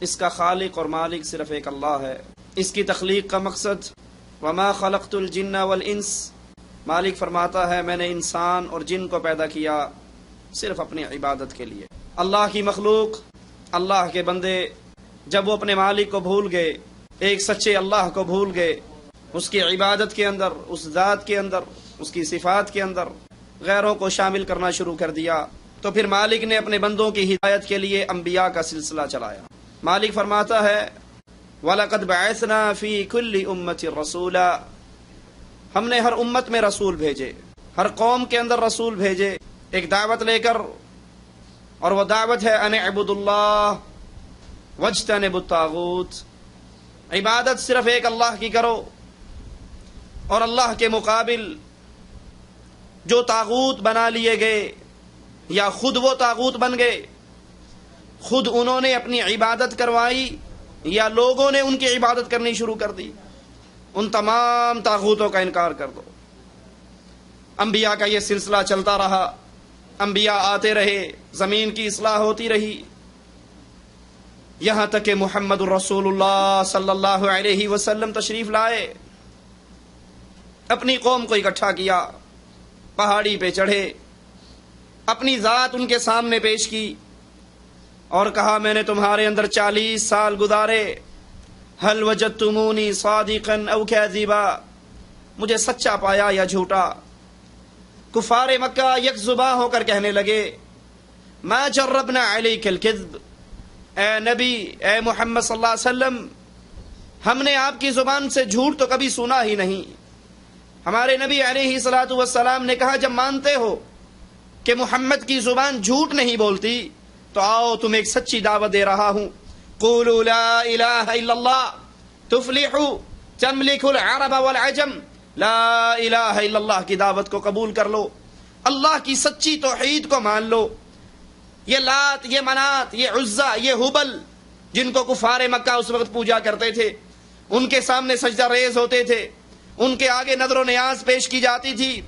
اس کا خالق اور مالک صرف ایک اللہ ہے۔ اس کی تخلیق کا مقصد وما خلقت الجن والانس، مالک فرماتا ہے میں نے انسان اور جن کو پیدا کیا صرف اپنی عبادت کے لیے۔ اللہ کی مخلوق، اللہ کے بندے جب وہ اپنے مالک کو بھول گئے، ایک سچے اللہ کو بھول گئے، اس کی عبادت کے اندر، اس ذات کے اندر، اس کی صفات کے اندر غیروں کو شامل کرنا شروع کر دیا، تو پھر مالک نے اپنے بندوں کی ہدایت کے لیے انبیاء کا سلسلہ چلایا۔ مالک فرماتا ہے وَلَقَدْ بَعَثْنَا فِي كُلِّ أُمَّةٍ رَسُولًا، ہم نے ہر امت میں رسول بھیجے، ہر قوم کے اندر رسول بھیجے ایک دعوت لے کر، اور وہ دعوت ہے ان اعبدوا اللہ واجتنبوا الطاغوت، عبادت صرف ایک اللہ کی کرو، اور اللہ کے مقابل جو طاغوت بنا لیے گئے یا خود وہ طاغوت بن گئے، خود انہوں نے اپنی عبادت کروائی یا لوگوں نے ان کی عبادت کرنی شروع کر دی، ان تمام طاغوتوں کا انکار کر دو۔ انبیاء کا یہ سلسلہ چلتا رہا، انبیاء آتے رہے، زمین کی اصلاح ہوتی رہی، یہاں تک کہ محمد الرسول اللہ صلی اللہ علیہ وسلم تشریف لائے، اپنی قوم کو اکٹھا کیا، پہاڑی پہ چڑھے، اپنی ذات ان کے سامنے پیش کی اور کہا میں نے تمہارے اندر 40 سال گزارے، هل وجدتمونی صادقا او کاذبا، مجھے سچا پایا یا جھوٹا؟ کفار مکہ یک زباں ہو کر کہنے لگے ما جربنا علیک الکذب، اے نبی، اے محمد صلی اللہ علیہ وسلم، ہم نے آپ کی زبان سے جھوٹ تو کبھی سنا ہی نہیں۔ ہمارے نبی علیہ الصلوۃ والسلام نے کہا جب مانتے ہو کہ محمد کی زبان جھوٹ نہیں بولتی تو آؤ تم ایک سچی دعوت دے رہا ہوں، قولوا لا الہ الا اللہ تفلحوا تملکوا العرب والعجم، لا الہ الا اللہ کی دعوت کو قبول کر لو، اللہ کی سچی توحید کو مان لو۔ یہ لات، یہ منات، یہ عزا، یہ ہبل جن کو کفار مکہ اس وقت پوجا کرتے تھے، ان کے سامنے سجدہ ریز ہوتے تھے، ان کے آگے نذر و نیاز پیش کی جاتی تھی،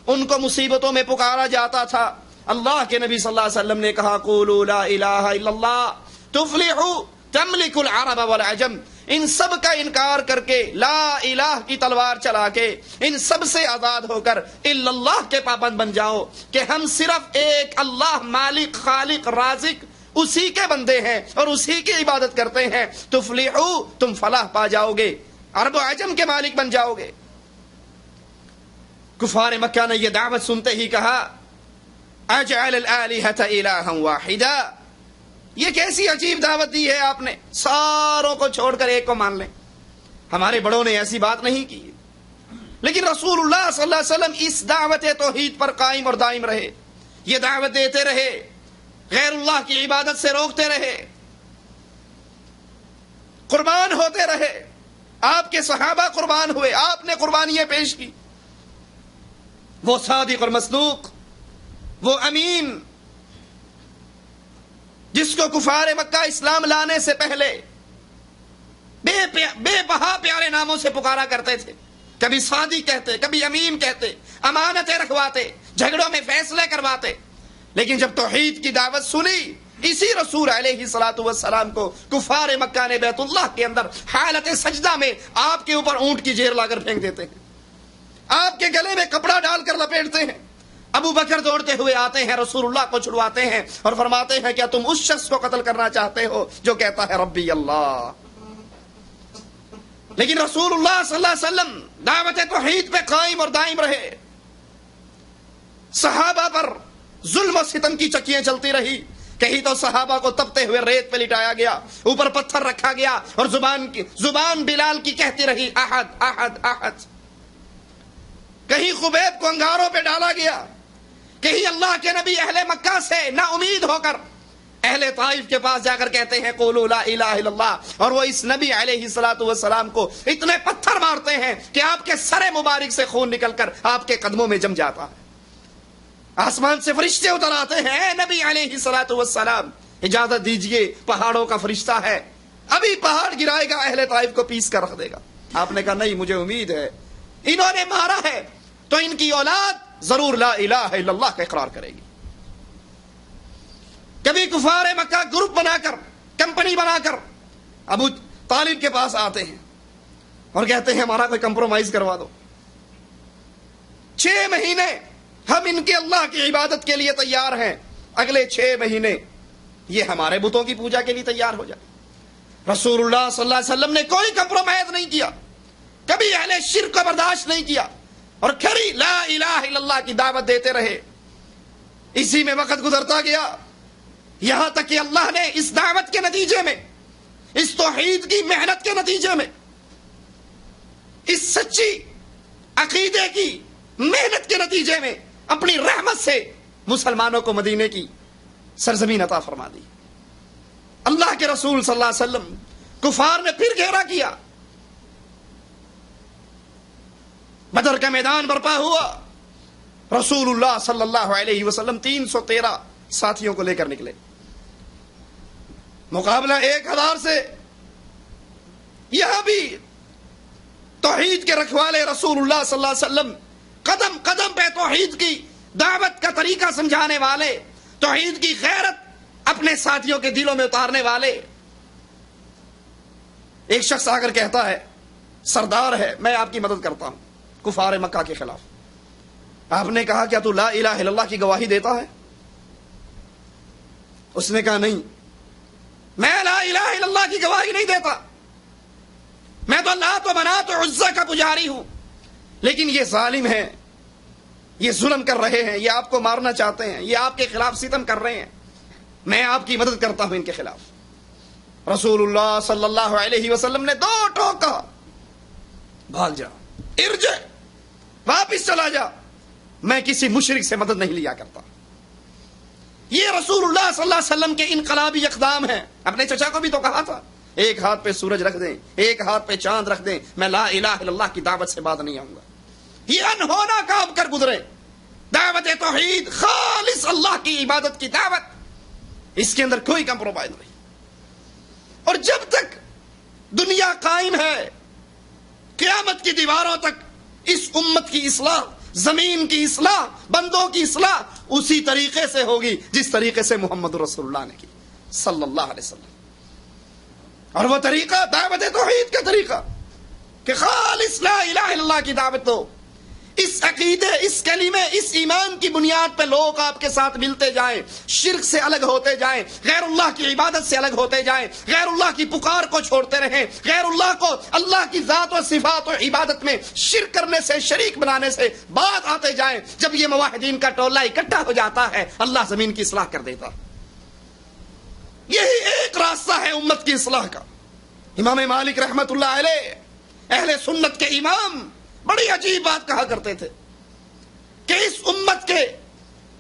ان کو مصیبتوں میں پکارا جاتا تھا۔ اللہ کے نبی صلی اللہ علیہ وسلم نے کہا قولوا لا الہ الا اللہ تفلحوا تملکوا العرب والعجم، ان سب کا انکار کر کے، لا الہ کی تلوار چلا کے، ان سب سے آزاد ہو کر الا اللہ کے پابند بن جاؤ کہ ہم صرف ایک اللہ مالک خالق رازق اسی کے بندے ہیں اور اسی کی عبادت کرتے ہیں، تفلحوا تم فلاح پا جاؤ گے، عرب و عجم کے مالک بن جاؤ گے۔ کفار مکہ نے یہ دعوت سنتے ہی کہا اجعل الآلہۃ الہا واحدا، یہ کیسی عجیب دعوت دی ہے آپ نے، ساروں کو چھوڑ کر ایک کو مان لیں۔ ہمارے بڑوں نے ایسی بات نہیں کی، لیکن رسول اللہ صلی اللہ علیہ وسلم اس دعوت توحید پر قائم اور دائم رہے، یہ دعوت دیتے رہے، غیر اللہ کی عبادت سے روکتے رہے، قربان ہوتے رہے، آپ کے صحابہ قربان ہوئے، آپ نے قربانیاں پیش کی۔ وہ صادق اور مصدوق، وہ امین جس کو کفار مکہ اسلام لانے سے پہلے بے بہا پیارے ناموں سے پکارا کرتے تھے، کبھی صادق کہتے، کبھی امین کہتے، امانتیں رکھواتے، جھگڑوں میں فیصلے کرواتے، لیکن جب توحید کی دعوت سنی، اسی رسول علیہ الصلوۃ والسلام کو کفار مکہ نے بیت اللہ کے اندر حالت سجدہ میں آپ کے اوپر اونٹ کی جیر لا کر پھینک دیتے ہیں، آپ کے گلے میں کپڑا ڈال کر لپیٹتے ہیں، ابو بکر دوڑتے ہوئے آتے ہیں، رسول اللہ کو چھڑواتے ہیں اور فرماتے ہیں کیا تم اس شخص کو قتل کرنا چاہتے ہو جو کہتا ہے ربی اللہ؟ لیکن رسول اللہ صلی اللہ علیہ وسلم دعوت توحید پہ قائم اور دائم رہے، صحابہ پر ظلم و ستم کی چکیاں چلتی رہی، کہیں تو صحابہ کو تپتے ہوئے ریت پہ لٹایا گیا، اوپر پتھر رکھا گیا اور زبان بلال کی کہتی رہی احد احد احد، کہیں خبیب کو انگاروں پہ ڈالا گیا، کہیں اللہ کے نبی اہل مکہ سے نا امید ہو کر اہل طائف کے پاس جا کر کہتے ہیں قولوا لا الہ الا اللہ، اور وہ اس نبی علیہ الصلوۃ والسلام کو اتنے پتھر مارتے ہیں کہ آپ کے سر مبارک سے خون نکل کر آپ کے قدموں میں جم جاتا ہے۔ آسمان سے فرشتے اتر آتے ہیں، اے نبی علیہ الصلوۃ والسلام اجازت دیجئے، پہاڑوں کا فرشتہ ہے، ابھی پہاڑ گرائے گا، اہل طائف کو پیس کر رکھ دے گا۔ آپ نے کہا نہیں، مجھے امید ہے انہوں نے مارا ہے تو ان کی اولاد ضرور لا الہ الا اللہ کا اقرار کرے گی۔ کبھی کفار مکہ گروپ بنا کر، کمپنی بنا کر ابو طالب کے پاس آتے ہیں اور کہتے ہیں ہمارا کوئی کمپرومائز کروا دو. 6 مہینے ہم ان کے اللہ کی عبادت کے لیے تیار ہیں, اگلے 6 مہینے یہ ہمارے بتوں کی پوجا کے لیے تیار ہو جائے. رسول اللہ صلی اللہ علیہ وسلم نے کوئی کمپرومائز نہیں کیا, کبھی اہل شرک کو برداشت نہیں کیا, اور کھری لا الہ الا اللہ کی دعوت دیتے رہے. اسی میں وقت گزرتا گیا, یہاں تک کہ اللہ نے اس دعوت کے نتیجے میں, اس توحید کی محنت کے نتیجے میں, اس سچی عقیدے کی محنت کے نتیجے میں اپنی رحمت سے مسلمانوں کو مدینے کی سرزمین عطا فرما دی. اللہ کے رسول صلی اللہ علیہ وسلم کفار نے پھر گھیرا کیا, بدر کا میدان برپا ہوا. رسول اللہ صلی اللہ علیہ وسلم 313 ساتھیوں کو لے کر نکلے, مقابلہ 1000 سے. یہاں بھی توحید کے رکھوالے رسول اللہ صلی اللہ علیہ وسلم قدم قدم پہ توحید کی دعوت کا طریقہ سمجھانے والے, توحید کی غیرت اپنے ساتھیوں کے دلوں میں اتارنے والے. ایک شخص آ کر کہتا ہے سردار ہے, میں آپ کی مدد کرتا ہوں کفار مکہ کے خلاف. آپ نے کہا کیا تو لا الہ الا اللہ کی گواہی دیتا ہے؟ اس نے کہا نہیں, میں لا الہ الا اللہ کی گواہی نہیں دیتا, میں تو لات و منات و عزا کا پجاری ہوں. لیکن یہ ظالم ہیں, یہ ظلم کر رہے ہیں, یہ آپ کو مارنا چاہتے ہیں, یہ آپ کے خلاف ستم کر رہے ہیں, میں آپ کی مدد کرتا ہوں ان کے خلاف. رسول اللہ صلی اللہ علیہ وسلم نے 2 ٹوک کہا, بھاگ جا, ارجع, واپس چلا جا, میں کسی مشرک سے مدد نہیں لیا کرتا. یہ رسول اللہ صلی اللہ علیہ وسلم کے انقلابی اقدام ہیں. اپنے چچا کو بھی تو کہا تھا ایک ہاتھ پہ سورج رکھ دیں, ایک ہاتھ پہ چاند رکھ دیں, میں لا الہ الا اللہ کی دعوت سے بات نہیں آؤں گا. یہ انہونا کام کر گزرے. دعوت توحید, خالص اللہ کی عبادت کی دعوت, اس کے اندر کوئی کمپرومائز نہیں. اور جب تک دنیا قائم ہے, قیامت کی دیواروں تک اس امت کی اصلاح, زمین کی اصلاح, بندوں کی اصلاح اسی طریقے سے ہوگی جس طریقے سے محمد رسول اللہ نے کی صلی اللہ علیہ وسلم. اور وہ طریقہ دعوت توحید کا طریقہ کہ خالص لا الہ الا اللہ کی دعوت دو. اس عقیدے, اس کلمے, اس ایمان کی بنیاد پہ لوگ آپ کے ساتھ ملتے جائیں, شرک سے الگ ہوتے جائیں, غیر اللہ کی عبادت سے الگ ہوتے جائیں, غیر اللہ کی پکار کو چھوڑتے رہیں, غیر اللہ کو اللہ کی ذات و صفات و عبادت میں شرک کرنے سے, شریک بنانے سے بات آتے جائیں. جب یہ موحدین کا ٹولہ اکٹھا ہو جاتا ہے, اللہ زمین کی اصلاح کر دیتا. یہی ایک راستہ ہے امت کی اصلاح کا. امام مالک رحمت اللہ علیہ, اہل سنت کے امام, بڑی عجیب بات کہا کرتے تھے کہ اس امت کے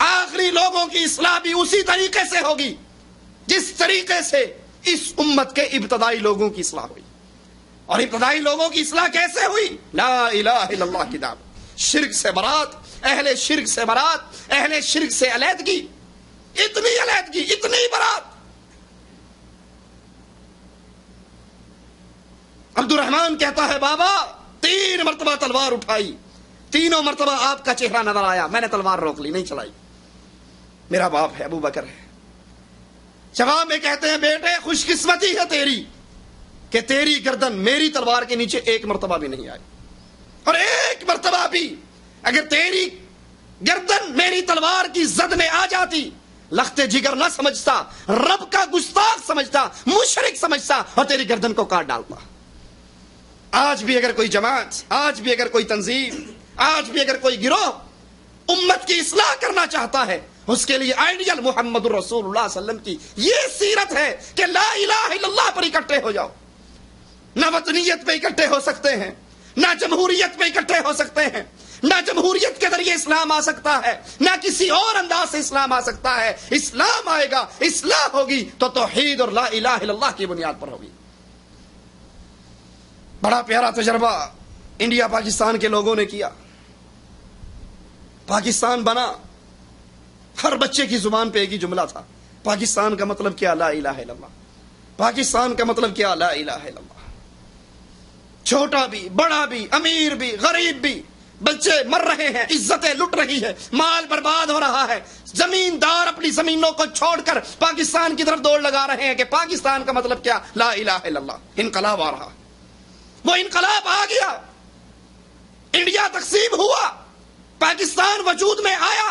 آخری لوگوں کی اصلاح بھی اسی طریقے سے ہوگی جس طریقے سے اس امت کے ابتدائی لوگوں کی اصلاح ہوئی. اور ابتدائی لوگوں کی اصلاح کیسے ہوئی؟ لا الہ الا اللہ کی دعوت, شرک سے برات, اہل شرک سے برات, اہل شرک سے علیحدگی, اتنی علیحدگی, اتنی برات. عبد الرحمن کہتا ہے بابا 3 مرتبہ تلوار اٹھائی, تینوں مرتبہ آپ کا چہرہ نظر آیا, میں نے تلوار روک لی, نہیں چلائی. میرا باپ ہے, ابو بکر ہے. جواب میں کہتے ہیں بیٹے خوش قسمتی ہے تیری کہ تیری گردن میری تلوار کے نیچے 1 مرتبہ بھی نہیں آئی, اور 1 مرتبہ بھی اگر تیری گردن میری تلوار کی زد میں آ جاتی, لخت جگر نہ سمجھتا, رب کا گستاخ سمجھتا, مشرک سمجھتا, اور تیری گردن کو کاٹ ڈالتا. آج بھی اگر کوئی جماعت, آج بھی اگر کوئی تنظیم, آج بھی اگر کوئی گروہ امت کی اصلاح کرنا چاہتا ہے, اس کے لیے آئیڈیل محمد رسول اللہ صلی اللہ علیہ وسلم کی یہ سیرت ہے کہ لا الہ الا اللہ پر اکٹھے ہو جاؤ. نہ وطنیت پہ اکٹھے ہو سکتے ہیں, نہ جمہوریت پہ اکٹھے ہو سکتے ہیں, نہ جمہوریت کے ذریعے اسلام آ سکتا ہے, نہ کسی اور انداز سے اسلام آ سکتا ہے. اسلام آئے گا, اصلاح ہوگی تو توحید اور لا الہ الا اللہ کی بنیاد پر ہوگی. بڑا پیارا تجربہ انڈیا پاکستان کے لوگوں نے کیا. پاکستان بنا, ہر بچے کی زبان پہ ایک ہی جملہ تھا, پاکستان کا مطلب کیا؟ لا الہ الا اللہ. پاکستان کا مطلب کیا؟ لا الہ الا اللہ. چھوٹا بھی, بڑا بھی, امیر بھی, غریب بھی, بچے مر رہے ہیں، عزتیں لٹ رہی ہے، مال برباد ہو رہا ہے، زمیندار اپنی زمینوں کو چھوڑ کر پاکستان کی طرف دوڑ لگا رہے ہیں کہ پاکستان کا مطلب کیا؟ لا الہ الا اللہ۔ انقلاب آ رہا، وہ انقلاب آ گیا، انڈیا تقسیم ہوا، پاکستان وجود میں آیا،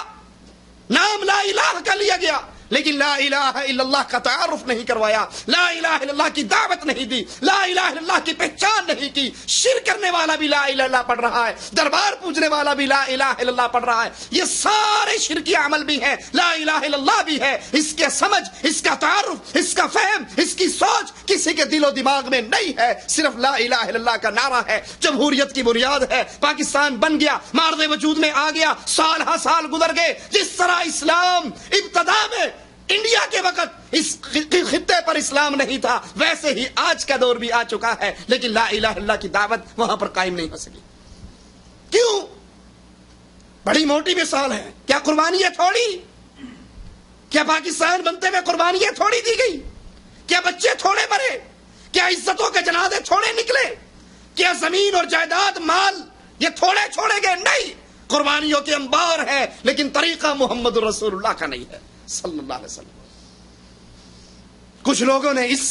نام لا الہ کا لیا گیا، لیکن لا الہ الا اللہ کا تعارف نہیں کروایا، لا الہ الا اللہ کی دعوت نہیں دی، لا الہ الا اللہ کی پہچان نہیں کی۔ شرک کرنے والا بھی لا الہ الا اللہ پڑھ رہا ہے، دربار پوجنے والا بھی لا الہ الا اللہ پڑھ رہا ہے، یہ سارے شرکی عمل بھی ہیں، لا الہ الا اللہ بھی ہے۔ اس کے سمجھ، اس کا تعارف، اس کا فہم، اس کی سوچ کسی کے دل و دماغ میں نہیں ہے، صرف لا الہ الا اللہ کا نعرہ ہے۔ جمہوریت کی بنیاد ہے، پاکستان بن گیا، مارد وجود میں آ گیا، سال ہا سال گزر گئے۔ جس طرح اسلام ابتدا میں انڈیا کے وقت اس خطے پر اسلام نہیں تھا، ویسے ہی آج کا دور بھی آ چکا ہے، لیکن لا الہ الا اللہ کی دعوت وہاں پر قائم نہیں ہو سکی۔ کیوں؟ بڑی موٹی مثال ہے۔ کیا قربانیاں تھوڑی؟ کیا پاکستان بنتے ہوئے قربانیاں تھوڑی دی گئی؟ کیا بچے تھوڑے مرے؟ کیا عزتوں کے جنازے تھوڑے نکلے؟ کیا زمین اور جائیداد، مال یہ تھوڑے چھوڑے گئے؟ نہیں، قربانیوں کے انبار ہے، لیکن طریقہ محمد رسول اللہ کا نہیں ہے صلی اللہ علیہ وسلم۔ کچھ لوگوں نے اس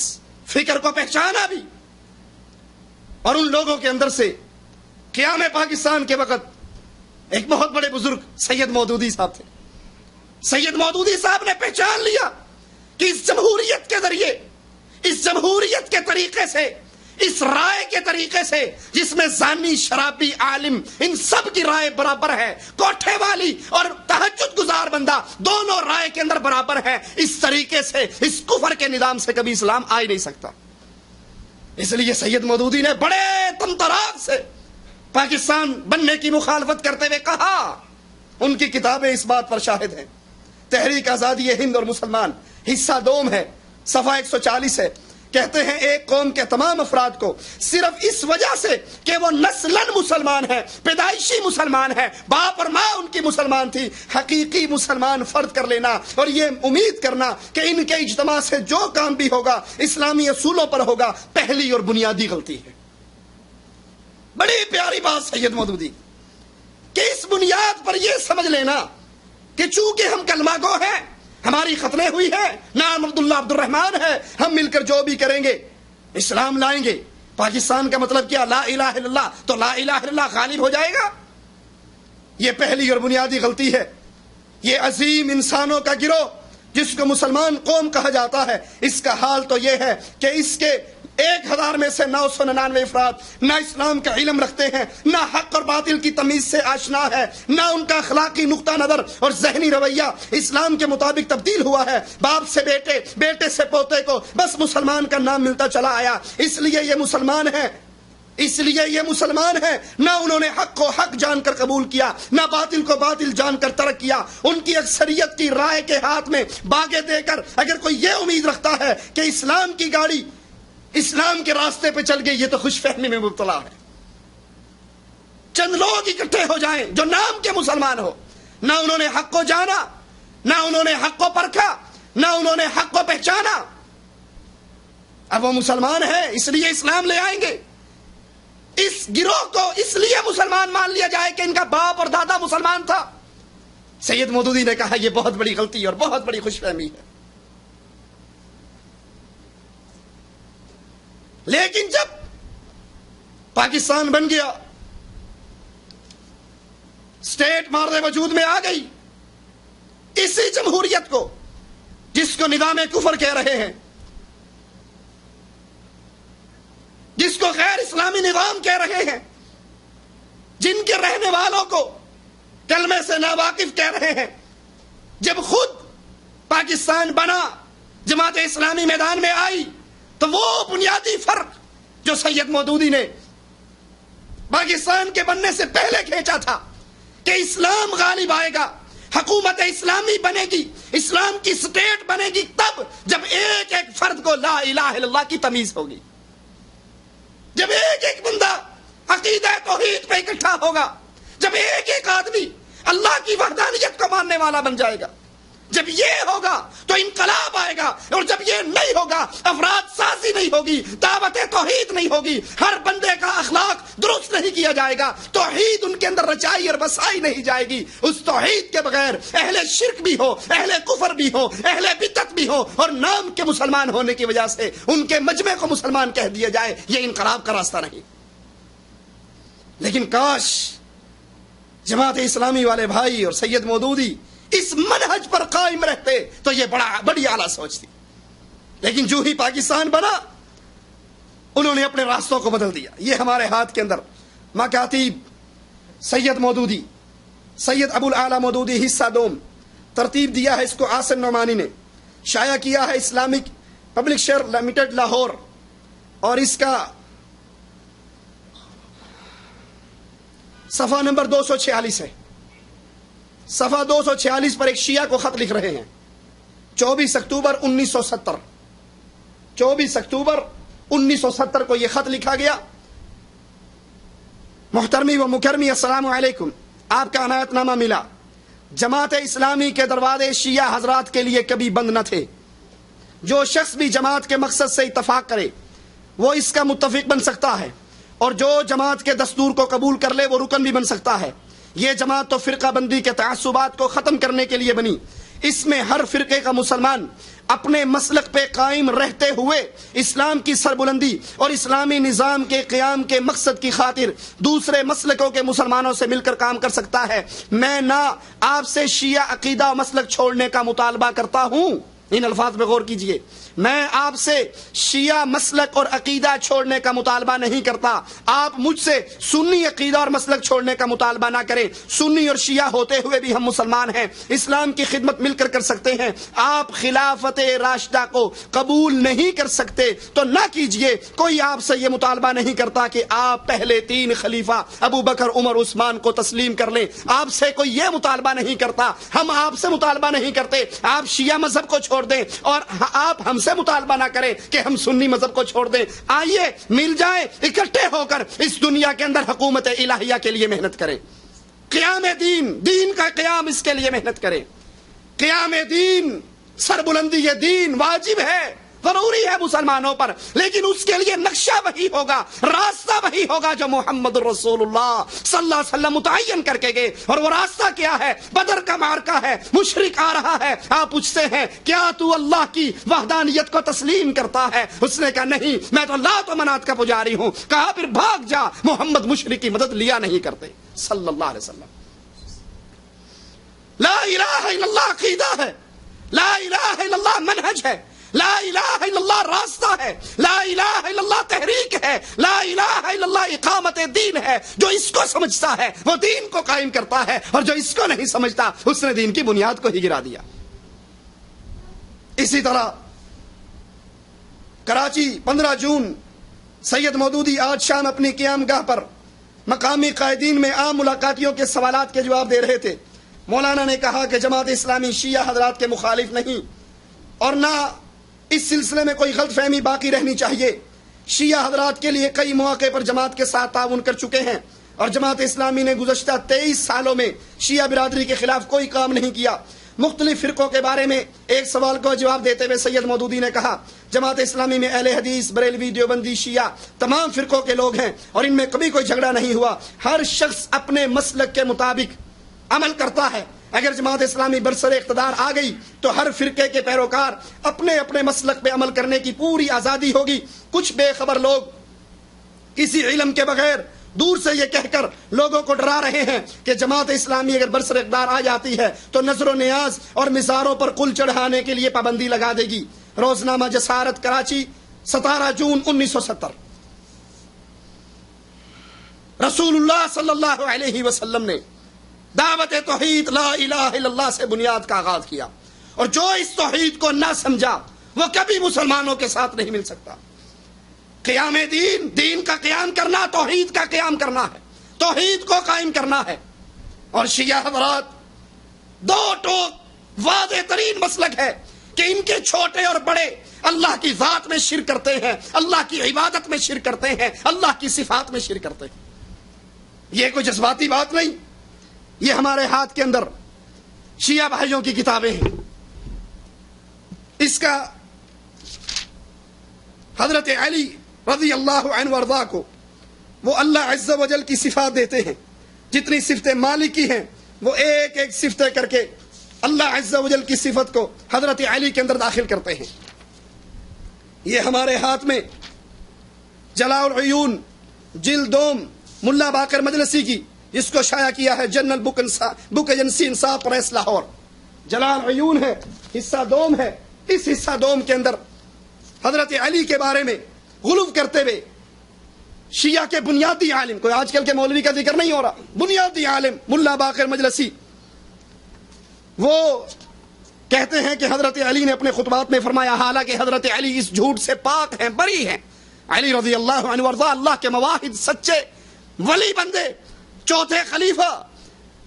فکر کو پہچانا بھی، اور ان لوگوں کے اندر سے قیام پاکستان کے وقت ایک بہت بڑے بزرگ سید مودودی صاحب تھے۔ سید مودودی صاحب نے پہچان لیا کہ اس جمہوریت کے ذریعے، اس جمہوریت کے طریقے سے، اس رائے کے طریقے سے جس میں زانی، شرابی، عالم، ان سب کی رائے برابر ہے، کوٹھے والی اور تہجد گزار بندہ دونوں رائے کے اندر برابر ہے، اس طریقے سے، اس کفر کے نظام سے کبھی اسلام آ ہی نہیں سکتا۔ اس لیے سید مودودی نے بڑے تنطراق سے پاکستان بننے کی مخالفت کرتے ہوئے کہا، ان کی کتابیں اس بات پر شاہد ہیں۔ تحریک آزادی ہند اور مسلمان، حصہ دوم ہے، صفحہ 140 ہے۔ کہتے ہیں ایک قوم کے تمام افراد کو صرف اس وجہ سے کہ وہ نسلاً مسلمان ہیں، پیدائشی مسلمان ہیں، باپ اور ماں ان کی مسلمان تھی، حقیقی مسلمان فرد کر لینا اور یہ امید کرنا کہ ان کے اجتماع سے جو کام بھی ہوگا اسلامی اصولوں پر ہوگا، پہلی اور بنیادی غلطی ہے۔ بڑی پیاری بات سید مودودی کہ اس بنیاد پر یہ سمجھ لینا کہ چونکہ ہم کلمہ گو ہیں، ہماری ختمیں ہوئی ہے، نام عبداللہ عبد الرحمن ہے، ہم مل کر جو بھی کریں گے اسلام لائیں گے۔ پاکستان کا مطلب کیا؟ لا الہ الا اللہ، تو لا الہ الا اللہ غالب ہو جائے گا؟ یہ پہلی اور بنیادی غلطی ہے۔ یہ عظیم انسانوں کا گروہ جس کو مسلمان قوم کہا جاتا ہے، اس کا حال تو یہ ہے کہ اس کے 1000 میں سے 999 افراد نہ اسلام کا علم رکھتے ہیں، نہ حق اور باطل کی تمیز سے آشنا ہے، نہ ان کا اخلاقی نقطہ نظر اور ذہنی رویہ اسلام کے مطابق تبدیل ہوا ہے۔ باپ سے بیٹے، بیٹے سے پوتے کو بس مسلمان کا نام ملتا چلا آیا، اس لیے یہ مسلمان ہے، اس لیے یہ مسلمان ہے۔ نہ انہوں نے حق کو حق جان کر قبول کیا، نہ باطل کو باطل جان کر ترک کیا۔ ان کی اکثریت کی رائے کے ہاتھ میں باغے دے کر اگر کوئی یہ امید رکھتا ہے کہ اسلام کی گاڑی اسلام کے راستے پہ چل گئی، یہ تو خوش فہمی میں مبتلا ہے۔ چند لوگ اکٹھے ہو جائیں جو نام کے مسلمان ہو، نہ انہوں نے حق کو جانا، نہ انہوں نے حق کو پرکھا، نہ انہوں نے حق کو پہچانا، اب وہ مسلمان ہیں اس لیے اسلام لے آئیں گے۔ اس گروہ کو اس لیے مسلمان مان لیا جائے کہ ان کا باپ اور دادا مسلمان تھا۔ سید مودودی نے کہا یہ بہت بڑی غلطی اور بہت بڑی خوش فہمی ہے۔ لیکن جب پاکستان بن گیا، اسٹیٹ مارد وجود میں آ گئی، اسی جمہوریت کو جس کو نظام کفر کہہ رہے ہیں، جس کو غیر اسلامی نظام کہہ رہے ہیں، جن کے رہنے والوں کو کلمے سے ناواقف کہہ رہے ہیں، جب خود پاکستان بنا، جماعت اسلامی میدان میں آئی، تو وہ بنیادی فرق جو سید مودودی نے پاکستان کے بننے سے پہلے کھینچا تھا کہ اسلام غالب آئے گا، حکومت اسلامی بنے گی، اسلام کی سٹیٹ بنے گی، تب جب ایک ایک فرد کو لا الہ الا اللہ کی تمیز ہوگی، جب ایک ایک بندہ عقیدہ توحید پہ اکٹھا ہوگا، جب ایک ایک آدمی اللہ کی وحدانیت کو ماننے والا بن جائے گا، جب یہ ہوگا تو انقلاب آئے گا، اور جب یہ نہیں ہوگا، افراد سازی نہیں ہوگی، دعوت توحید نہیں ہوگی، ہر بندے کا اخلاق درست نہیں کیا جائے گا، توحید ان کے اندر رچائی اور بسائی نہیں جائے گی، اس توحید کے بغیر اہل شرک بھی ہو، اہل کفر بھی ہو، اہل بدعت بھی ہو، اور نام کے مسلمان ہونے کی وجہ سے ان کے مجمع کو مسلمان کہہ دیا جائے، یہ انقلاب کا راستہ نہیں۔ لیکن کاش جماعت اسلامی والے بھائی اور سید مودودی اس منہج پر قائم رہتے تو یہ بڑی اعلیٰ سوچ تھی، لیکن جو ہی پاکستان بنا انہوں نے اپنے راستوں کو بدل دیا۔ یہ ہمارے ہاتھ کے اندر مکاتیب سید مودودی، سید ابو الاعلی مودودی حصہ دوم، ترتیب دیا ہے اس کو آصم نعمانی نے، شائع کیا ہے Islamic public share limited Lahore, اور اس کا صفحہ نمبر 246 ہے۔ صفحہ 246 پر ایک شیعہ کو خط لکھ رہے ہیں، 24 اکتوبر 1970، 24 اکتوبر 1970 کو یہ خط لکھا گیا۔ محترمی و مکرمی السلام علیکم، آپ کا عنایت نامہ ملا۔ جماعت اسلامی کے دروازے شیعہ حضرات کے لیے کبھی بند نہ تھے۔ جو شخص بھی جماعت کے مقصد سے اتفاق کرے وہ اس کا متفق بن سکتا ہے، اور جو جماعت کے دستور کو قبول کر لے وہ رکن بھی بن سکتا ہے۔ یہ جماعت تو فرقہ بندی کے تعصبات کو ختم کرنے کے لیے بنی۔ اس میں ہر فرقے کا مسلمان اپنے مسلک پہ قائم رہتے ہوئے اسلام کی سربلندی اور اسلامی نظام کے قیام کے مقصد کی خاطر دوسرے مسلکوں کے مسلمانوں سے مل کر کام کر سکتا ہے۔ میں نہ آپ سے شیعہ عقیدہ و مسلک چھوڑنے کا مطالبہ کرتا ہوں، ان الفاظ پہ غور کیجئے، میں آپ سے شیعہ مسلک اور عقیدہ چھوڑنے کا مطالبہ نہیں کرتا، آپ مجھ سے سنی عقیدہ اور مسلک چھوڑنے کا مطالبہ نہ کریں۔ سنی اور شیعہ ہوتے ہوئے بھی ہم مسلمان ہیں، اسلام کی خدمت مل کر سکتے ہیں۔ آپ خلافت راشدہ کو قبول نہیں کر سکتے تو نہ کیجئے، کوئی آپ سے یہ مطالبہ نہیں کرتا کہ آپ پہلے 3 خلیفہ ابو بکر عمر عثمان کو تسلیم کر لیں، آپ سے کوئی یہ مطالبہ نہیں کرتا، ہم آپ سے مطالبہ نہیں کرتے آپ شیعہ مذہب کو چھوڑ دیں، اور آپ ہم سے مطالبہ نہ کریں کہ ہم سنی مذہب کو چھوڑ دیں۔ آئیے مل جائیں، اکٹھے ہو کر اس دنیا کے اندر حکومت الہیہ کے لیے محنت کریں، قیام دین کا قیام، اس کے لیے محنت کریں۔ قیام دین، سربلندی یہ دین واجب ہے، ضروری ہے مسلمانوں پر، لیکن اس کے لیے نقشہ وہی ہوگا، راستہ وہی ہوگا جو محمد رسول اللہ صلی اللہ علیہ وسلم متعین کر کے گئے۔ اور وہ راستہ کیا ہے؟ بدر کا معرکہ ہے، مشرک آ رہا ہے، آپ پوچھتے ہیں کیا تو اللہ کی وحدانیت کو تسلیم کرتا ہے؟ اس نے کہا نہیں، میں تو لات و منات کا پجاری ہوں۔ کہا پھر بھاگ جا، محمد مشرک کی مدد لیا نہیں کرتے صلی اللہ علیہ وسلم۔ لا الہ الا اللہ عقیدہ ہے، لا الہ الا اللہ منہج ہے، لا الہ الا اللہ راستہ ہے، لا الہ الا اللہ تحریک ہے، لا الہ الا اللہ اقامت دین ہے۔ جو اس کو سمجھتا ہے وہ دین کو قائم کرتا ہے، اور جو اس کو نہیں سمجھتا اس نے دین کی بنیاد کو ہی گرا دیا۔ اسی طرح کراچی 15 جون سید مودودی آج شام اپنی قیام گاہ پر مقامی قائدین میں عام ملاقاتیوں کے سوالات کے جواب دے رہے تھے۔ مولانا نے کہا کہ جماعت اسلامی شیعہ حضرات کے مخالف نہیں، اور نہ اس سلسلے میں کوئی غلط فہمی باقی رہنی چاہیے۔ شیعہ حضرات کے لیے کئی مواقع پر جماعت کے ساتھ تعاون کر چکے ہیں، اور جماعت اسلامی نے گزشتہ 23 سالوں میں شیعہ برادری کے خلاف کوئی کام نہیں کیا۔ مختلف فرقوں کے بارے میں ایک سوال کو جواب دیتے ہوئے سید مودودی نے کہا جماعت اسلامی میں اہل حدیث، بریلوی، دیوبندی، شیعہ تمام فرقوں کے لوگ ہیں، اور ان میں کبھی کوئی جھگڑا نہیں ہوا۔ ہر شخص اپنے مسلک کے مطابق عمل کرتا ہے۔ اگر جماعت اسلامی برسر اقتدار آ گئی تو ہر فرقے کے پیروکار اپنے اپنے مسلک پہ عمل کرنے کی پوری آزادی ہوگی۔ کچھ بے خبر لوگ کسی علم کے بغیر دور سے یہ کہہ کر لوگوں کو ڈرا رہے ہیں کہ جماعت اسلامی اگر برسر اقتدار آ جاتی ہے تو نظر و نیاز اور مزاروں پر کل چڑھانے کے لیے پابندی لگا دے گی۔ روزنامہ جسارت کراچی 17 جون 1970۔ رسول اللہ صلی اللہ علیہ وسلم نے دعوت توحید لا الہ الا اللہ سے بنیاد کا آغاز کیا، اور جو اس توحید کو نہ سمجھا وہ کبھی مسلمانوں کے ساتھ نہیں مل سکتا۔ قیام دین کا قیام کرنا، توحید کا قیام کرنا ہے، توحید کو قائم کرنا ہے۔ اور شیعہ حضرات دو ٹوک واضح ترین مسلک ہے کہ ان کے چھوٹے اور بڑے اللہ کی ذات میں شرک کرتے ہیں، اللہ کی عبادت میں شرک کرتے ہیں، اللہ کی صفات میں شرک کرتے ہیں۔ یہ کوئی جذباتی بات نہیں، یہ ہمارے ہاتھ کے اندر شیعہ بھائیوں کی کتابیں ہیں، اس کا حضرت علی رضی اللہ عنہ وارضا کو وہ اللہ عز و جل کی صفات دیتے ہیں. جتنی صفتیں مالک کی ہیں وہ ایک ایک صفتیں کر کے اللہ عز و جل کی صفت کو حضرت علی کے اندر داخل کرتے ہیں. یہ ہمارے ہاتھ میں جلاء العیون جلد دوم ملا باقر مجلسی کی، جس کو شائع کیا ہے جنرل بک ایجنسی انصاف پریس لاہور. جلاء العیون ہے، حصہ دوم ہے. اس حصہ دوم کے اندر حضرت علی کے بارے میں غلو کرتے ہوئے شیعہ کے بنیادی عالم، کوئی آج کل کے مولوی کا ذکر نہیں ہو رہا، بنیادی عالم ملا باقر مجلسی، وہ کہتے ہیں کہ حضرت علی نے اپنے خطبات میں فرمایا، حالانکہ حضرت علی اس جھوٹ سے پاک ہیں، بری ہیں. علی رضی اللہ عنہ وارضا اللہ کے مواحد سچے ولی بندے، چوتھے خلیفہ،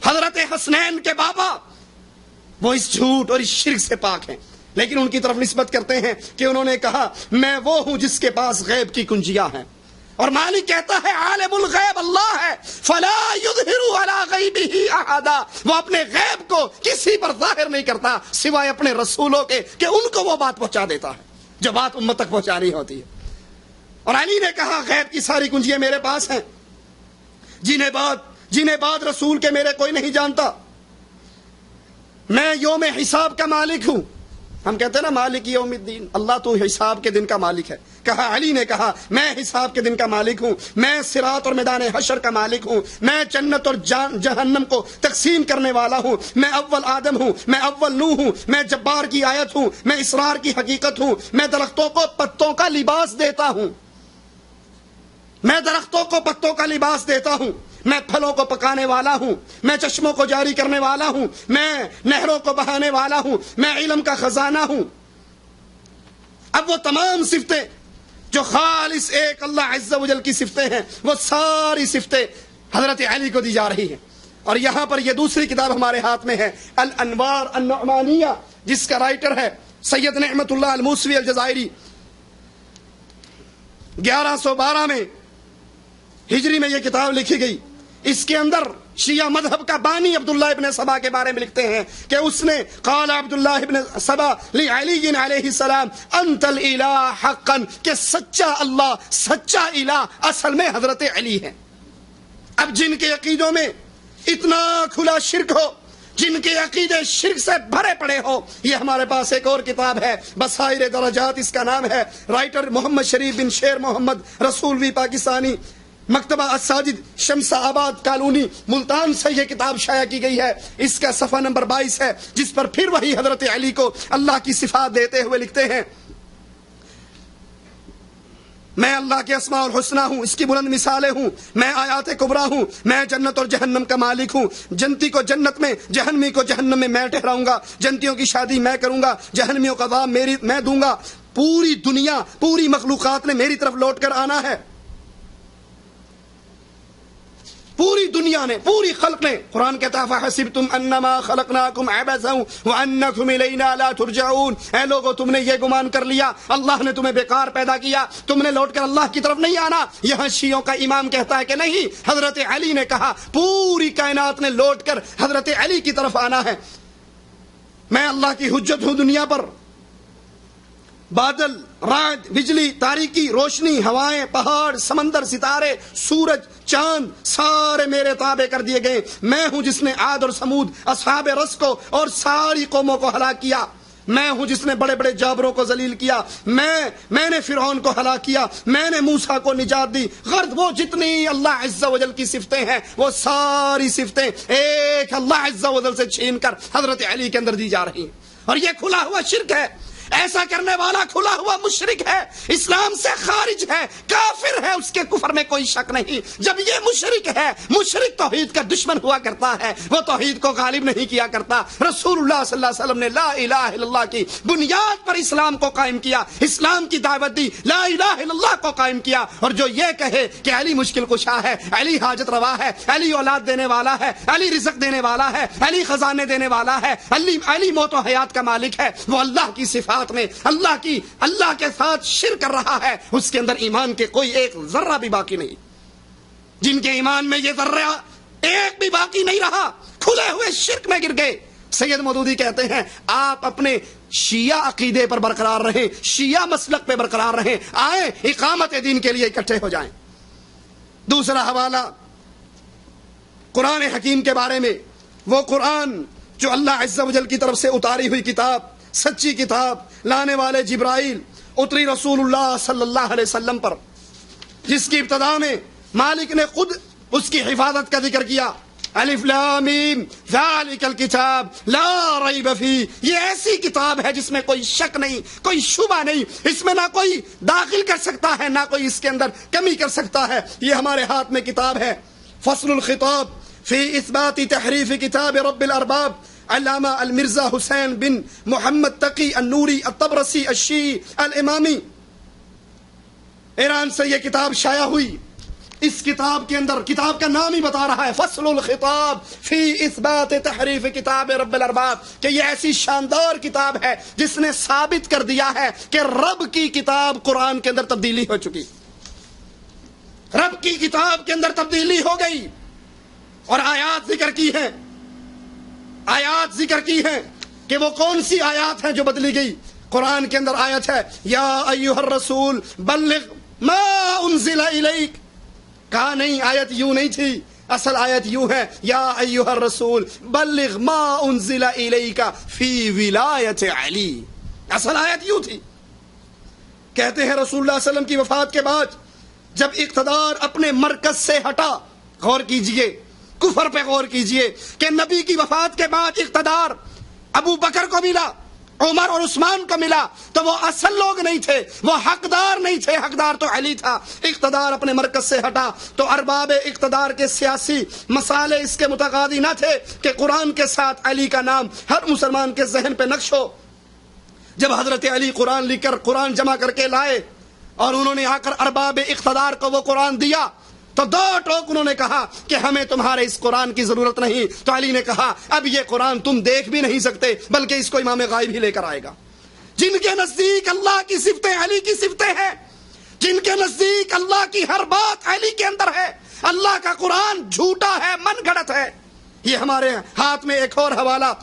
حضرت حسنین کے بابا، وہ اس جھوٹ اور اس شرک سے پاک ہیں. لیکن ان کی طرف نسبت کرتے ہیں کہ انہوں نے کہا میں وہ ہوں جس کے پاس غیب کی کنجیاں ہیں. اور مالک کہتا ہے عالم الغیب اللہ ہے، فلا یظہر علی غیبہ احدا، وہ اپنے غیب کو کسی پر ظاہر نہیں کرتا سوائے اپنے رسولوں کے، کہ ان کو وہ بات پہنچا دیتا ہے جو بات امت تک پہنچانی ہوتی ہے. اور علی نے کہا غیب کی ساری کنجیاں میرے پاس ہیں، جنہیں بعد رسول کے میرے کوئی نہیں جانتا. میں یوم حساب کا مالک ہوں. ہم کہتے ہیں نا مالک یوم الدین، اللہ تو حساب کے دن کا مالک ہے. کہا علی نے کہا میں حساب کے دن کا مالک ہوں، میں صراط اور میدان حشر کا مالک ہوں، میں جنت اور جہنم کو تقسیم کرنے والا ہوں، میں اول آدم ہوں، میں اول نوح ہوں، میں جبار کی آیت ہوں، میں اسرار کی حقیقت ہوں، میں درختوں کو پتوں کا لباس دیتا ہوں، میں درختوں کو پتوں کا لباس دیتا ہوں، میں پھلوں کو پکانے والا ہوں، میں چشموں کو جاری کرنے والا ہوں، میں نہروں کو بہانے والا ہوں، میں علم کا خزانہ ہوں. اب وہ تمام صفتیں جو خالص ایک اللہ عز و جل کی صفتیں ہیں، وہ ساری صفتیں حضرت علی کو دی جا رہی ہیں. اور یہاں پر یہ دوسری کتاب ہمارے ہاتھ میں ہے الانوار النعمانیہ، جس کا رائٹر ہے سید نعمت اللہ الموسوی الجزائری. 1112 میں ہجری میں یہ کتاب لکھی گئی. اس کے اندر شیعہ مذہب کا بانی عبداللہ ابن سبا کے بارے میں لکھتے ہیں کہ اس نے قال عبداللہ ابن سبا لعلی علیہ السلام انت الالہ حقا، کہ سچا اللہ، سچا الہ اصل میں حضرت علی ہے. اب جن کے عقیدوں میں اتنا کھلا شرک ہو، جن کے عقیدے شرک سے بھرے پڑے ہو، یہ ہمارے پاس ایک اور کتاب ہے بصائر درجات، اس کا نام ہے، رائٹر محمد شریف بن شیر محمد رسولوی پاکستانی، مکتبہ الساجد شمس آباد کالونی ملتان سے یہ کتاب شائع کی گئی ہے. اس کا صفحہ نمبر 22 ہے، جس پر پھر وہی حضرت علی کو اللہ کی صفات دیتے ہوئے لکھتے ہیں میں اللہ کے اسماء الحسنہ ہوں، اس کی بلند مثالیں ہوں، میں آیات کبریٰ ہوں، میں جنت اور جہنم کا مالک ہوں، جنتی کو جنت میں، جہنمی کو جہنم میں میں ٹھہراؤں گا، جنتیوں کی شادی میں کروں گا، جہنمیوں کا عذاب میں دوں گا. پوری دنیا، پوری مخلوقات نے میری طرف لوٹ کر آنا ہے، پوری دنیا نے، پوری خلق نے. قرآن کہتا ہے فَحَسِبْتُمْ أَنَّمَا خَلَقْنَاكُمْ عَبَثًا وَأَنَّكُمْ إِلَيْنَا لَا تُرْجَعُونَ، اے لوگو تم نے یہ گمان کر لیا اللہ نے تمہیں بیکار پیدا کیا، تم نے لوٹ کر اللہ کی طرف نہیں آنا. یہاں شیعوں کا امام کہتا ہے کہ نہیں، حضرت علی نے کہا پوری کائنات نے لوٹ کر حضرت علی کی طرف آنا ہے. میں اللہ کی حجت ہوں دنیا پر. بادل، رعد، بجلی، تاریکی، روشنی، ہوائیں، پہاڑ، سمندر، ستارے، سورج، چاند، سارے میرے تابع کر دیے گئے. میں ہوں جس نے عاد اور سمود، اصحاب رس کو اور ساری قوموں کو ہلاک کیا. میں ہوں جس نے بڑے بڑے جابروں کو ذلیل کیا. میں نے فرعون کو ہلاک کیا. میں نے موسیٰ کو نجات دی. غرض وہ جتنی اللہ عز و جل کی صفتیں ہیں، وہ ساری صفتیں ایک اللہ عز و جل سے چھین کر حضرت علی کے اندر دی جا رہی ہیں. اور یہ کھلا ہوا شرک ہے. ایسا کرنے والا کھلا ہوا مشرک ہے، اسلام سے خارج ہے، کافر ہے، اس کے کفر میں کوئی شک نہیں. جب یہ مشرک ہے، مشرک توحید کا دشمن ہوا کرتا ہے، وہ توحید کو غالب نہیں کیا کرتا. رسول اللہ صلی اللہ علیہ وسلم نے لا الہ الا اللہ کی بنیاد پر اسلام کو قائم کیا، اسلام کی دعوت دی، لا الہ الا اللہ کو قائم کیا. اور جو یہ کہے کہ علی مشکل کشا ہے، علی حاجت روا ہے، علی اولاد دینے والا ہے، علی رزق دینے والا ہے، علی خزانے دینے والا ہے، علی موت و حیات کا مالک ہے، وہ اللہ کی صفات میں اللہ کے ساتھ شرک کر رہا ہے. اس کے اندر ایمان کے کوئی ایک ذرہ بھی باقی نہیں. جن کے ایمان میں یہ ذرہ ایک بھی باقی نہیں رہا، کھلے ہوئے شرک میں گر گئے. سید مودودی کہتے ہیں آپ اپنے شیعہ عقیدے پر برقرار رہیں، شیعہ مسلک پہ برقرار رہیں، آئیں اقامت دین کے لیے اکٹھے ہو جائیں۔ دوسرا حوالہ قرآن حکیم کے بارے میں، وہ قرآن جو اللہ عز و جل کی طرف سے اتاری ہوئی کتاب، سچی کتاب، لانے والے جبرائیل، اتری رسول اللہ صلی اللہ علیہ وسلم پر، جس کی ابتدا میں مالک نے خود اس کی حفاظت کا ذکر کیا، الف لام میم ذالک الکتاب لا ریب فیہ، یہ ایسی کتاب ہے جس میں کوئی شک نہیں، کوئی شبہ نہیں، اس میں نہ کوئی داخل کر سکتا ہے، نہ کوئی اس کے اندر کمی کر سکتا ہے، یہ ہمارے ہاتھ میں کتاب ہے۔ فصل الخطاب فی اثبات تحریف کتاب رب الارباب، علامہ المرزا حسین بن محمد تقی النوری الطبرسی الشیعی الامامی، ایران سے یہ کتاب شائع ہوئی۔ اس کتاب کے اندر، کتاب کا نام ہی بتا رہا ہے فصل الخطاب فی اثبات تحریف کتاب رب الارباب، کہ یہ ایسی شاندار کتاب ہے جس نے ثابت کر دیا ہے کہ رب کی کتاب قرآن کے اندر تبدیلی ہو چکی، رب کی کتاب کے اندر تبدیلی ہو گئی، اور آیات ذکر کی ہیں، آیات ذکر کی ہیں کہ وہ کون سی آیات ہیں جو بدلی گئی۔ قرآن کے اندر آیت ہے یا ایھا الرسول بلغ ما انزل الیک، کہا نہیں آیت یوں نہیں تھی، اصل آیت یوں ہے یا ایھا الرسول بلغ ما انزل الیک فی ولایت علی، اصل آیت یوں تھی۔ کہتے ہیں رسول اللہ صلی اللہ علیہ وسلم کی وفات کے بعد جب اقتدار اپنے مرکز سے ہٹا، غور کیجئے، کفر پہ غور کیجئے کہ نبی کی وفات کے بعد اقتدار ابو بکر کو ملا، عمر اور عثمان کو ملا، تو وہ اصل لوگ نہیں تھے، وہ حقدار نہیں تھے، حقدار تو علی تھا۔ اقتدار اپنے مرکز سے ہٹا تو ارباب اقتدار کے سیاسی مسالے اس کے متقاضی نہ تھے کہ قرآن کے ساتھ علی کا نام ہر مسلمان کے ذہن پہ نقش ہو۔ جب حضرت علی قرآن لکھ کر، قرآن جمع کر کے لائے اور انہوں نے آ کر ارباب اقتدار کو وہ قرآن دیا، تو دو ٹوک انہوں نے کہا کہ ہمیں تمہارے اس قرآن کی ضرورت نہیں۔ تو علی نے کہا اب یہ قرآن تم دیکھ بھی نہیں سکتے، بلکہ اس کو امام غائب ہی لے کر آئے گا۔ جن کے نزدیک اللہ کی صفتیں علی کی صفتیں ہیں، جن کے نزدیک اللہ کی ہر بات علی کے اندر ہے، اللہ کا قرآن جھوٹا ہے، من گھڑت ہے۔ یہ ہمارے ہاتھ میں ایک اور حوالہ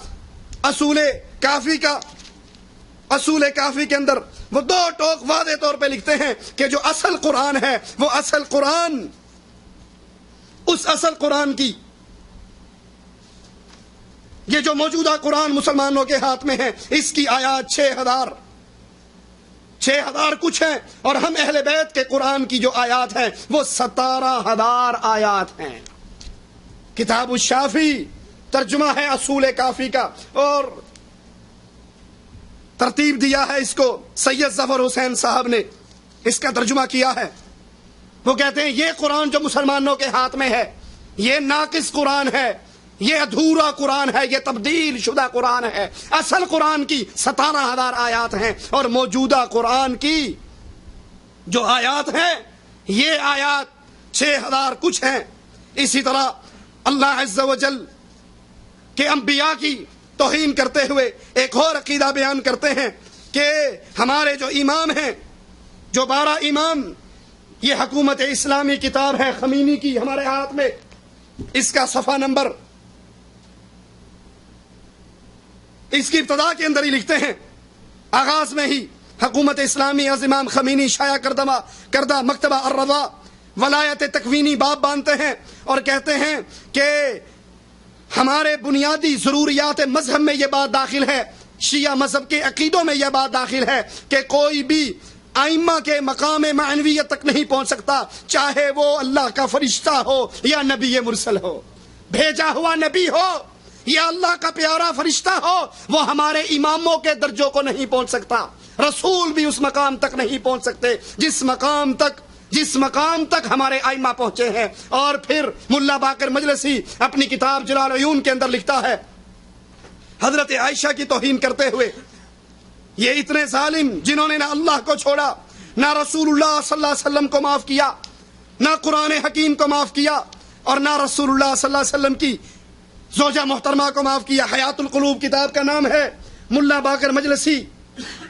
اصول کافی کا، اصول کافی کے اندر وہ دو ٹوک واضح طور پہ لکھتے ہیں کہ جو اصل قرآن ہے، وہ اصل قرآن، اس اصل قرآن کی، یہ جو موجودہ قرآن مسلمانوں کے ہاتھ میں ہے، اس کی آیات 6000 کچھ ہیں، اور ہم اہل بیت کے قرآن کی جو آیات ہیں وہ 17000 آیات ہیں۔ کتاب الشافی ترجمہ ہے اصول کافی کا، اور ترتیب دیا ہے اس کو سید ظفر حسین صاحب نے، اس کا ترجمہ کیا ہے۔ وہ کہتے ہیں یہ قرآن جو مسلمانوں کے ہاتھ میں ہے یہ ناقص قرآن ہے، یہ ادھورا قرآن ہے، یہ تبدیل شدہ قرآن ہے۔ اصل قرآن کی 17000 آیات ہیں، اور موجودہ قرآن کی جو آیات ہیں یہ آیات 6000 کچھ ہیں۔ اسی طرح اللہ عز و جل کے انبیاء کی توہین کرتے ہوئے ایک اور عقیدہ بیان کرتے ہیں کہ ہمارے جو امام ہیں، جو 12 امام، یہ حکومت اسلامی کتاب ہے خمینی کی ہمارے ہاتھ میں، اس کا صفحہ نمبر، اس کی ابتدا کے اندر ہی لکھتے ہیں، آغاز میں ہی حکومت اسلامی از امام خمینی شائع کردہ مکتبہ الرضا ولایت تکوینی باب باندھتے ہیں اور کہتے ہیں کہ ہمارے بنیادی ضروریات مذہب میں یہ بات داخل ہے، شیعہ مذہب کے عقیدوں میں یہ بات داخل ہے کہ کوئی بھی ائمہ کے مقام معنویت تک نہیں پہنچ سکتا، چاہے وہ اللہ کا فرشتہ ہو یا نبی مرسل ہو، بھیجا ہوا نبی ہو یا اللہ کا پیارا فرشتہ ہو، وہ ہمارے اماموں کے درجوں کو نہیں پہنچ سکتا۔ رسول بھی اس مقام تک نہیں پہنچ سکتے جس مقام تک ہمارے ائمہ پہنچے ہیں۔ اور پھر ملا باقر مجلسی اپنی کتاب جلال العیون کے اندر لکھتا ہے، حضرت عائشہ کی توہین کرتے ہوئے، یہ اتنے ظالم جنہوں نے نہ اللہ کو چھوڑا، نہ رسول اللہ صلی اللہ علیہ وسلم کو معاف کیا، نہ قرآن حکیم کو معاف کیا، اور نہ رسول اللہ صلی اللہ علیہ وسلم کی زوجہ محترمہ کو معاف کیا۔ حیات القلوب کتاب کا نام ہے، ملا باقر مجلسی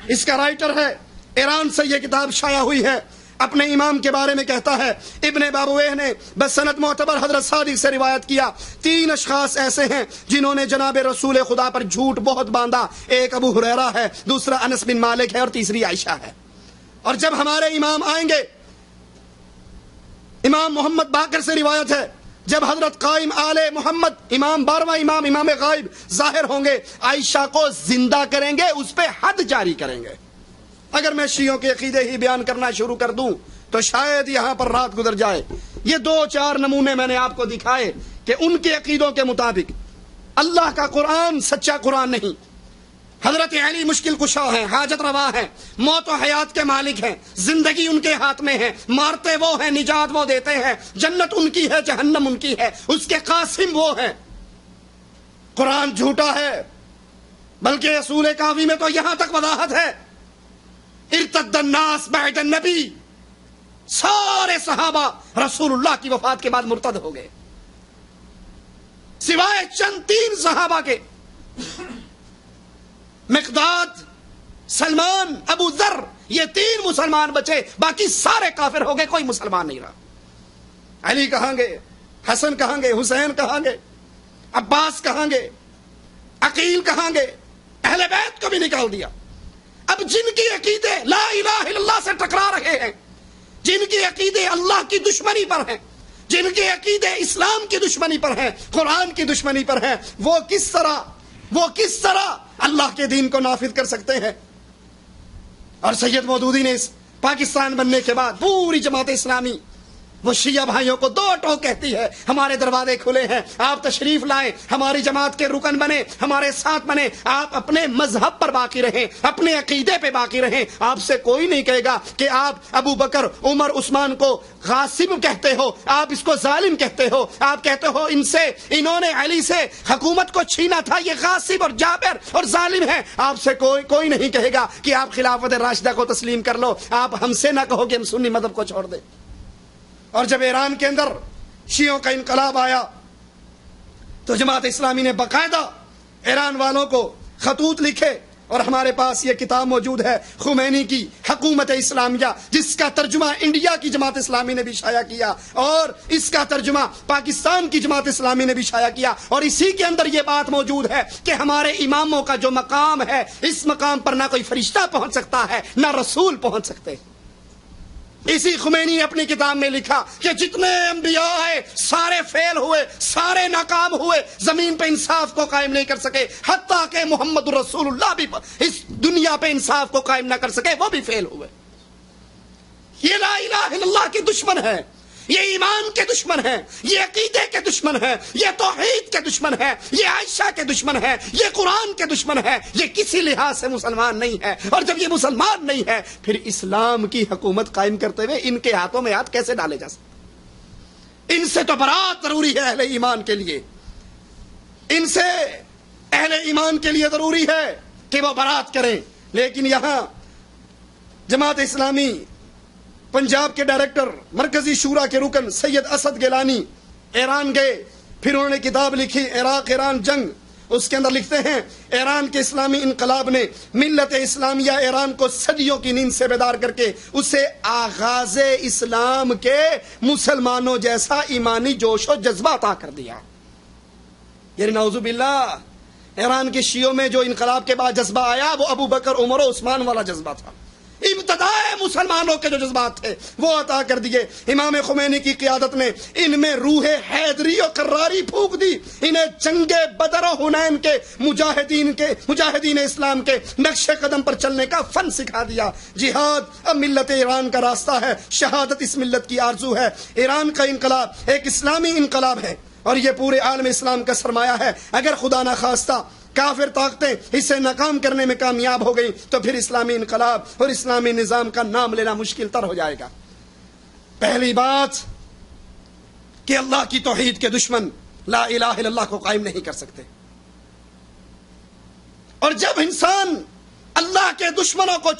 اس کا رائٹر ہے، ایران سے یہ کتاب شائع ہوئی ہے۔ اپنے امام کے بارے میں کہتا ہے، ابن بابویہ نے بسند معتبر حضرت صادق سے روایت کیا، 3 اشخاص ایسے ہیں جنہوں نے جناب رسول خدا پر جھوٹ بہت باندھا، ایک ابو ہریرہ ہے، دوسرا انس بن مالک ہے، اور تیسری عائشہ ہے۔ اور جب ہمارے امام آئیں گے، امام محمد باقر سے روایت ہے، جب حضرت قائم آل محمد امام 12واں امام غائب ظاہر ہوں گے، عائشہ کو زندہ کریں گے، اس پہ حد جاری کریں گے۔ اگر میں شیعوں کے عقیدے ہی بیان کرنا شروع کر دوں تو شاید یہاں پر رات گزر جائے۔ یہ 2-4 نمونے میں نے آپ کو دکھائے کہ ان کے عقیدوں کے مطابق اللہ کا قرآن سچا قرآن نہیں، حضرت علی مشکل کشا ہیں، حاجت روا ہیں، موت و حیات کے مالک ہیں، زندگی ان کے ہاتھ میں ہے، مارتے وہ ہیں، نجات وہ دیتے ہیں، جنت ان کی ہے، جہنم ان کی ہے، اس کے قاسم وہ ہیں۔ قرآن جھوٹا ہے، بلکہ رسول کافی میں تو یہاں تک وضاحت ہے، ارتد الناس بعد النبی، سارے صحابہ رسول اللہ کی وفات کے بعد مرتد ہو گئے، سوائے چند 3 صحابہ کے، مقداد، سلمان، ابو ذر، یہ 3 مسلمان بچے، باقی سارے کافر ہو گئے، کوئی مسلمان نہیں رہا۔ علی کہاں گے، حسن کہاں گے، حسین کہاں گے، عباس کہاں گے، عقیل کہاں گے، اہل بیت کو بھی نکال دیا۔ اب جن کی عقیدے لا الہ الا اللہ سے ٹکرا رہے ہیں، جن کی عقیدے اللہ کی دشمنی پر ہیں، جن کے عقیدے اسلام کی دشمنی پر ہیں، قرآن کی دشمنی پر ہیں، وہ کس طرح اللہ کے دین کو نافذ کر سکتے ہیں؟ اور سید مودودی نے اس پاکستان بننے کے بعد پوری جماعت اسلامی وہ شیعہ بھائیوں کو 2 ٹوک کہتی ہے، ہمارے دروازے کھلے ہیں، آپ تشریف لائیں، ہماری جماعت کے رکن بنے، ہمارے ساتھ بنے، آپ اپنے مذہب پر باقی رہیں، اپنے عقیدے پہ باقی رہیں، آپ سے کوئی نہیں کہے گا کہ آپ ابو بکر، عمر، عثمان کو غاصب کہتے ہو، آپ اس کو ظالم کہتے ہو، آپ کہتے ہو انہوں نے علی سے حکومت کو چھینا تھا، یہ غاصب اور جابر اور ظالم ہیں۔ آپ سے کوئی نہیں کہے گا کہ آپ خلافت راشدہ کو تسلیم کر لو، آپ ہم سے نہ کہو کہ ہم سنی مذہب کو چھوڑ دیں۔ اور جب ایران کے اندر شیعوں کا انقلاب آیا تو جماعت اسلامی نے باقاعدہ ایران والوں کو خطوط لکھے، اور ہمارے پاس یہ کتاب موجود ہے خمینی کی حکومت اسلامیہ، جس کا ترجمہ انڈیا کی جماعت اسلامی نے بھی شائع کیا، اور اس کا ترجمہ پاکستان کی جماعت اسلامی نے بھی شائع کیا، اور اسی کے اندر یہ بات موجود ہے کہ ہمارے اماموں کا جو مقام ہے، اس مقام پر نہ کوئی فرشتہ پہنچ سکتا ہے، نہ رسول پہنچ سکتے۔ اسی خمینی نے اپنی کتاب میں لکھا کہ جتنے انبیاء آئے سارے فیل ہوئے، سارے ناکام ہوئے، زمین پہ انصاف کو قائم نہیں کر سکے، حتیٰ کہ محمد رسول اللہ بھی اس دنیا پہ انصاف کو قائم نہ کر سکے، وہ بھی فیل ہوئے۔ یہ لا الہ الا اللہ کے دشمن ہے، یہ ایمان کے دشمن ہیں، یہ عقیدے کے دشمن ہیں، یہ توحید کے دشمن ہیں، یہ عائشہ کے دشمن ہیں، یہ قرآن کے دشمن ہیں، یہ کسی لحاظ سے مسلمان نہیں ہے۔ اور جب یہ مسلمان نہیں ہے، پھر اسلام کی حکومت قائم کرتے ہوئے ان کے ہاتھوں میں ہاتھ کیسے ڈالے جا سکتے؟ ان سے تو برات ضروری ہے اہل ایمان کے لیے، ان سے اہل ایمان کے لیے ضروری ہے کہ وہ برات کریں۔ لیکن یہاں جماعت اسلامی پنجاب کے ڈائریکٹر، مرکزی شورا کے رکن سید اسد گیلانی ایران گئے، پھر انہوں نے کتاب لکھی عراق ایران جنگ، اس کے اندر لکھتے ہیں ایران کے اسلامی انقلاب نے ملت اسلامیہ ایران کو صدیوں کی نیند سے بیدار کر کے اسے آغاز اسلام کے مسلمانوں جیسا ایمانی جوش و جذبہ عطا کر دیا۔ یعنی نعوذ باللہ ایران کے شیعوں میں جو انقلاب کے بعد جذبہ آیا وہ ابو بکر، عمر و عثمان والا جذبہ تھا، ابتدائے مسلمانوں کے جو جذبات تھے وہ عطا کر دیے۔ امام خمینی کی قیادت نے ان میں روح حیدری و قراری پھونک دی، انہیں جنگ بدر و حنین کے مجاہدین اسلام کے نقش قدم پر چلنے کا فن سکھا دیا۔ جہاد اب ملت ایران کا راستہ ہے، شہادت اس ملت کی آرزو ہے۔ ایران کا انقلاب ایک اسلامی انقلاب ہے اور یہ پورے عالم اسلام کا سرمایہ ہے۔ اگر خدا نہ خواستہ کافر طاقتیں اسے ناکام کرنے میں کامیاب ہو گئی تو پھر اسلامی انقلاب اور اسلامی نظام کا نام لینا مشکل تر ہو جائے گا۔ پہلی بات کہ اللہ کی توحید کے دشمن لا الہ الا اللہ کو قائم نہیں کر سکتے، اور جب انسان اللہ کے دشمنوں کو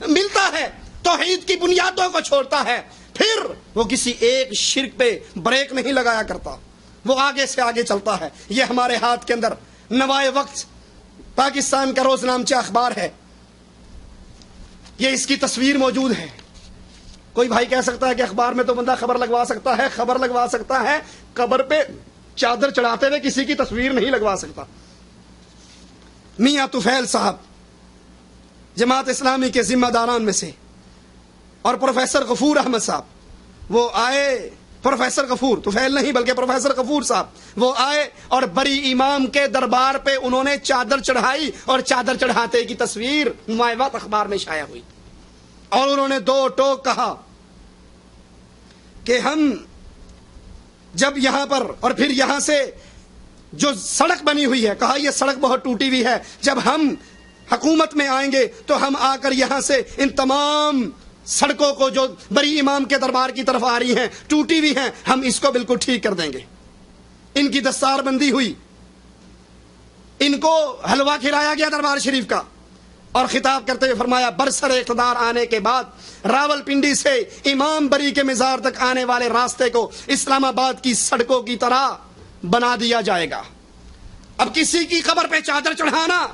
ملتا ہے، توحید کی بنیادوں کو چھوڑتا ہے، پھر وہ کسی ایک شرک پہ بریک نہیں لگایا کرتا، وہ آگے سے آگے چلتا ہے۔ یہ ہمارے ہاتھ کے اندر نوائے وقت پاکستان کا روزنامچہ اخبار ہے، یہ اس کی تصویر موجود ہے۔ کوئی بھائی کہہ سکتا ہے کہ اخبار میں تو بندہ خبر لگوا سکتا ہے، خبر لگوا سکتا ہے، قبر پہ چادر چڑھاتے ہوئے کسی کی تصویر نہیں لگوا سکتا۔ میاں طفیل صاحب جماعت اسلامی کے ذمہ داران میں سے، اور پروفیسر غفور احمد صاحب وہ آئے، پروفیسر غفور طفیل نہیں بلکہ پروفیسر غفور صاحب وہ آئے اور بری امام کے دربار پہ انہوں نے چادر چڑھائی، اور چادر چڑھاتے کی تصویر نمایاں اخبار میں شائع ہوئی، اور انہوں نے دو ٹوک کہا کہ ہم جب یہاں پر اور پھر یہاں سے جو سڑک بنی ہوئی ہے، کہا یہ سڑک بہت ٹوٹی ہوئی ہے، جب ہم حکومت میں آئیں گے تو ہم آ کر یہاں سے ان تمام سڑکوں کو جو بری امام کے دربار کی طرف آ رہی ہیں، ٹوٹی ہوئی ہیں، ہم اس کو بالکل ٹھیک کر دیں گے۔ ان کی دستار بندی ہوئی، ان کو حلوہ کھلایا گیا دربار شریف کا، اور خطاب کرتے ہوئے فرمایا برسر اقتدار آنے کے بعد راول پنڈی سے امام بری کے مزار تک آنے والے راستے کو اسلام آباد کی سڑکوں کی طرح بنا دیا جائے گا۔ اب کسی کی قبر پہ چادر چڑھانا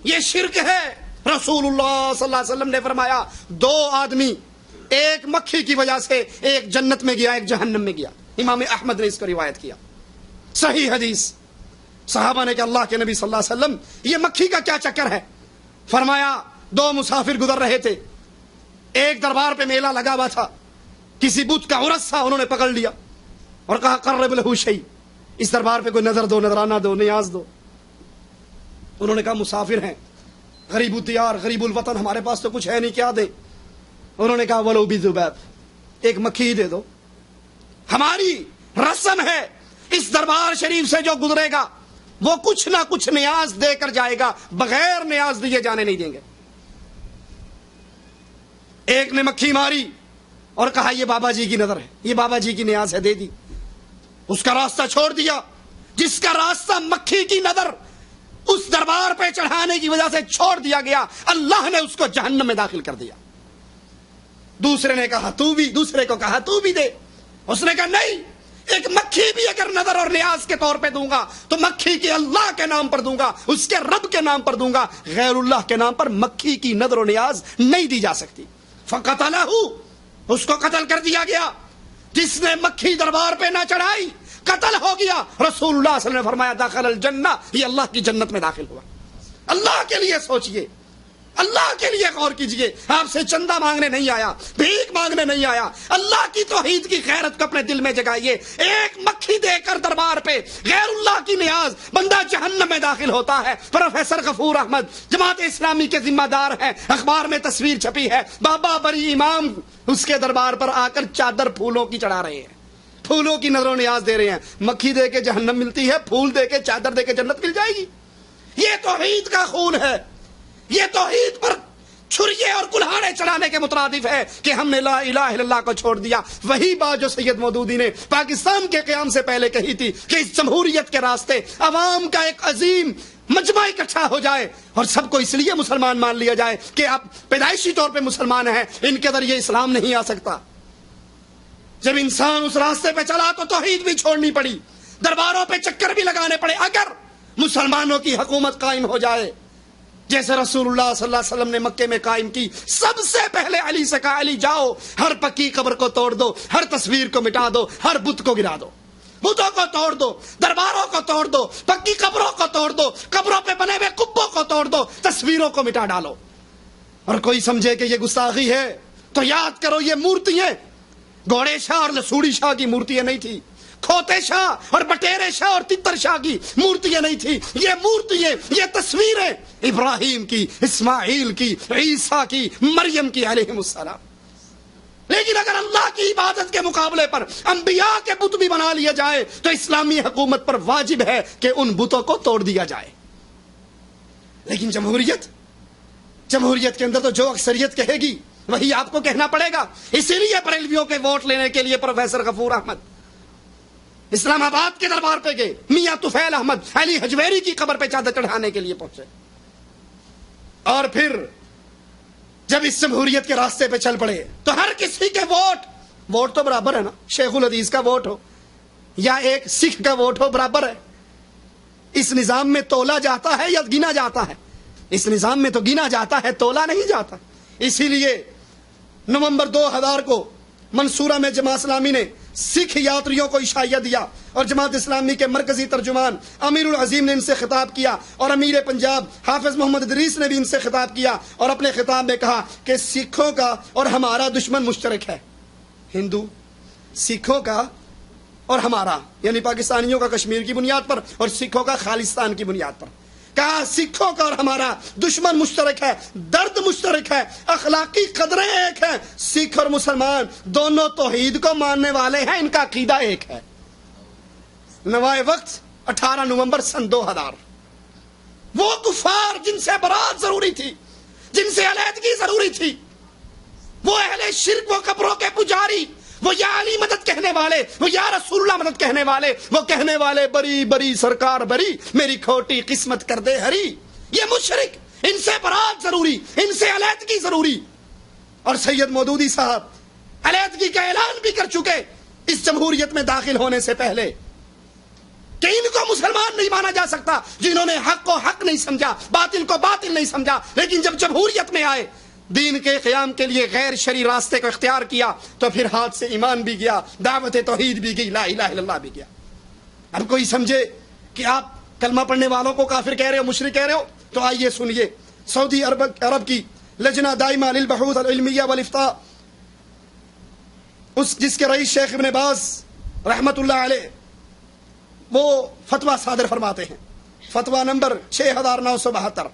یہ شرک ہے۔ رسول اللہ صلی اللہ علیہ وسلم نے فرمایا دو آدمی، ایک مکھی کی وجہ سے ایک جنت میں گیا، ایک جہنم میں گیا۔ امام احمد نے اس کو روایت کیا، صحیح حدیث۔ صحابہ نے کہ اللہ کے نبی صلی اللہ علیہ وسلم یہ مکھی کا کیا چکر ہے؟ فرمایا دو مسافر گزر رہے تھے، ایک دربار پہ میلہ لگا ہوا تھا، کسی بت کا عرس تھا، انہوں نے پکڑ لیا اور کہا قرب لہ شیء، اس دربار پہ کوئی نظر دو، نظرانہ دو، نیاز دو۔ انہوں نے کہا مسافر ہیں، غریب الدیار، غریب الوطن، ہمارے پاس تو کچھ ہے نہیں، کیا دیں؟ انہوں نے کہا ولو بذباب، ایک مکھی دے دو۔ ہماری رسم ہے اس دربار شریف سے جو گزرے گا وہ کچھ نہ کچھ نیاز دے کر جائے گا، بغیر نیاز دیے جانے نہیں دیں گے۔ ایک نے مکھی ماری اور کہا یہ بابا جی کی نظر ہے، یہ بابا جی کی نیاز ہے، دے دی، اس کا راستہ چھوڑ دیا۔ جس کا راستہ مکھی کی نظر اس دربار پہ چڑھانے کی وجہ سے چھوڑ دیا گیا، اللہ نے اس کو جہنم میں داخل کر دیا۔ دوسرے نے کہا تو بھی، دوسرے کو کہا تو بھی دے، اس نے کہا نہیں، ایک مکھی بھی اگر نظر اور نیاز کے طور پہ دوں گا تو مکھی کے اللہ کے نام پر دوں گا، اس کے رب کے نام پر دوں گا، غیر اللہ کے نام پر مکھی کی نظر و نیاز نہیں دی جا سکتی۔ فقتلہ، اس کو قتل کر دیا گیا۔ جس نے مکھی دربار پہ نہ چڑھائی قتل ہو گیا۔ رسول اللہ صلی اللہ علیہ وسلم نے فرمایا دخل الجنہ، یہ اللہ کی جنت میں داخل ہوا۔ اللہ کے لیے سوچئے، اللہ کے لیے غور کیجئے، آپ سے چندہ مانگنے نہیں آیا، بھیک مانگنے نہیں آیا، اللہ کی توحید کی غیرت کو اپنے دل میں جگائیے۔ ایک مکھی دے کر دربار پہ غیر اللہ کی نیاز، بندہ جہنم میں داخل ہوتا ہے۔ پروفیسر غفور احمد جماعت اسلامی کے ذمہ دار ہیں، اخبار میں تصویر چھپی ہے، بابا بری امام اس کے دربار پر آ کر چادر پھولوں کی چڑھا رہے ہیں، پھولوں کی نظر و نیاز دے رہے ہیں۔ مکھی دے کے جہنم ملتی ہے، پھول دے کے چادر دے کے جنت مل جائے گی؟ یہ توحید کا خون ہے، یہ توحید پر چھریے اور کلہاڑے چڑھانے کے مترادف ہے کہ ہم نے لا الہ الا اللہ کو چھوڑ دیا۔ وہی بات جو سید مودودی نے پاکستان کے قیام سے پہلے کہی تھی کہ اس جمہوریت کے راستے عوام کا ایک عظیم مجمع اکٹھا ہو جائے اور سب کو اس لیے مسلمان مان لیا جائے کہ اب پیدائشی طور پہ مسلمان ہیں، ان کے ذریعے اسلام نہیں آ سکتا۔ جب انسان اس راستے پہ چلا تو توحید بھی چھوڑنی پڑی، درباروں پہ چکر بھی لگانے پڑے۔ اگر مسلمانوں کی حکومت قائم ہو جائے جیسے رسول اللہ صلی اللہ علیہ وسلم نے مکے میں قائم کی، سب سے پہلے علی سے کہا علی جاؤ، ہر پکی قبر کو توڑ دو، ہر تصویر کو مٹا دو، ہر بت کو گرا دو، بتوں کو توڑ دو، درباروں کو توڑ دو، پکی قبروں کو توڑ دو، قبروں پہ بنے ہوئے قبوں کو توڑ دو، تصویروں کو مٹا ڈالو۔ اور کوئی سمجھے کہ یہ گستاخی ہے تو یاد کرو یہ مورتیاں گھوڑے شاہ اور لسوڑی شاہ کی مورتیاں نہیں تھی، کھوتے شاہ اور بٹیرے شاہ اور تتر شاہ کی مورتیاں نہیں تھی، یہ مورتیاں، یہ تصویریں ابراہیم کی، اسماعیل کی، عیسیٰ کی، مریم کی علیہم السلام۔ لیکن اگر اللہ کی عبادت کے مقابلے پر انبیاء کے بت بھی بنا لیا جائے تو اسلامی حکومت پر واجب ہے کہ ان بتوں کو توڑ دیا جائے۔ لیکن جمہوریت کے اندر تو جو اکثریت کہے گی وہی آپ کو کہنا پڑے گا۔ اسی لیے بریلویوں کے ووٹ لینے کے لیے پروفیسر غفور احمد اسلام آباد کے دربار پہ گئے، میاں طفیل احمد علی حجویری کی قبر پہ چادر چڑھانے کے لیے پہنچے، اور پھر جب اس جمہوریت کے راستے پہ چل پڑے تو ہر کسی کے ووٹ تو برابر ہے نا، شیخ الحدیث کا ووٹ ہو یا ایک سکھ کا ووٹ ہو برابر ہے۔ اس نظام میں تولا جاتا ہے یا گنا جاتا ہے؟ اس نظام میں تو گنا جاتا ہے، تولا نہیں جاتا۔ اسی لیے نومبر 2000 کو منصورہ میں جماعت اسلامی نے سکھ یاتریوں کو عشائیہ دیا اور جماعت اسلامی کے مرکزی ترجمان امیر العظیم نے ان سے خطاب کیا اور امیر پنجاب حافظ محمد ادریس نے بھی ان سے خطاب کیا اور اپنے خطاب میں کہا کہ سکھوں کا اور ہمارا دشمن مشترک ہے. ہندو سکھوں کا اور ہمارا یعنی پاکستانیوں کا کشمیر کی بنیاد پر اور سکھوں کا خالصتان کی بنیاد پر. کہا سکھوں کا اور ہمارا دشمن مشترک ہے, درد مشترک ہے, اخلاقی قدریں ایک ہیں. سکھ اور مسلمان دونوں توحید کو ماننے والے ہیں, ان کا عقیدہ ایک ہے. نوائے وقت 18 نومبر سن 2000. وہ کفار جن سے برات ضروری تھی, جن سے علیحدگی ضروری تھی, وہ اہل شرک, وہ قبروں کے پجاری, وہ یا علی مدد کہنے والے, وہ یا رسول اللہ مدد کہنے والے, وہ کہنے والے بری بری سرکار بری, میری کھوٹی قسمت کر دے ہری. یہ مشرک, ان سے برات ضروری, ان سے علیحدگی ضروری. اور سید مودودی صاحب علیحدگی کا اعلان بھی کر چکے اس جمہوریت میں داخل ہونے سے پہلے کہ ان کو مسلمان نہیں مانا جا سکتا جنہوں نے حق کو حق نہیں سمجھا, باطل کو باطل نہیں سمجھا. لیکن جب جمہوریت میں آئے, دین کے قیام کے لیے غیر شرعی راستے کو اختیار کیا, تو پھر ہاتھ سے ایمان بھی گیا, دعوت توحید بھی گئی, لا الہ الا اللہ بھی گیا. اب کوئی سمجھے کہ آپ کلمہ پڑھنے والوں کو کافر کہہ رہے ہو, مشرک کہہ رہے ہو, تو آئیے سنیے. سعودی عرب کی لجنہ دائمہ للبحوث العلمیہ والافتاء, جس کے رئیس شیخ ابن باز رحمت اللہ علیہ, وہ فتویٰ صادر فرماتے ہیں. فتویٰ نمبر 6972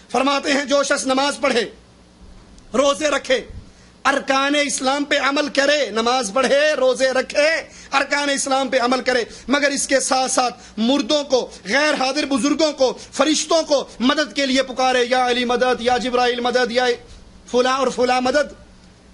فرماتے ہیں جو شخص نماز پڑھے, روزے رکھے, ارکان اسلام پہ عمل کرے, نماز پڑھے, روزے رکھے, ارکان اسلام پہ عمل کرے, مگر اس کے ساتھ ساتھ مردوں کو, غیر حاضر بزرگوں کو, فرشتوں کو مدد کے لیے پکارے, یا علی مدد, یا جبرائیل مدد, یا فلاں اور فلاں مدد,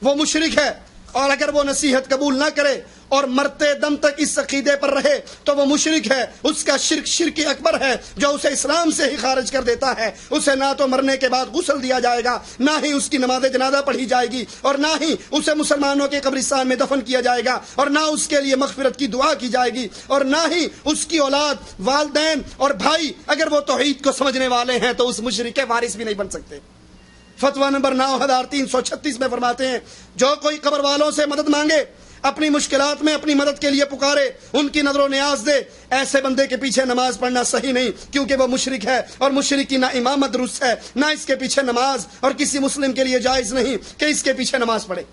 وہ مشرک ہے. اور اگر وہ نصیحت قبول نہ کرے اور مرتے دم تک اس عقیدے پر رہے تو وہ مشرک ہے. اس کا شرک شرک اکبر ہے جو اسے اسلام سے ہی خارج کر دیتا ہے. اسے نہ تو مرنے کے بعد غسل دیا جائے گا, نہ ہی اس کی نماز جنازہ پڑھی جائے گی, اور نہ ہی اسے مسلمانوں کے قبرستان میں دفن کیا جائے گا, اور نہ اس کے لیے مغفرت کی دعا کی جائے گی, اور نہ ہی اس کی اولاد, والدین اور بھائی اگر وہ توحید کو سمجھنے والے ہیں تو اس مشرک کے وارث بھی نہیں بن سکتے. فتویٰ نمبر 9336 میں فرماتے ہیں جو کوئی قبر والوں سے مدد مانگے, اپنی مشکلات میں اپنی مدد کے لیے پکارے, ان کی نظر و نیاز دے, ایسے بندے کے پیچھے نماز پڑھنا صحیح نہیں, کیونکہ وہ مشرک ہے, اور مشرک کی نہ امامت درست ہے, نہ اس کے پیچھے نماز, اور کسی مسلم کے لیے جائز نہیں کہ اس کے پیچھے نماز پڑھے.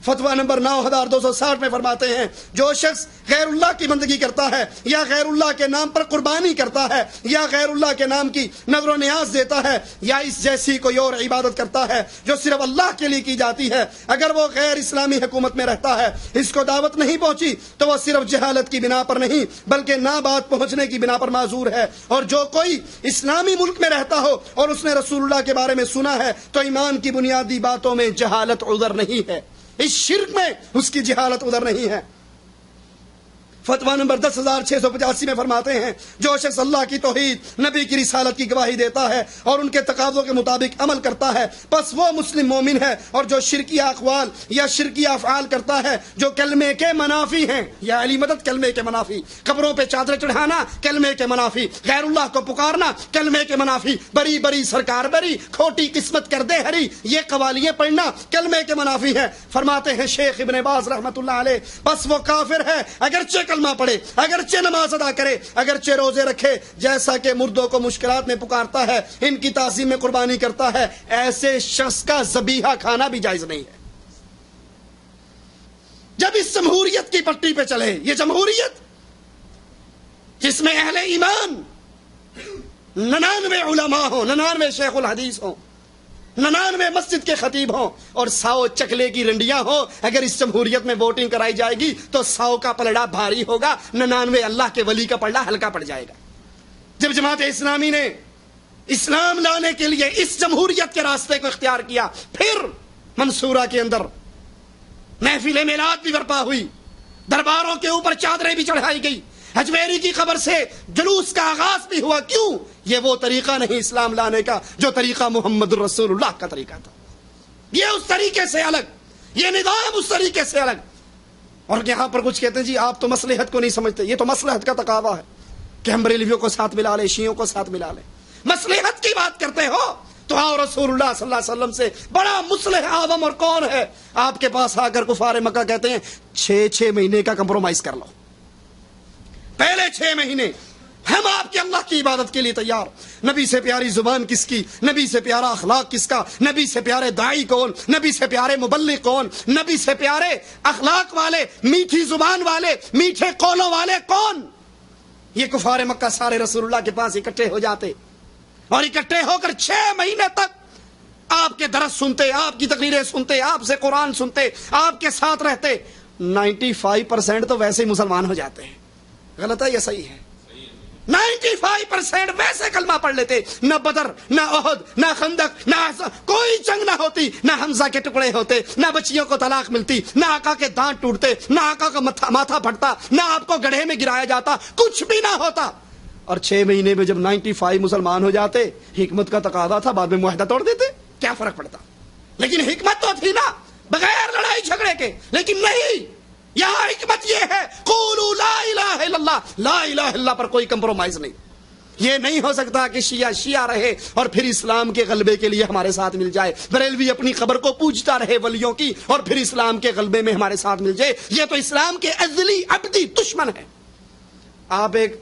فتویٰ نمبر 9260 میں فرماتے ہیں جو شخص غیر اللہ کی بندگی کرتا ہے, یا غیر اللہ کے نام پر قربانی کرتا ہے, یا غیر اللہ کے نام کی نظر و نیاز دیتا ہے, یا اس جیسی کوئی اور عبادت کرتا ہے جو صرف اللہ کے لیے کی جاتی ہے, اگر وہ غیر اسلامی حکومت میں رہتا ہے, اس کو دعوت نہیں پہنچی تو وہ صرف جہالت کی بنا پر نہیں بلکہ نہ بات پہنچنے کی بنا پر معذور ہے. اور جو کوئی اسلامی ملک میں رہتا ہو اور اس نے رسول اللہ کے بارے میں سنا ہے تو ایمان کی بنیادی باتوں میں جہالت عذر نہیں ہے, اس شرک میں اس کی جہالت ادھر نہیں ہے. فتویٰ نمبر 10685 میں فرماتے ہیں جو شخص اللہ کی توحید, نبی کی رسالت کی گواہی دیتا ہے اور ان کے تقاضوں کے مطابق عمل کرتا ہے, بس وہ مسلم مومن ہے. اور جو شرکی اقوال یا شرکی افعال کرتا ہے جو کلمے کے منافی ہیں, یا علی مدد کلمے کے منافی, قبروں پہ چادر چڑھانا کلمے کے منافی, غیر اللہ کو پکارنا کلمے کے منافی, بری بری سرکار بری, کھوٹی قسمت کر دے ہری, یہ قوالیاں پڑھنا کلمے کے منافی ہے. فرماتے ہیں شیخ ابن باز رحمت اللہ علیہ, بس وہ کافر ہے اگرچہ کلمہ پڑھے, اگرچہ نماز ادا کرے, اگرچہ روزے رکھے, جیسا کہ مردوں کو مشکلات میں پکارتا ہے, ان کی تعظیم میں قربانی کرتا ہے, ایسے شخص کا ذبیحہ کھانا بھی جائز نہیں ہے. جب اس جمہوریت کی پٹی پہ چلے, یہ جمہوریت جس میں اہل ایمان 99 علماء ہوں, 99 شیخ الحدیث ہوں, 99 مسجد کے خطیب ہوں, اور 100 چکلے کی رنڈیاں ہوں, اگر اس جمہوریت میں ووٹنگ کرائی جائے گی تو 100 کا پلڑا بھاری ہوگا, 99 اللہ کے ولی کا پلڑا ہلکا پڑ جائے گا. جب جماعت اسلامی نے اسلام لانے کے لیے اس جمہوریت کے راستے کو اختیار کیا, پھر منصورہ کے اندر محفل میلاد بھی برپا ہوئی, درباروں کے اوپر چادریں بھی چڑھائی گئی, حجویری کی خبر سے جلوس کا آغاز بھی ہوا. کیوں؟ یہ وہ طریقہ نہیں اسلام لانے کا جو طریقہ محمد رسول اللہ کا طریقہ تھا. یہ اس طریقے سے الگ, یہ نظام اس طریقے سے الگ. اور یہاں پر کچھ کہتے ہیں جی آپ تو مصلحت کو نہیں سمجھتے. یہ تو مصلحت کا تقاضا ہے کہ ہم بریلویوں کو ساتھ ملا لیں, شیعوں کو ساتھ ملا لیں. مصلحت کی بات کرتے ہو تو آؤ رسول اللہ صلی اللہ علیہ وسلم سے بڑا مصلح اعظم اور کون ہے؟ آپ کے پاس آ کر کفار مکہ کہتے ہیں 6 مہینے کا کمپرومائز کر لو، پہلے 6 مہینے ہم آپ کے اللہ کی عبادت کے لیے تیار. نبی سے پیاری زبان کس کی، نبی سے پیارا اخلاق کس کا، نبی سے پیارے داعی کون، نبی سے پیارے مبلغ کون، نبی سے پیارے اخلاق والے، میٹھی زبان والے، میٹھے قولوں والے کون؟ یہ کفار مکہ سارے رسول اللہ کے پاس اکٹھے ہو جاتے اور اکٹھے ہو کر 6 مہینے تک آپ کے درس سنتے، آپ کی تقریریں سنتے، آپ سے قرآن سنتے، آپ کے ساتھ رہتے. 95% تو ویسے ہی مسلمان ہو جاتے ہیں. غلط ہے یا صحیح ہے؟ 95% ویسے کلمہ پڑھ لیتے. نہ بدر، نہ احد، نہ خندق، نہ کوئی جنگ نہ ہوتی، نہ حمزہ کے ٹکڑے ہوتے، نہ بچیوں کو طلاق ملتی، نہ آقا کے دانت ٹوٹتے، نہ آقا کا ماتھا پھٹتا، نہ آپ کو گڑھے میں گرایا جاتا، کچھ بھی نہ ہوتا. اور 6 مہینے میں جب 95 مسلمان ہو جاتے، حکمت کا تقاضا تھا بعد میں معاہدہ توڑ دیتے، کیا فرق پڑتا؟ لیکن حکمت تو تھی نا بغیر لڑائی جھگڑے کے. لیکن نہیں، یہاں حکمت یہ ہے قولوا لا الہ الا اللہ، لا الہ الا اللہ پر کوئی کمپرومائز نہیں. یہ نہیں ہو سکتا کہ شیعہ رہے اور پھر اسلام کے غلبے کے لیے ہمارے ساتھ مل جائے، بریلوی اپنی قبر کو پوجتا رہے ولیوں کی اور پھر اسلام کے غلبے میں ہمارے ساتھ مل جائے. یہ تو اسلام کے ازلی ابدی دشمن ہے. آپ ایک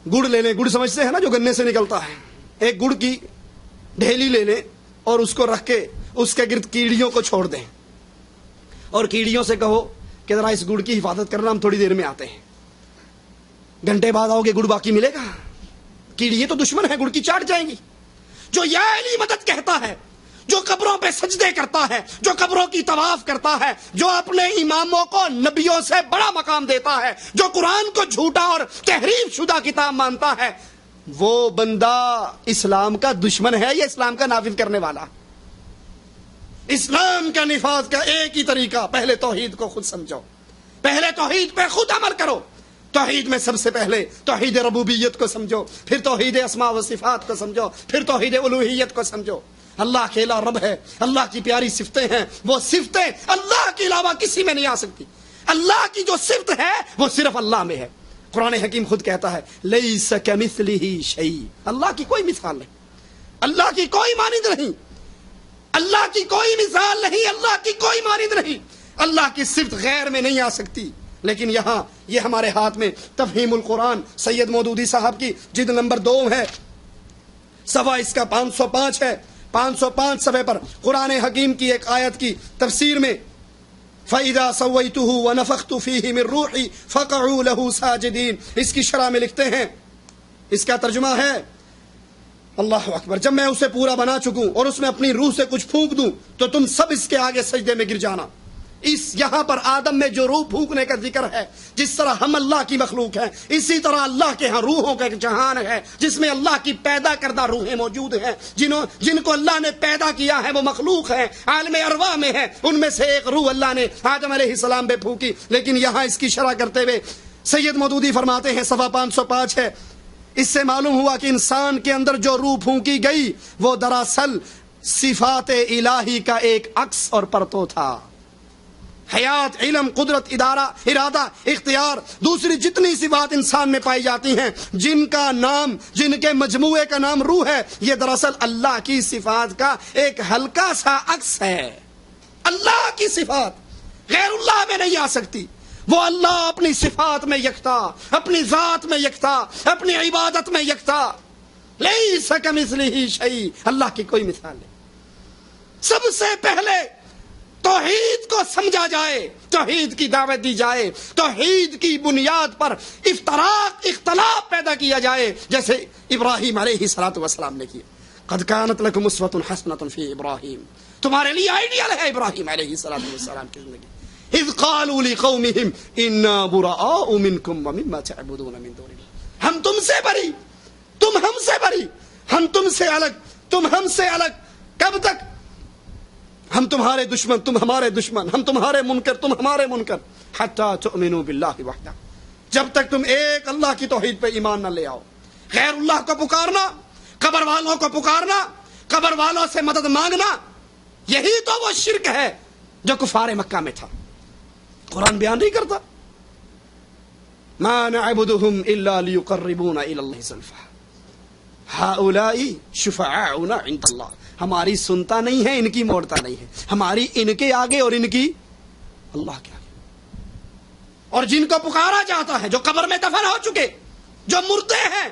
گڑ لے لیں، گڑ سمجھتے ہیں نا جو گنے سے نکلتا ہے، ایک گڑ کی ڈھیلی لے لیں اور اس کو رکھ کے اس کے گرد کیڑیوں کو چھوڑ دیں اور کیڑیوں سے کہو کہ ذرا اس گڑ کی حفاظت کرنا، ہم تھوڑی دیر میں آتے ہیں. گھنٹے بعد آؤ گے، گڑ باقی ملے گا؟ کیڑی تو دشمن ہے، گڑ کی چاٹ جائیں گی. جو یا علی مدد کہتا ہے، جو قبروں پہ سجدے کرتا ہے، جو قبروں کی طواف کرتا ہے، جو اپنے اماموں کو نبیوں سے بڑا مقام دیتا ہے، جو قرآن کو جھوٹا اور تحریف شدہ کتاب مانتا ہے، وہ بندہ اسلام کا دشمن ہے یا اسلام کا نافذ کرنے والا؟ اسلام کا نفاذ کا ایک ہی طریقہ، پہلے توحید کو خود سمجھو، پہلے توحید پہ خود عمل کرو. توحید میں سب سے پہلے توحید ربوبیت کو سمجھو، پھر توحید اسماء و صفات کو سمجھو، پھر توحید الوہیت کو سمجھو. اللہ اکیلا رب ہے، اللہ کی پیاری صفتیں ہیں، وہ صفتیں اللہ کے علاوہ کسی میں نہیں آ سکتی. اللہ کی جو صفت ہے وہ صرف اللہ میں ہے. قرآن حکیم خود کہتا ہے لیس کمثلہ شیء، اللہ کی کوئی مثال نہیں، اللہ کی کوئی مانند نہیں، اللہ کی کوئی مثال نہیں، اللہ کی کوئی مانند نہیں. اللہ کی صفت غیر میں نہیں آ سکتی. لیکن یہاں یہ ہمارے ہاتھ میں تفہیم القرآن سید مودودی صاحب کی جلد نمبر 2 ہے، صفحہ اس کا 505 ہے. 505 صفحے پر قرآن حکیم کی ایک آیت کی تفسیر میں فَإِذَا سَوَّيْتُهُ وَنَفَخْتُ فِيهِ مِن رُوحِي فَقَعُوا لَهُ سَاجِدِينَ. اس کی شرح میں لکھتے ہیں، اس کا ترجمہ ہے اللہ اکبر، جب میں اسے پورا بنا چکوں اور اس میں اپنی روح سے کچھ پھونک دوں تو تم سب اس کے آگے سجدے میں گر جانا. اس یہاں پر آدم میں جو روح پھونکنے کا ذکر ہے، جس طرح ہم اللہ کی مخلوق ہیں، اسی طرح اللہ کے ہاں روحوں کا ایک جہان ہے جس میں اللہ کی پیدا کردہ روحیں موجود ہیں. جن کو اللہ نے پیدا کیا ہے وہ مخلوق ہیں، عالم ارواح میں ہے. ان میں سے ایک روح اللہ نے آدم علیہ السلام پہ پھونکی. لیکن یہاں اس کی شرح کرتے ہوئے سید مودودی فرماتے ہیں، صفحہ 505 ہے، اس سے معلوم ہوا کہ انسان کے اندر جو روح پھونکی گئی وہ دراصل صفات الہی کا ایک عکس اور پرتو تھا. حیات، علم، قدرت، ارادہ، اختیار، دوسری جتنی صفات انسان میں پائی جاتی ہیں، جن کا نام، جن کے مجموعے کا نام روح ہے، یہ دراصل اللہ کی صفات کا ایک ہلکا سا عکس ہے. اللہ کی صفات غیر اللہ میں نہیں آ سکتی. وہ اللہ اپنی صفات میں یکتا، اپنی ذات میں یکتا، اپنی عبادت میں یکتا. لیس کمثلہ شیء، اللہ کی کوئی مثال نہیں. سب سے پہلے توحید کو سمجھا جائے، توحید کی دعوت دی جائے، توحید کی بنیاد پر اختلاف پیدا کیا جائے، جیسے ابراہیم علیہ السلام نے کیا. قد کانت لکم اسوۃ حسنۃ فی ابراہیم، تمہارے لیے آئیڈیل ہے ابراہیم علیہ السلام کی زندگی. اذ قالوا لقومہم انا براء منکم ومما تعبدون من دون اللہ، ہم تم سے بری، تم ہم سے بری، ہم تم سے الگ، تم ہم سے الگ. کب تک؟ ہم تمہارے دشمن، تم ہمارے دشمن، ہم تمہارے منکر، تم ہمارے منکر. حتی تؤمنوا باللہ وحدہ، جب تک تم ایک اللہ کی توحید پہ ایمان نہ لے آؤ. غیر اللہ کو پکارنا، قبر والوں کو پکارنا، قبر والوں سے مدد مانگنا، یہی تو وہ شرک ہے جو کفار مکہ میں تھا. قرآن بیان نہیں کرتا ما نعبدهم الا ليقربونا الى الله زلفى، ہؤلاء شفعاؤنا عند اللہ، ہماری سنتا نہیں ہے، ان کی موڑتا نہیں ہے، ہماری ان کے آگے اور ان کی اللہ کے آگے۔ اور جن کو پکارا جاتا ہے، جو قبر میں دفن ہو چکے، جو مردے ہیں،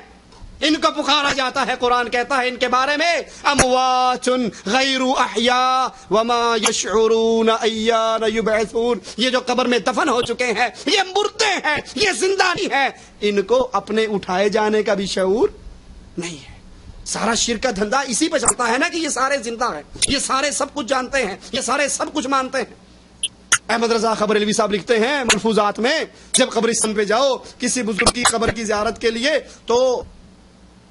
ان کو پکارا جاتا ہے، قرآن کہتا ہے ان کے بارے میں اموات غیر احیاء وما یشعرون ایان یبعثون، یہ جو قبر میں دفن ہو چکے ہیں یہ مردے ہیں، یہ زندہ نہیں ہے، ان کو اپنے اٹھائے جانے کا بھی شعور نہیں ہے۔ سارا شرک کا دھندا اسی پہ چلتا ہے نا کہ یہ سارے زندہ ہیں، یہ سارے سب کچھ جانتے ہیں، یہ سارے سب کچھ مانتے ہیں۔ احمد رضا خبریلوی صاحب لکھتے ہیں ملفوظات میں، جب قبرستان پہ جاؤ کسی بزرگ کی قبر کی زیارت کے لیے تو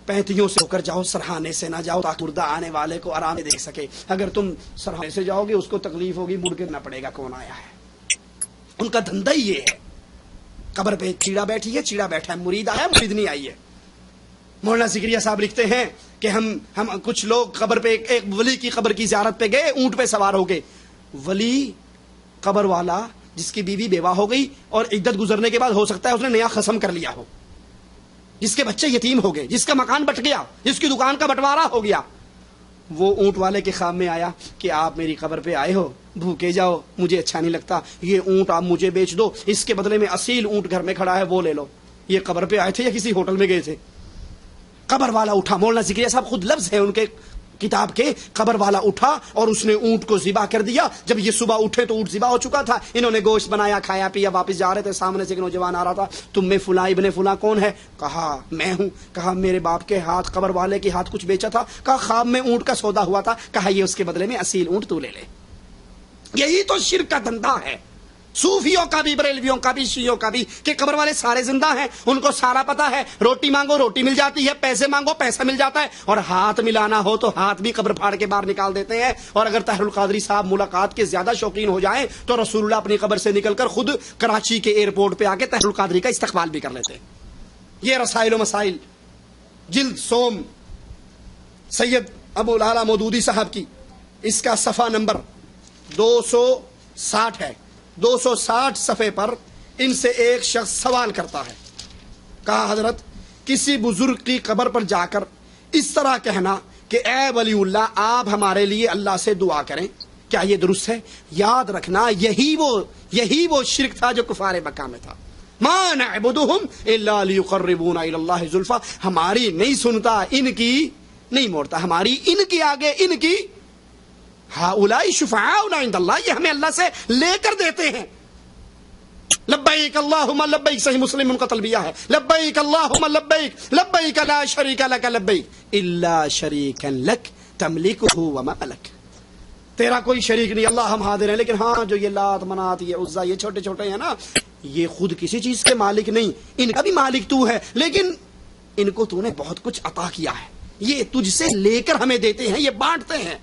پینتیوں سے ہو کر جاؤ، سرہانے سے نہ جاؤ تاکہ مردہ آنے والے کو آرام دیکھ سکے۔ اگر تم سرہانے سے جاؤ گے اس کو تکلیف ہوگی، مڑ کے نہ پڑے گا کون آیا ہے۔ ان کا دھندا ہی یہ ہے، قبر پہ چیڑا بیٹھی ہے، چیڑا بیٹھا ہے، مرید آیا، مرید نہیں آئی ہے۔ مولانا زکریا صاحب لکھتے ہیں کہ ہم کچھ لوگ قبر پہ ایک ولی کی قبر کی زیارت پہ گئے، اونٹ پہ سوار ہو گئے۔ ولی قبر والا جس کی بیوی بیوہ ہو گئی اور عدت گزرنے کے بعد ہو سکتا ہے اس نے نیا خصم کر لیا ہو، جس کے بچے یتیم ہو گئے، جس کا مکان بٹ گیا، جس کی دکان کا بٹوارا ہو گیا، وہ اونٹ والے کے خواب میں آیا کہ آپ میری قبر پہ آئے ہو، بھوکے جاؤ، مجھے اچھا نہیں لگتا، یہ اونٹ آپ مجھے بیچ دو، اس کے بدلے میں اصیل اونٹ گھر میں کھڑا ہے وہ لے لو۔ یہ قبر پہ آئے تھے یا کسی ہوٹل میں گئے تھے؟ قبر والا اٹھا، مولانا زکریا صاحب خود لفظ ہے ان کے کتاب کے، قبر والا اٹھا اور اس نے اونٹ کو ذبح کر دیا۔ جب یہ صبح اٹھے تو اونٹ ذبح ہو چکا تھا، انہوں نے گوشت بنایا، کھایا پیا، واپس جا رہے تھے، سامنے سے ایک نوجوان آ رہا تھا، تم میں فلاں ابن فلاں کون ہے؟ کہا میں ہوں۔ کہا میرے باپ کے ہاتھ، قبر والے کے ہاتھ کچھ بیچا تھا؟ کہا خواب میں اونٹ کا سودا ہوا تھا۔ کہا یہ اس کے بدلے میں اصیل اونٹ تو لے لے۔ یہی تو شرک کا دھندا ہے، صوفیوں کا بھی، بریلویوں کا بھی، شیعوں کا بھی، کہ قبر والے سارے زندہ ہیں، ان کو سارا پتا ہے، روٹی مانگو روٹی مل جاتی ہے، پیسے مانگو پیسہ مل جاتا ہے، اور ہاتھ ملانا ہو تو ہاتھ بھی قبر پھاڑ کے باہر نکال دیتے ہیں۔ اور اگر طاہر القادری صاحب ملاقات کے زیادہ شوقین ہو جائیں تو رسول اللہ اپنی قبر سے نکل کر خود کراچی کے ایئرپورٹ پہ آ کے طاہر القادری کا استقبال بھی کر لیتے ہیں۔ یہ رسائل و مسائل جلد سوم سید ابو العلا مودودی صاحب کی، اس کا صفحہ نمبر 260 ہے۔ 260 صفحے پر ان سے ایک شخص سوال کرتا ہے، کہا حضرت کسی بزرگ کی قبر پر جا کر اس طرح کہنا کہ اے ولی اللہ آپ ہمارے لیے اللہ سے دعا کریں، کیا یہ درست ہے؟ یاد رکھنا یہی وہ شرک تھا جو کفار مکہ میں تھا۔ ما نعبدہم الا لیقربونا الی اللہ زلفا، ہماری نہیں سنتا، ان کی نہیں موڑتا، ہماری ان کے آگے ان کی ہؤلاء شفعاؤنا عند اللہ، یہ ہمیں اللہ سے لے کر دیتے ہیں۔ لبیک اللہم لبیک، صحیح مسلم ان کا تلبیہ ہے، لبیک اللہم لبیک لبیک لا شریک لک لبیک الا شریکا لک تملکہ وما ملک، تیرا کوئی شریک نہیں اللہ، ہم حاضر ہیں، لیکن ہاں جو یہ لات منات یہ عزا یہ چھوٹے چھوٹے ہیں نا، یہ خود کسی چیز کے مالک نہیں، ان کا بھی مالک تو ہے، لیکن ان کو تو نے بہت کچھ عطا کیا ہے، یہ تجھ سے لے کر ہمیں دیتے ہیں، یہ بانٹتے ہیں۔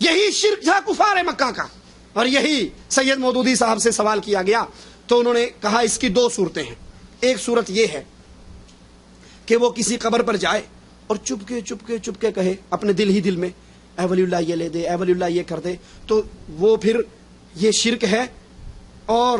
یہی شرک تھا کفار مکہ کا۔ اور یہی سید مودودی صاحب سے سوال کیا گیا تو انہوں نے کہا اس کی دو صورتیں ہیں۔ ایک صورت یہ ہے کہ وہ کسی قبر پر جائے اور چپ کے کہے اپنے دل ہی دل میں اے ولی اللہ یہ لے دے، اے ولی اللہ یہ کر دے، تو وہ پھر یہ شرک ہے، اور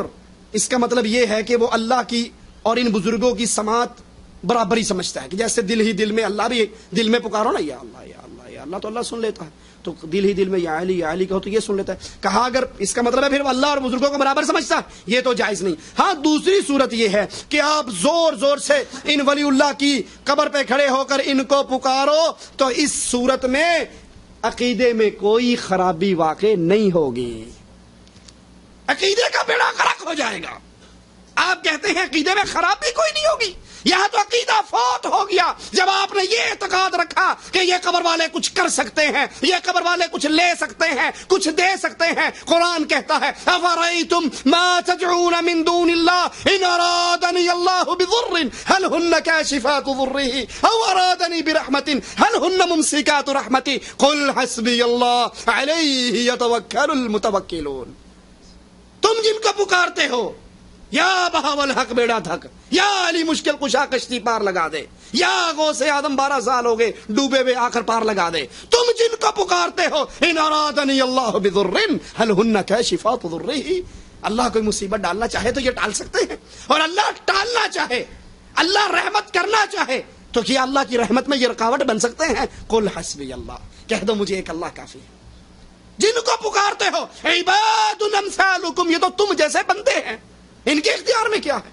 اس کا مطلب یہ ہے کہ وہ اللہ کی اور ان بزرگوں کی سماعت برابری سمجھتا ہے، کہ جیسے دل ہی دل میں اللہ بھی دل میں پکارو نا یا اللہ یا اللہ یا اللہ تو اللہ سن لیتا ہے، تو دل ہی دل میں یا علی کہو تو یہ سن لیتا ہے۔ کہا اگر اس کا مطلب ہے پھر وہ اللہ اور بزرگوں کو برابر سمجھتا ہے، یہ تو جائز نہیں۔ ہاں دوسری صورت یہ ہے کہ آپ زور سے ان ولی اللہ کی قبر پہ کھڑے ہو کر ان کو پکارو، تو اس صورت میں عقیدے میں کوئی خرابی واقع نہیں ہوگی، عقیدے کا بیڑا غرق ہو جائے گا۔ آپ کہتے ہیں عقیدے میں خرابی کوئی نہیں ہوگی، یہاں تو عقیدہ فوت ہو گیا جب آپ نے یہ اعتقاد رکھا کہ یہ قبر والے کچھ کر سکتے ہیں، یہ قبر والے کچھ لے سکتے ہیں، کچھ دے سکتے ہیں۔ قرآن کہتا ہے افرأیتم ما تدعون من دون اللہ ان ارادنی اللہ بضر هل هن کاشفات ضره او ارادنی برحمت هل هن ممسکات رحمتی قل حسبی اللہ علیہ یتوکل المتوکلون۔ تم جن کو پکارتے ہو یا بہاول حق بیڑا دھک، یا علی مشکل کشا کشتی پار لگا دے، یا غوث آدم 12 سال ہو گئے ڈوبے ہوئے آخر پار لگا دے، تم جن کو پکارتے ہو ان ارادنی اللہ بضر هل هن کاشفات ضره، اللہ کوئی مصیبت ڈالنا چاہے تو یہ ٹال سکتے ہیں، اور اللہ ٹالنا چاہے، اللہ رحمت کرنا چاہے تو کیا اللہ کی رحمت میں یہ رکاوٹ بن سکتے ہیں؟ قل حسبی اللہ، کہہ دو مجھے ایک اللہ کافی ہے۔ جن کو پکارتے ہو عباد امثالکم، یہ تو تم جیسے بندے ہیں، ان کے اختیار میں کیا ہے؟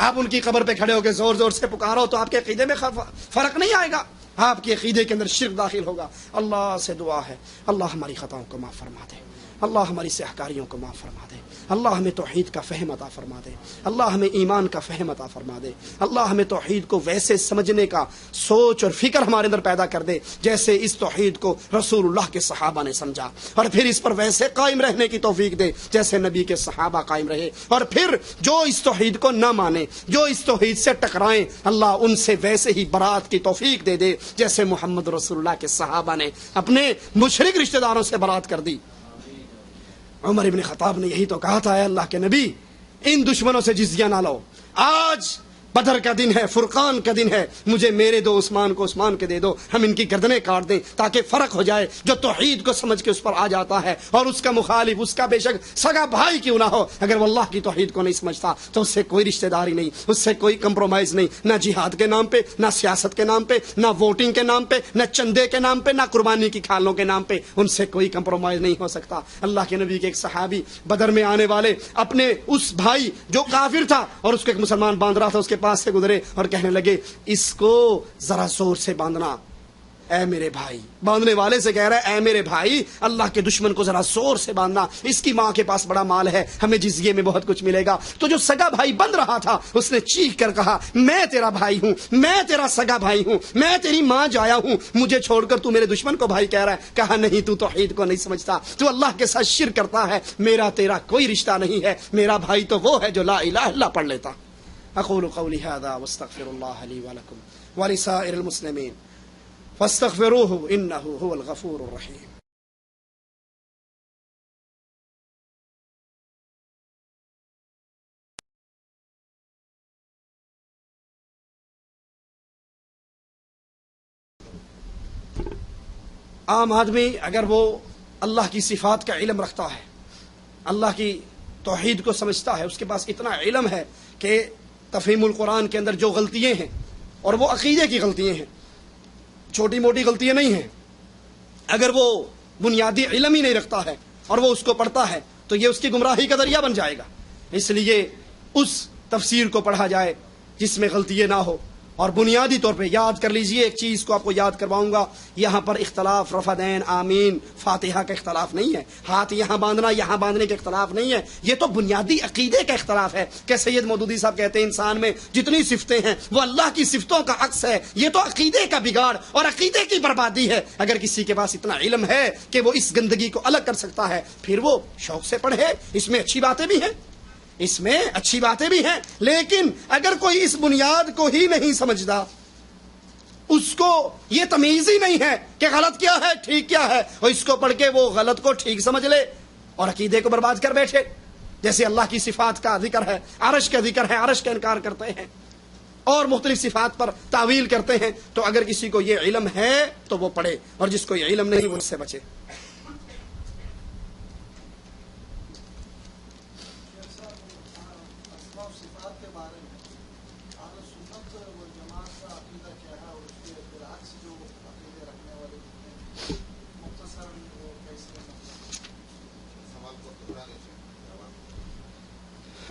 آپ ان کی قبر پہ کھڑے ہو کے زور زور سے پکارو تو آپ کے عقیدے میں فرق نہیں آئے گا، آپ کے عقیدے کے اندر شرک داخل ہوگا۔ اللہ سے دعا ہے اللہ ہماری خطاؤں کو معاف فرما دے، اللہ ہماری سیاہکاریوں کو معاف فرما دے، اللہ ہمیں توحید کا فہم عطا فرما دے، اللہ ہمیں ایمان کا فہم عطا فرما دے، اللہ ہمیں توحید کو ویسے سمجھنے کا سوچ اور فکر ہمارے اندر پیدا کر دے جیسے اس توحید کو رسول اللہ کے صحابہ نے سمجھا، اور پھر اس پر ویسے قائم رہنے کی توفیق دے جیسے نبی کے صحابہ قائم رہے، اور پھر جو اس توحید کو نہ مانے، جو اس توحید سے ٹکرائیں، اللہ ان سے ویسے ہی برات کی توفیق دے دے جیسے محمد رسول اللہ کے صحابہ نے اپنے مشرک رشتہ داروں سے برات کر دی۔ عمر ابن خطاب نے یہی تو کہا تھا، اے اللہ کے نبی ان دشمنوں سے جزیہ نہ لو، آج بدر کا دن ہے، فرقان کا دن ہے، مجھے میرے دو عثمان کو عثمان کے دے دو، ہم ان کی گردنیں کاٹ دیں تاکہ فرق ہو جائے۔ جو توحید کو سمجھ کے اس پر آ جاتا ہے اور اس کا مخالف، اس کا بے شک سگا بھائی کیوں نہ ہو، اگر وہ اللہ کی توحید کو نہیں سمجھتا تو اس سے کوئی رشتہ داری نہیں، اس سے کوئی کمپرومائز نہیں، نہ جہاد کے نام پہ، نہ سیاست کے نام پہ، نہ ووٹنگ کے نام پہ، نہ چندے کے نام پہ، نہ قربانی کی کھالوں کے نام پہ، ان سے کوئی کمپرومائز نہیں ہو سکتا۔ اللہ کے نبی کے ایک صحابی بدر میں آنے والے اپنے اس بھائی جو کافر تھا اور اس کو ایک مسلمان باندھ رہا تھا، اس کے پاس سے گزرے اور کہنے لگے اس کو ذرا زور سے باندھنا، اے میرے بھائی، باندھنے والے سے کہہ رہا ہے اے میرے بھائی اللہ کے دشمن کو ذرا زور سے باندھنا، اس کی ماں کے پاس بڑا مال ہے، ہمیں جزیے میں بہت کچھ ملے گا۔ تو جو سگا بھائی بند رہا تھا اس نے چیخ کر کہا میں تیرا بھائی ہوں، میں تیرا سگا بھائی ہوں، میں تیری ماں جایا ہوں، مجھے چھوڑ کر تو میرے دشمن کو بھائی کہہ رہا ہے۔ کہا نہیں، تو توحید کو نہیں سمجھتا، تو اللہ کے ساتھ شرک کرتا ہے، میرا تیرا کوئی رشتہ نہیں ہے، میرا بھائی تو وہ ہے جو لا الہ الا اللہ پڑھ لیتا۔ اقول قولی هذا واستغفر الله لي ولكم ولسائر المسلمين فاستغفروه انه هو الغفور الرحيم۔ عام آدمی اگر وہ اللہ کی صفات کا علم رکھتا ہے، اللہ کی توحید کو سمجھتا ہے، اس کے پاس اتنا علم ہے کہ تفہیم القرآن کے اندر جو غلطیاں ہیں اور وہ عقیدے کی غلطیاں ہیں، چھوٹی موٹی غلطیاں نہیں ہیں، اگر وہ بنیادی علم ہی نہیں رکھتا ہے اور وہ اس کو پڑھتا ہے تو یہ اس کی گمراہی کا ذریعہ بن جائے گا۔ اس لیے اس تفسیر کو پڑھا جائے جس میں غلطیاں نہ ہو، اور بنیادی طور پہ یاد کر لیجئے، ایک چیز کو آپ کو یاد کرواؤں گا، یہاں پر اختلاف رفع دین آمین فاتحہ کا اختلاف نہیں ہے، ہاتھ یہاں باندھنا یہاں باندھنے کے اختلاف نہیں ہے، یہ تو بنیادی عقیدے کا اختلاف ہے کہ سید مودودی صاحب کہتے ہیں انسان میں جتنی صفتیں ہیں وہ اللہ کی صفتوں کا عکس ہے، یہ تو عقیدے کا بگاڑ اور عقیدے کی بربادی ہے۔ اگر کسی کے پاس اتنا علم ہے کہ وہ اس گندگی کو الگ کر سکتا ہے پھر وہ شوق سے پڑھے، اس میں اچھی باتیں بھی ہیں، اس میں اچھی باتیں بھی ہیں، لیکن اگر کوئی اس بنیاد کو ہی نہیں سمجھتا، اس کو یہ تمیز ہی نہیں ہے کہ غلط کیا ہے ٹھیک کیا ہے، اور اس کو پڑھ کے وہ غلط کو ٹھیک سمجھ لے اور عقیدے کو برباد کر بیٹھے، جیسے اللہ کی صفات کا ذکر ہے، عرش کا ذکر ہے، عرش کا انکار کرتے ہیں اور مختلف صفات پر تعویل کرتے ہیں، تو اگر کسی کو یہ علم ہے تو وہ پڑھے، اور جس کو یہ علم نہیں وہ اس سے بچے۔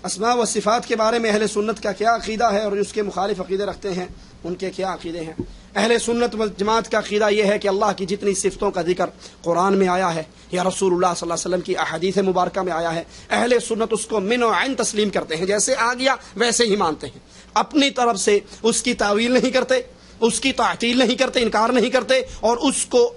اسماء و صفات کے بارے میں اہل سنت کا کیا عقیدہ ہے اور اس کے مخالف عقیدے رکھتے ہیں ان کے کیا عقیدے ہیں؟ اہل سنت و جماعت کا عقیدہ یہ ہے کہ اللہ کی جتنی صفتوں کا ذکر قرآن میں آیا ہے یا رسول اللہ صلی اللہ علیہ وسلم کی احادیث مبارکہ میں آیا ہے، اہل سنت اس کو من و عین تسلیم کرتے ہیں، جیسے آ گیا ویسے ہی مانتے ہیں، اپنی طرف سے اس کی تعویل نہیں کرتے، اس کی تعطیل نہیں کرتے، انکار نہیں کرتے، اور اس کو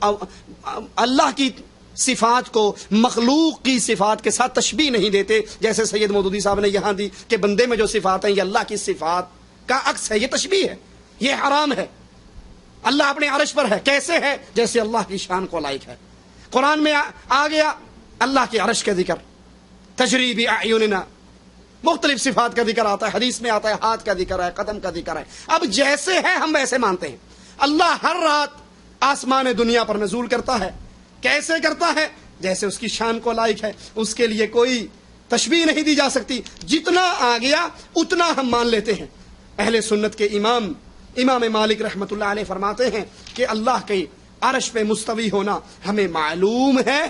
اللہ کی صفات کو مخلوق کی صفات کے ساتھ تشبیہ نہیں دیتے، جیسے سید مودودی صاحب نے یہاں دی کہ بندے میں جو صفات ہیں یہ اللہ کی صفات کا عکس ہے، یہ تشبیہ ہے، یہ حرام ہے۔ اللہ اپنے عرش پر ہے، کیسے ہے؟ جیسے اللہ کی شان کو لائق ہے۔ قرآن میں آ گیا اللہ کے عرش کا ذکر، تجری باعیننا، مختلف صفات کا ذکر آتا ہے، حدیث میں آتا ہے ہاتھ کا ذکر ہے، قدم کا ذکر ہے۔ اب جیسے ہے ہم ویسے مانتے ہیں۔ اللہ ہر رات آسمان دنیا پر نزول کرتا ہے، کیسے کرتا ہے؟ جیسے اس کی شان کو لائق ہے، اس کے لیے کوئی تشبیہ نہیں دی جا سکتی، جتنا آ گیا اتنا ہم مان لیتے ہیں۔ اہل سنت کے امام امام مالک رحمۃ اللہ علیہ فرماتے ہیں کہ اللہ کے عرش پہ مستوی ہونا ہمیں معلوم ہے،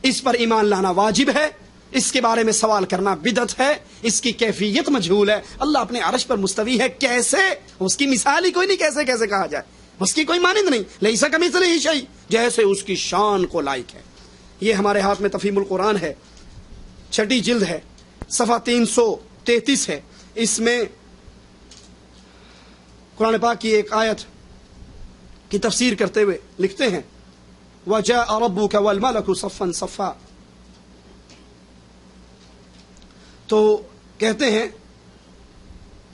اس پر ایمان لانا واجب ہے، اس کے بارے میں سوال کرنا بدعت ہے، اس کی کیفیت مجہول ہے۔ اللہ اپنے عرش پر مستوی ہے، کیسے؟ اس کی مثال ہی کوئی نہیں، کیسے کہا جائے، اس کی کوئی مانند نہیں، لیس کمثلہ شیء، جیسے اس کی شان کو لائق ہے۔ یہ ہمارے ہاتھ میں تفہیم القرآن ہے، 6 جلد ہے، صفحہ 333 ہے۔ اس میں قرآن پاک کی ایک آیت کی تفسیر کرتے ہوئے لکھتے ہیں وَجَاءَ رَبُّكَ وَالْمَلَكُ صَفًّا صَفًّا، تو کہتے ہیں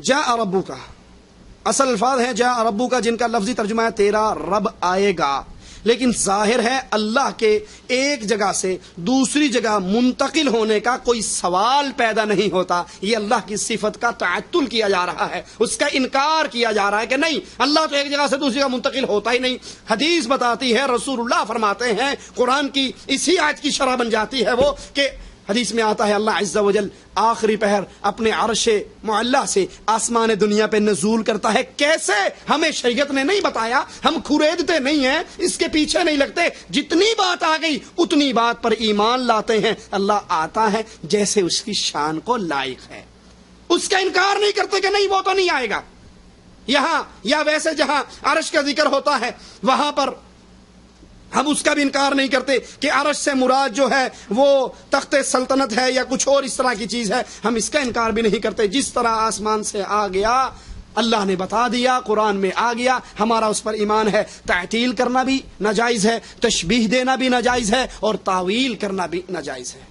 جاء ربک، اصل الفاظ ہیں جاء ربک، جن کا لفظی ترجمہ ہے تیرا رب آئے گا، لیکن ظاہر ہے اللہ کے ایک جگہ سے دوسری جگہ منتقل ہونے کا کوئی سوال پیدا نہیں ہوتا۔ یہ اللہ کی صفت کا تعطل کیا جا رہا ہے، اس کا انکار کیا جا رہا ہے کہ نہیں، اللہ تو ایک جگہ سے دوسری جگہ منتقل ہوتا ہی نہیں۔ حدیث بتاتی ہے، رسول اللہ فرماتے ہیں، قرآن کی اسی آیت کی شرح بن جاتی ہے وہ کہ حدیث میں آتا ہے اللہ عز و جل آخری پہر اپنے عرش معلیٰ سے آسمان دنیا پہ نزول کرتا ہے۔ کیسے؟ ہمیں شریعت نے نہیں بتایا، ہم کھریدتے نہیں ہیں، اس کے پیچھے نہیں لگتے، جتنی بات آ گئی اتنی بات پر ایمان لاتے ہیں۔ اللہ آتا ہے جیسے اس کی شان کو لائق ہے، اس کا انکار نہیں کرتے کہ نہیں وہ تو نہیں آئے گا یہاں، یا ویسے جہاں عرش کا ذکر ہوتا ہے وہاں پر ہم اس کا بھی انکار نہیں کرتے کہ عرش سے مراد جو ہے وہ تخت سلطنت ہے یا کچھ اور اس طرح کی چیز ہے، ہم اس کا انکار بھی نہیں کرتے۔ جس طرح آسمان سے آ گیا اللہ نے بتا دیا، قرآن میں آ گیا، ہمارا اس پر ایمان ہے۔ تعطیل کرنا بھی ناجائز ہے، تشبیہ دینا بھی ناجائز ہے، اور تاویل کرنا بھی ناجائز ہے۔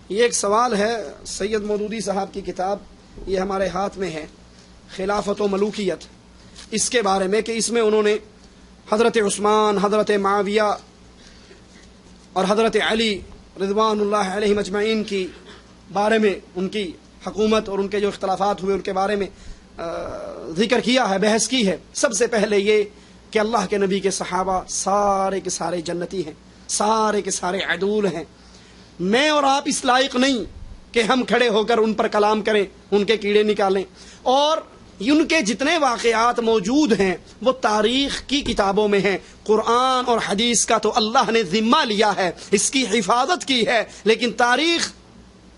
یہ ایک سوال ہے، سید مودودی صاحب کی کتاب یہ ہمارے ہاتھ میں ہے، خلافت و ملوکیت، اس کے بارے میں کہ اس میں انہوں نے حضرت عثمان، حضرت معاویہ اور حضرت علی رضوان اللہ علیہ مجمعین کی بارے میں، ان کی حکومت اور ان کے جو اختلافات ہوئے ان کے بارے میں ذکر کیا ہے، بحث کی ہے۔ سب سے پہلے یہ کہ اللہ کے نبی کے صحابہ سارے کے سارے جنتی ہیں، سارے کے سارے عدول ہیں۔ میں اور آپ اس لائق نہیں کہ ہم کھڑے ہو کر ان پر کلام کریں، ان کے کیڑے نکالیں، اور ان کے جتنے واقعات موجود ہیں وہ تاریخ کی کتابوں میں ہیں۔ قرآن اور حدیث کا تو اللہ نے ذمہ لیا ہے، اس کی حفاظت کی ہے، لیکن تاریخ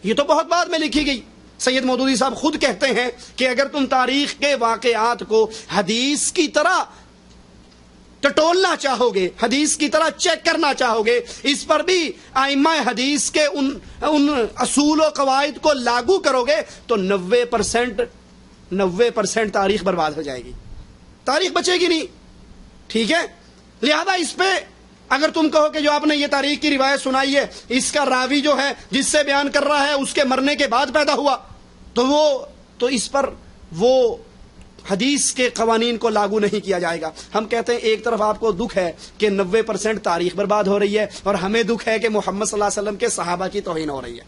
یہ تو بہت بعد میں لکھی گئی۔ سید مودودی صاحب خود کہتے ہیں کہ اگر تم تاریخ کے واقعات کو حدیث کی طرح ٹٹولنا چاہو گے، حدیث کی طرح چیک کرنا چاہو گے، اس پر بھی ائمہ حدیث کے ان اصول و قواعد کو لاگو کرو گے تو 90% تاریخ برباد ہو جائے گی، تاریخ بچے گی نہیں۔ ٹھیک ہے، لہذا اس پہ اگر تم کہو کہ جو آپ نے یہ تاریخ کی روایت سنائی ہے اس کا راوی جو ہے جس سے بیان کر رہا ہے اس کے مرنے کے بعد پیدا ہوا، تو اس پر وہ حدیث کے قوانین کو لاگو نہیں کیا جائے گا۔ ہم کہتے ہیں ایک طرف آپ کو دکھ ہے کہ 90% تاریخ برباد ہو رہی ہے، اور ہمیں دکھ ہے کہ محمد صلی اللہ علیہ وسلم کے صحابہ کی توہین ہو رہی ہے۔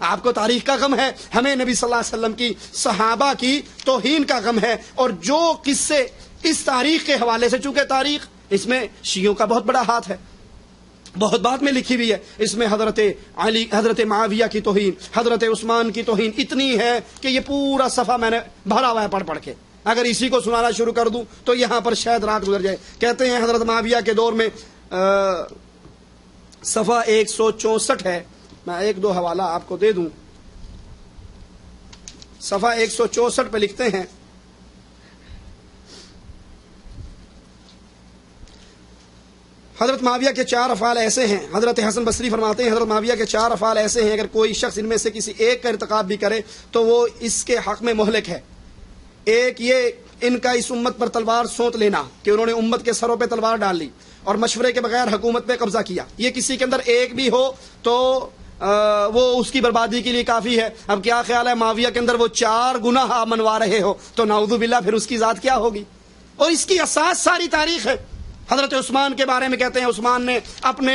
آپ کو تاریخ کا غم ہے، ہمیں نبی صلی اللہ علیہ وسلم کی صحابہ کی توہین کا غم ہے۔ اور جو قصے اس تاریخ کے حوالے سے، چونکہ تاریخ اس میں شیعوں کا بہت بڑا ہاتھ ہے، بہت بات میں لکھی ہوئی ہے، اس میں حضرت علی، حضرت معاویہ کی توہین، حضرت عثمان کی توہین اتنی ہے کہ یہ پورا صفحہ میں نے بھرا ہوا ہے پڑھ پڑھ کے۔ اگر اسی کو سنانا شروع کر دوں تو یہاں پر شاید رات گزر جائے۔ کہتے ہیں حضرت معاویہ کے دور میں صفحہ 164 ہے، میں 1-2 حوالہ آپ کو دے دوں۔ صفحہ 164 پہ لکھتے ہیں حضرت معاویہ کے 4 افعال ایسے ہیں، حضرت حسن بصری فرماتے ہیں حضرت معاویہ کے 4 افعال ایسے ہیں، اگر کوئی شخص ان میں سے کسی ایک کا ارتکاب بھی کرے تو وہ اس کے حق میں مہلک ہے۔ ایک یہ ان کا اس امت پر تلوار سونت لینا کہ انہوں نے امت کے سروں پہ تلوار ڈال لی اور مشورے کے بغیر حکومت پہ قبضہ کیا، یہ کسی کے اندر ایک بھی ہو تو وہ اس کی بربادی کے لیے کافی ہے۔ اب کیا خیال ہے معاویہ کے اندر وہ 4 گناہ منوا رہے ہو تو نعوذ باللہ پھر اس کی ذات کیا ہوگی؟ اور اس کی اساس ساری تاریخ ہے حضرت عثمان کے بارے میں کہتے ہیں عثمان نے اپنے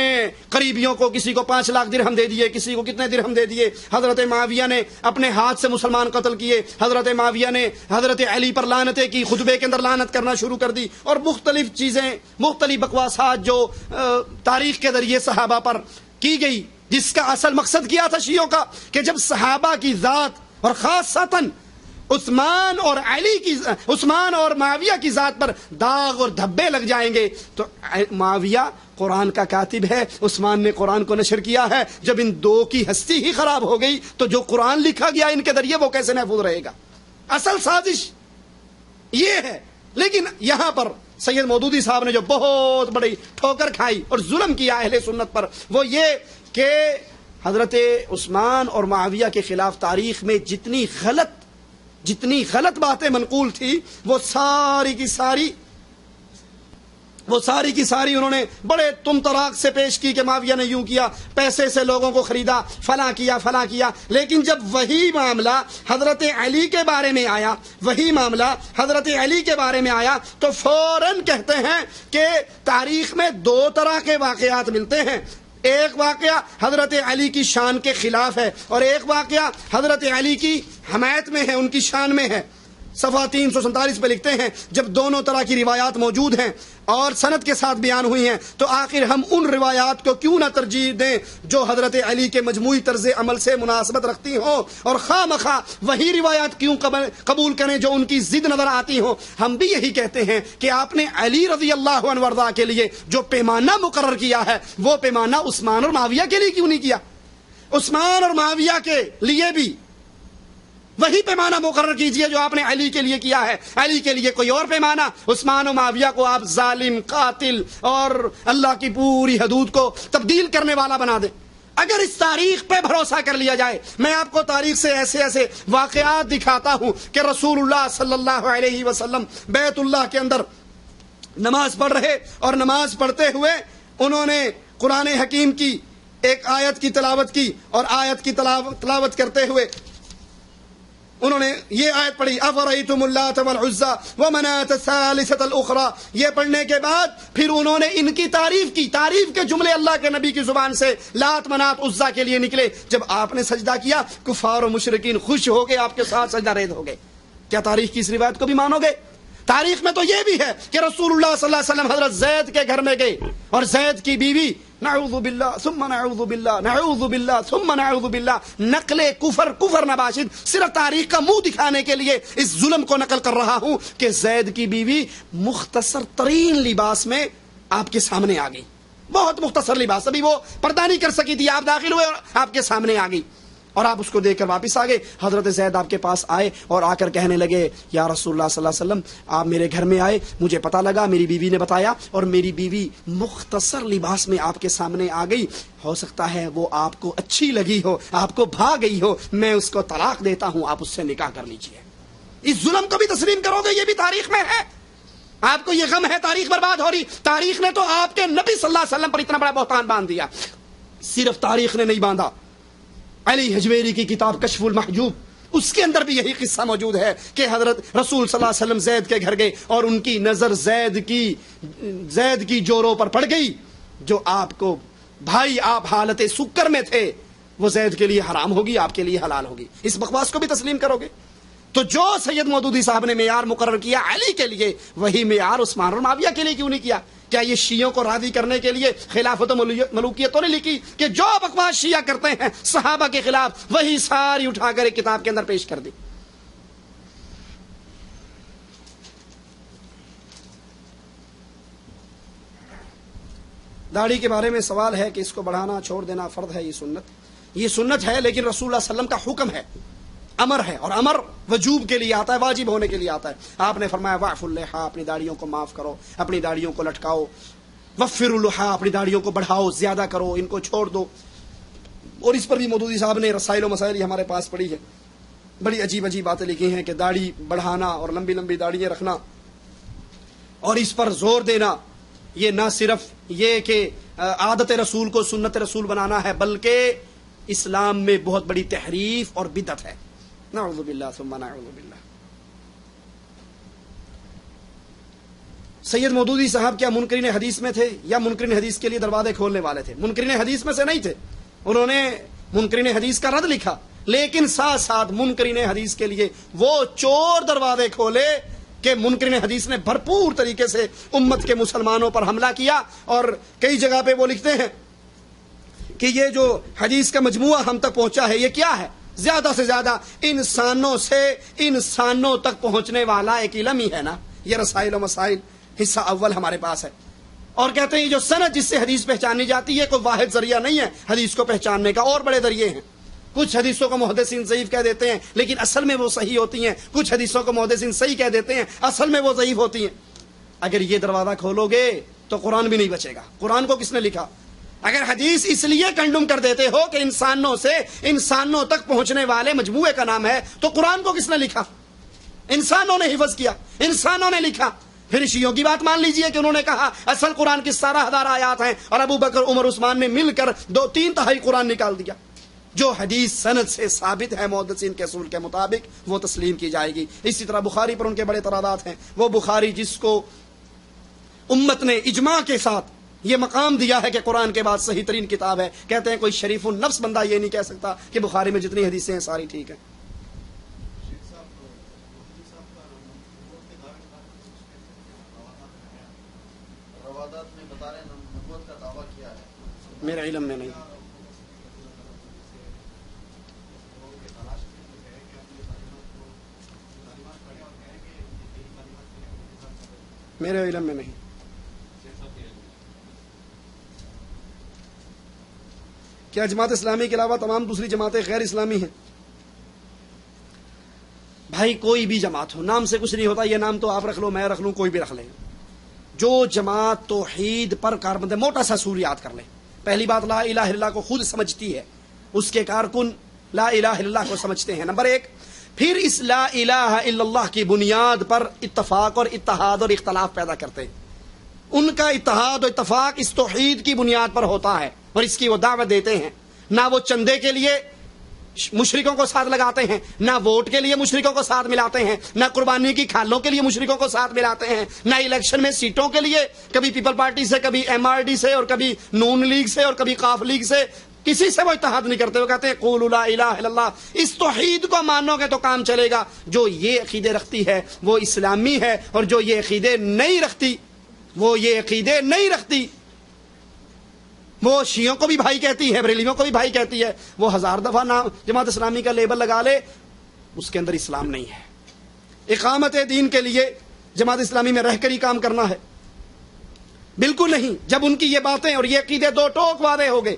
قریبیوں کو کسی کو 5 لاکھ درہم دے دیے، کسی کو کتنے درہم دے دیے۔ حضرت معاویہ نے اپنے ہاتھ سے مسلمان قتل کیے، حضرت معاویہ نے حضرت علی پر لعنتیں کی، خطبے کے اندر لعنت کرنا شروع کر دی، اور مختلف چیزیں، مختلف بکواسات جو تاریخ کے ذریعے صحابہ پر کی گئی، جس کا اصل مقصد کیا تھا شیعوں کا کہ جب صحابہ کی ذات اور خاصتاً عثمان اور معاویہ کی ذات پر داغ اور دھبے لگ جائیں گے تو معاویہ قرآن کا کاتب ہے، عثمان نے قرآن کو نشر کیا ہے، جب ان دو کی ہستی ہی خراب ہو گئی تو جو قرآن لکھا گیا ان کے ذریعے وہ کیسے محفوظ رہے گا؟ اصل سازش یہ ہے۔ لیکن یہاں پر سید مودودی صاحب نے جو بہت بڑی ٹھوکر کھائی اور ظلم کیا اہل سنت پر، وہ یہ کہ حضرت عثمان اور معاویہ کے خلاف تاریخ میں جتنی غلط باتیں منقول تھی وہ ساری کی ساری انہوں نے بڑے تم طراق سے پیش کی کہ معاویہ نے یوں کیا، پیسے سے لوگوں کو خریدا، فلاں کیا۔ لیکن جب وہی معاملہ حضرت علی کے بارے میں آیا تو فوراً کہتے ہیں کہ تاریخ میں 2 طرح کے واقعات ملتے ہیں، ایک واقعہ حضرت علی کی شان کے خلاف ہے اور ایک واقعہ حضرت علی کی حمایت میں ہے، ان کی شان میں ہے۔ صفحہ 347 پہ لکھتے ہیں جب دونوں طرح کی روایات موجود ہیں اور سند کے ساتھ بیان ہوئی ہیں تو آخر ہم ان روایات کو کیوں نہ ترجیح دیں جو حضرت علی کے مجموعی طرز عمل سے مناسبت رکھتی ہوں، اور خواہ مخواہ وہی روایات کیوں قبول کریں جو ان کی ضد نظر آتی ہوں۔ ہم بھی یہی کہتے ہیں کہ آپ نے علی رضی اللہ عنہ وارضا کے لیے جو پیمانہ مقرر کیا ہے وہ پیمانہ عثمان اور معاویہ کے لیے کیوں نہیں کیا؟ عثمان اور معاویہ کے لیے بھی وہی پیمانہ مقرر کیجئے جو آپ نے علی کے لیے کیا ہے، علی کے لیے کوئی اور پیمانہ۔ عثمان و معاویہ کو آپ ظالم، قاتل اور اللہ کی پوری حدود کو تبدیل کرنے والا بنا دیں۔ اگر اس تاریخ پہ بھروسہ کر لیا جائے، میں آپ کو تاریخ سے ایسے واقعات دکھاتا ہوں کہ رسول اللہ صلی اللہ علیہ وسلم بیت اللہ کے اندر نماز پڑھ رہے اور نماز پڑھتے ہوئے انہوں نے قرآن حکیم کی ایک آیت کی تلاوت کی، اور آیت کی تلاوت کرتے ہوئے انہوں نے یہ آیت پڑھی افرأیتم اللات والعزی ومناة الثالثة الاخرى۔ یہ پڑھنے کے بعد پھر انہوں نے ان کی تعریف کے جملے اللہ کے نبی کی زبان سے لات منات عزا کے لیے نکلے۔ جب آپ نے سجدہ کیا کفار و مشرکین خوش ہو گئے، آپ کے ساتھ سجدہ ریز ہو گئے۔ کیا تاریخ کی اس روایت کو بھی مانو گے؟ تاریخ میں تو یہ بھی ہے کہ رسول اللہ صلی اللہ علیہ وسلم حضرت زید کے گھر میں گئے اور زید کی بیوی نعوذ باللہ ثم نعوذ باللہ نعوذ باللہ ثم نعوذ باللہ، نقل کفر نباشد، صرف تاریخ کا منہ دکھانے کے لیے اس ظلم کو نقل کر رہا ہوں کہ زید کی بیوی مختصر ترین لباس میں آپ کے سامنے آ گئی، بہت مختصر لباس، ابھی وہ پردہ نہیں کر سکی تھی، آپ داخل ہوئے اور آپ کے سامنے آ گئی اور آپ اس کو دیکھ کر واپس آ گئے۔ حضرت زید آپ کے پاس آئے اور آ کر کہنے لگے یا رسول اللہ صلی اللہ علیہ وسلم آپ میرے گھر میں آئے، مجھے پتہ لگا، میری بیوی نے بتایا اور میری بیوی مختصر لباس میں آپ کے سامنے آ گئی، ہو سکتا ہے وہ آپ کو اچھی لگی ہو، آپ کو بھا گئی ہو، میں اس کو طلاق دیتا ہوں، آپ اس سے نکاح کر لیجئے۔ اس ظلم کو بھی تسلیم کرو گے؟ یہ بھی تاریخ میں ہے۔ آپ کو یہ غم ہے تاریخ برباد ہو رہی؟ تاریخ نے تو آپ کے نبی صلی اللہ علیہ وسلم پر اتنا بڑا بہتان باندھ دیا، صرف تاریخ نے نہیں باندھا۔ علی حجویری کی کتاب کشف المحجوب، اس کے اندر بھی یہی قصہ موجود ہے کہ حضرت رسول صلی اللہ علیہ وسلم زید کے گھر گئے اور ان کی نظر زید کی جوروں پر پڑ گئی، جو آپ کو بھائی آپ حالت سکر میں تھے، وہ زید کے لیے حرام ہوگی، آپ کے لیے حلال ہوگی۔ اس بکواس کو بھی تسلیم کرو گے؟ تو جو سید مودودی صاحب نے معیار مقرر کیا علی کے لیے، وہی معیار عثمان اور معاویہ کے لیے کیوں نہیں کیا؟ کیا یہ شیعوں کو راضی کرنے کے لیے خلافت و ملوکیت تو نہیں لکھی کہ جو بکواس شیعہ کرتے ہیں صحابہ کے خلاف وہی ساری اٹھا کر ایک کتاب کے اندر پیش کر دی؟ داڑھی کے بارے میں سوال ہے کہ اس کو بڑھانا چھوڑ دینا فرض ہے؟ یہ سنت ہے، لیکن رسول اللہ صلی اللہ علیہ وسلم کا حکم ہے، امر ہے، اور امر وجوب کے لیے آتا ہے، واجب ہونے کے لیے آتا ہے۔ آپ نے فرمایا واعفوا اللحى، اپنی داڑھیوں کو معاف کرو، اپنی داڑھیوں کو لٹکاؤ، وفروا اللحى، اپنی داڑھیوں کو بڑھاؤ، زیادہ کرو، ان کو چھوڑ دو۔ اور اس پر بھی مودودی صاحب نے رسائل و مسائل ہمارے پاس پڑھی ہے، بڑی عجیب باتیں لکھی ہیں کہ داڑھی بڑھانا اور لمبی لمبی داڑھیاں رکھنا اور اس پر زور دینا، یہ نہ صرف یہ کہ عادت رسول کو سنت رسول بنانا ہے، بلکہ اسلام میں بہت بڑی تحریف اور بدعت ہے۔ نعوذ باللہ ثم نعوذ باللہ۔ سید مودودی صاحب کیا منکرین حدیث میں تھے یا منکرین حدیث کے لیے دروازے کھولنے والے تھے؟ منکرین حدیث میں سے نہیں تھے. انہوں نے منکرین حدیث کا رد لکھا، لیکن ساتھ ساتھ منکرین حدیث کے لیے وہ چور دروازے کھولے کہ منکرین حدیث نے بھرپور طریقے سے امت کے مسلمانوں پر حملہ کیا. اور کئی جگہ پہ وہ لکھتے ہیں کہ یہ جو حدیث کا مجموعہ ہم تک پہنچا ہے یہ کیا ہے؟ زیادہ سے زیادہ انسانوں سے انسانوں تک پہنچنے والا ایک علم ہی ہے نا. یہ رسائل و مسائل حصہ اول ہمارے پاس ہے. اور کہتے ہیں جو سند جس سے حدیث پہچانی جاتی ہے کوئی واحد ذریعہ نہیں ہے حدیث کو پہچاننے کا، اور بڑے ذریعے ہیں. کچھ حدیثوں کو محدثین ضعیف کہہ دیتے ہیں لیکن اصل میں وہ صحیح ہوتی ہیں، کچھ حدیثوں کو محدثین صحیح کہہ دیتے ہیں اصل میں وہ ضعیف ہوتی ہیں. اگر یہ دروازہ کھولو گے تو قرآن بھی نہیں بچے گا. قرآن کو کس نے لکھا؟ اگر حدیث اس لیے کنڈم کر دیتے ہو کہ انسانوں سے انسانوں تک پہنچنے والے مجموعے کا نام ہے تو قرآن کو کس نے لکھا؟ انسانوں نے حفظ کیا، انسانوں نے لکھا. پھر شیعوں کی بات مان لیجئے کہ انہوں نے کہا اصل قرآن کی 17,000 آیات ہیں اور ابو بکر عمر عثمان نے مل کر 2/3 قرآن نکال دیا. جو حدیث سند سے ثابت ہے محدثین کے اصول کے مطابق وہ تسلیم کی جائے گی. اسی طرح بخاری پر ان کے بڑے اعتراضات ہیں. وہ بخاری جس کو امت نے اجماع کے ساتھ یہ مقام دیا ہے کہ قرآن کے بعد صحیح ترین کتاب ہے، کہتے ہیں کوئی شریف النفس بندہ یہ نہیں کہہ سکتا کہ بخاری میں جتنی حدیثیں ہیں ساری ٹھیک ہیں. میرے علم میں نہیں. میرے علم میں نہیں. کیا جماعت اسلامی کے علاوہ تمام دوسری جماعتیں غیر اسلامی ہیں؟ بھائی کوئی بھی جماعت ہو، نام سے کچھ نہیں ہوتا. یہ نام تو آپ رکھ لو، میں رکھ لوں، کوئی بھی رکھ لیں. جو جماعت توحید پر کاربند ہے، موٹا سا اصول یاد کر لیں. پہلی بات لا الہ الا اللہ کو خود سمجھتی ہے، اس کے کارکن لا الہ الا اللہ کو سمجھتے ہیں، نمبر 1. پھر اس لا الہ الا اللہ کی بنیاد پر اتفاق اور اتحاد اور اختلاف پیدا کرتے ہیں. ان کا اتحاد و اتفاق اس توحید کی بنیاد پر ہوتا ہے اور اس کی وہ دعوت دیتے ہیں. نہ وہ چندے کے لیے مشرکوں کو ساتھ لگاتے ہیں، نہ ووٹ کے لیے مشرکوں کو ساتھ ملاتے ہیں، نہ قربانی کی کھالوں کے لیے مشرکوں کو ساتھ ملاتے ہیں، نہ الیکشن میں سیٹوں کے لیے کبھی پیپل پارٹی سے، کبھی ایم آر ڈی سے، اور کبھی نون لیگ سے، اور کبھی قاف لیگ سے. کسی سے وہ اتحاد نہیں کرتے. وہ کہتے ہیں قولوا لا الہ الا اللہ. اس توحید کو مانو گے تو کام چلے گا. جو یہ عقیدے رکھتی ہے وہ اسلامی ہے، اور جو یہ عقیدے نہیں رکھتی وہ شیعوں کو بھی بھائی کہتی ہے، بریلویوں کو بھی بھائی کہتی ہے. وہ 1000 دفعہ نام جماعت اسلامی کا لیبل لگا لے، اس کے اندر اسلام نہیں ہے. اقامت دین کے لیے جماعت اسلامی میں رہ کر ہی کام کرنا ہے؟ بالکل نہیں. جب ان کی یہ باتیں اور یہ عقیدے دو ٹوک واضح ہو گئے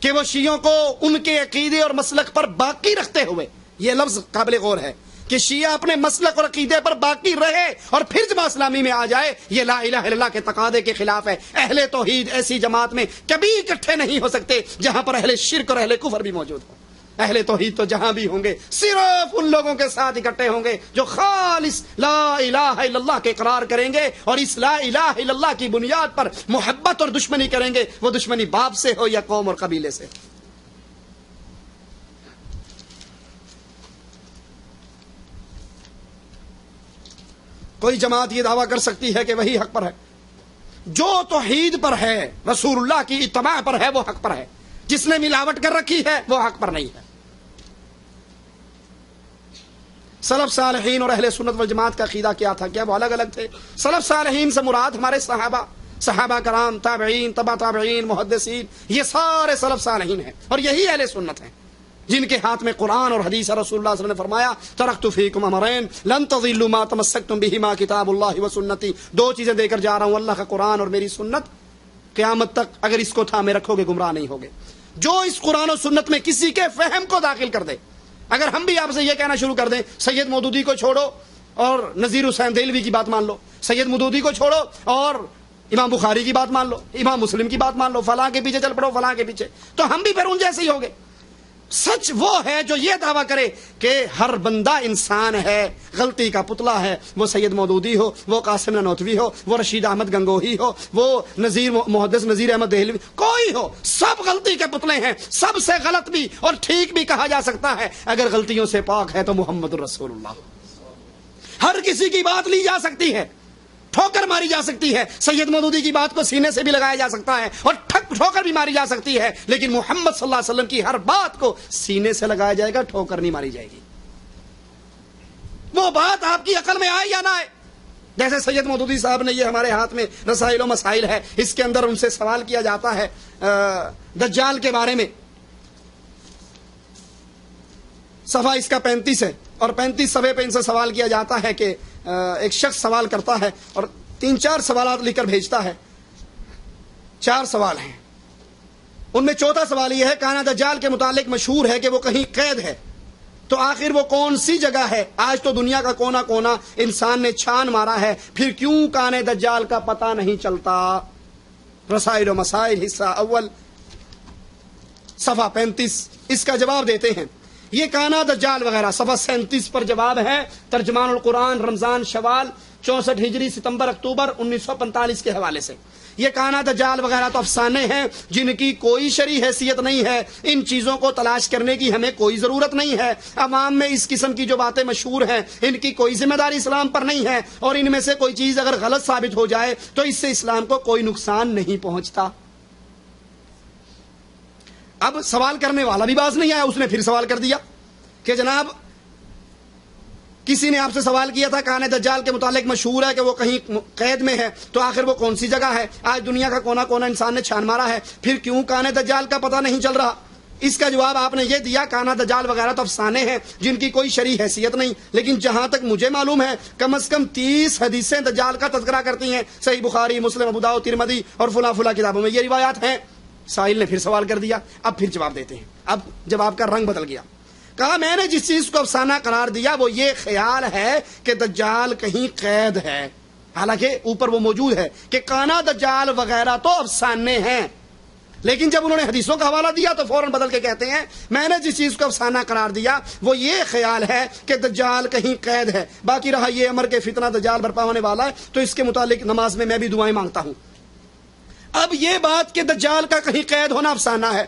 کہ وہ شیعوں کو ان کے عقیدے اور مسلک پر باقی رکھتے ہوئے، یہ لفظ قابل غور ہے کہ شیعہ اپنے مسلک اور عقیدے پر باقی رہے اور پھر جماعت اسلامی میں آ جائے، یہ لا الہ الا اللہ کے تقاضے کے خلاف ہے. اہل توحید ایسی جماعت میں کبھی اکٹھے نہیں ہو سکتے جہاں پر اہل شرک اور اہل کفر بھی موجود ہوں. اہل توحید تو جہاں بھی ہوں گے صرف ان لوگوں کے ساتھ اکٹھے ہوں گے جو خالص لا الہ الا اللہ کے اقرار کریں گے اور اس لا الہ الا اللہ کی بنیاد پر محبت اور دشمنی کریں گے. وہ دشمنی باپ سے ہو یا قوم اور قبیلے سے. کوئی جماعت یہ دعویٰ کر سکتی ہے کہ وہی حق پر ہے؟ جو توحید پر ہے، رسول اللہ کی اتباع پر ہے، وہ حق پر ہے. جس نے ملاوٹ کر رکھی ہے وہ حق پر نہیں ہے. سلف صالحین اور اہل سنت والجماعت کا عقیدہ کیا تھا؟ کیا وہ الگ الگ تھے؟ سلف صالحین سے مراد ہمارے صحابہ کرام، تابعین، تبع تابعین، محدثین، یہ سارے سلف صالحین ہیں اور یہی اہل سنت ہیں جن کے ہاتھ میں قرآن اور حدیث. رسول اللہ صلی اللہ علیہ وسلم نے فرمایا ترکت فیکم امرین لن تضلوا ما تمسکتم بہما کتاب اللہ و سنتی. 2 چیزیں دے کر جا رہا ہوں، اللہ کا قرآن اور میری سنت. قیامت تک اگر اس کو تھامے رکھو گے گمراہ نہیں ہوگے. جو اس قرآن و سنت میں کسی کے فہم کو داخل کر دے، اگر ہم بھی آپ سے یہ کہنا شروع کر دیں سید مودودی کو چھوڑو اور نذیر حسین دہلوی کی بات مان لو، سید مودودی کو چھوڑو اور امام بخاری کی بات مان لو، امام مسلم کی بات مان لو، فلاں کے پیچھے چل پڑو، فلاں کے پیچھے، تو ہم بھی پھر ان جیسے ہی ہو گے. سچ وہ ہے جو یہ دعویٰ کرے کہ ہر بندہ انسان ہے، غلطی کا پتلا ہے، وہ سید مودودی ہو، وہ قاسم نانوتوی ہو، وہ رشید احمد گنگوہی ہو، وہ محدث نذیر احمد دہلوی، کوئی ہو، سب غلطی کے پتلے ہیں. سب سے غلط بھی اور ٹھیک بھی کہا جا سکتا ہے. اگر غلطیوں سے پاک ہے تو محمد رسول اللہ. ہر کسی کی بات لی جا سکتی ہے ٹھوکر ماری جا سکتی ہے، سید مودودی کی بات کو سینے سے بھی لگایا جا سکتا ہے اور ٹھوکر بھی ماری جا سکتی ہے، لیکن محمد صلی اللہ علیہ وسلم کی ہر بات کو سینے سے لگایا جائے گا، ٹھوکر نہیں ماری جائے گی۔ وہ بات آپ کی عقل میں آئے یا نہ آئے، جیسے سید مودودی صاحب نے، یہ ہمارے ہاتھ میں رسائل و مسائل ہے، اس کے اندر ان سے سوال کیا جاتا ہے دجال کے بارے میں، صفحہ اس کا 35 ہے، اور 35 صفحے پہ ان سے سوال کیا جاتا ہے کہ ایک شخص سوال کرتا ہے اور 3-4 سوالات لکھ کر بھیجتا ہے، 4 سوال ہیں، ان میں چوتھا سوال یہ ہے، کانا دجال کے متعلق مشہور ہے کہ وہ کہیں قید ہے، تو آخر وہ کون سی جگہ ہے؟ آج تو دنیا کا کونا کونا انسان نے چھان مارا ہے، پھر کیوں کانے دجال کا پتہ نہیں چلتا؟ رسائل و مسائل حصہ اول صفحہ 35 اس کا جواب دیتے ہیں۔ یہ کانا دجال وغیرہ صفحہ 37 پر جواب ہے، ترجمان القرآن رمضان شوال 64 ہجری ستمبر اکتوبر 1945 کے حوالے سے۔ یہ کانا دجال وغیرہ تو افسانے ہیں جن کی کوئی شرعی حیثیت نہیں ہے، ان چیزوں کو تلاش کرنے کی ہمیں کوئی ضرورت نہیں ہے، عوام میں اس قسم کی جو باتیں مشہور ہیں ان کی کوئی ذمہ داری اسلام پر نہیں ہے، اور ان میں سے کوئی چیز اگر غلط ثابت ہو جائے تو اس سے اسلام کو کوئی نقصان نہیں پہنچتا۔ اب سوال کرنے والا بھی باز نہیں آیا، اس نے پھر سوال کر دیا کہ جناب کسی نے آپ سے سوال کیا تھا، کانے دجال کے متعلق مشہور ہے کہ وہ کہیں قید میں ہے، تو آخر وہ کون سی جگہ ہے؟ آج دنیا کا کونا کونا انسان نے چھان مارا ہے، پھر کیوں کانے دجال کا پتہ نہیں چل رہا؟ اس کا جواب آپ نے یہ دیا، کانا دجال وغیرہ تو افسانے ہیں جن کی کوئی شرعی حیثیت نہیں، لیکن جہاں تک مجھے معلوم ہے کم از کم 30 حدیثیں دجال کا تذکرہ کرتی ہیں، صحیح بخاری، مسلم، ابو داؤد، ترمذی اور فلاں فلاں کتابوں میں یہ روایات ہیں۔ سائل نے پھر سوال کر دیا، اب پھر جواب دیتے ہیں، اب جواب کا رنگ بدل گیا۔ کہا میں نے جس چیز کو افسانہ قرار دیا وہ یہ خیال ہے کہ دجال کہیں قید ہے، حالانکہ اوپر وہ موجود ہے کہ کانا دجال وغیرہ تو افسانے ہیں، لیکن جب انہوں نے حدیثوں کا حوالہ دیا تو فوراً بدل کے کہتے ہیں میں نے جس چیز کو افسانہ قرار دیا وہ یہ خیال ہے کہ دجال کہیں قید ہے۔ باقی رہا یہ امر کے فتنہ دجال برپا ہونے والا ہے، تو اس کے متعلق نماز میں بھی دعائیں مانگتا ہوں۔ اب یہ بات کہ دجال کا کہیں قید ہونا افسانہ ہے،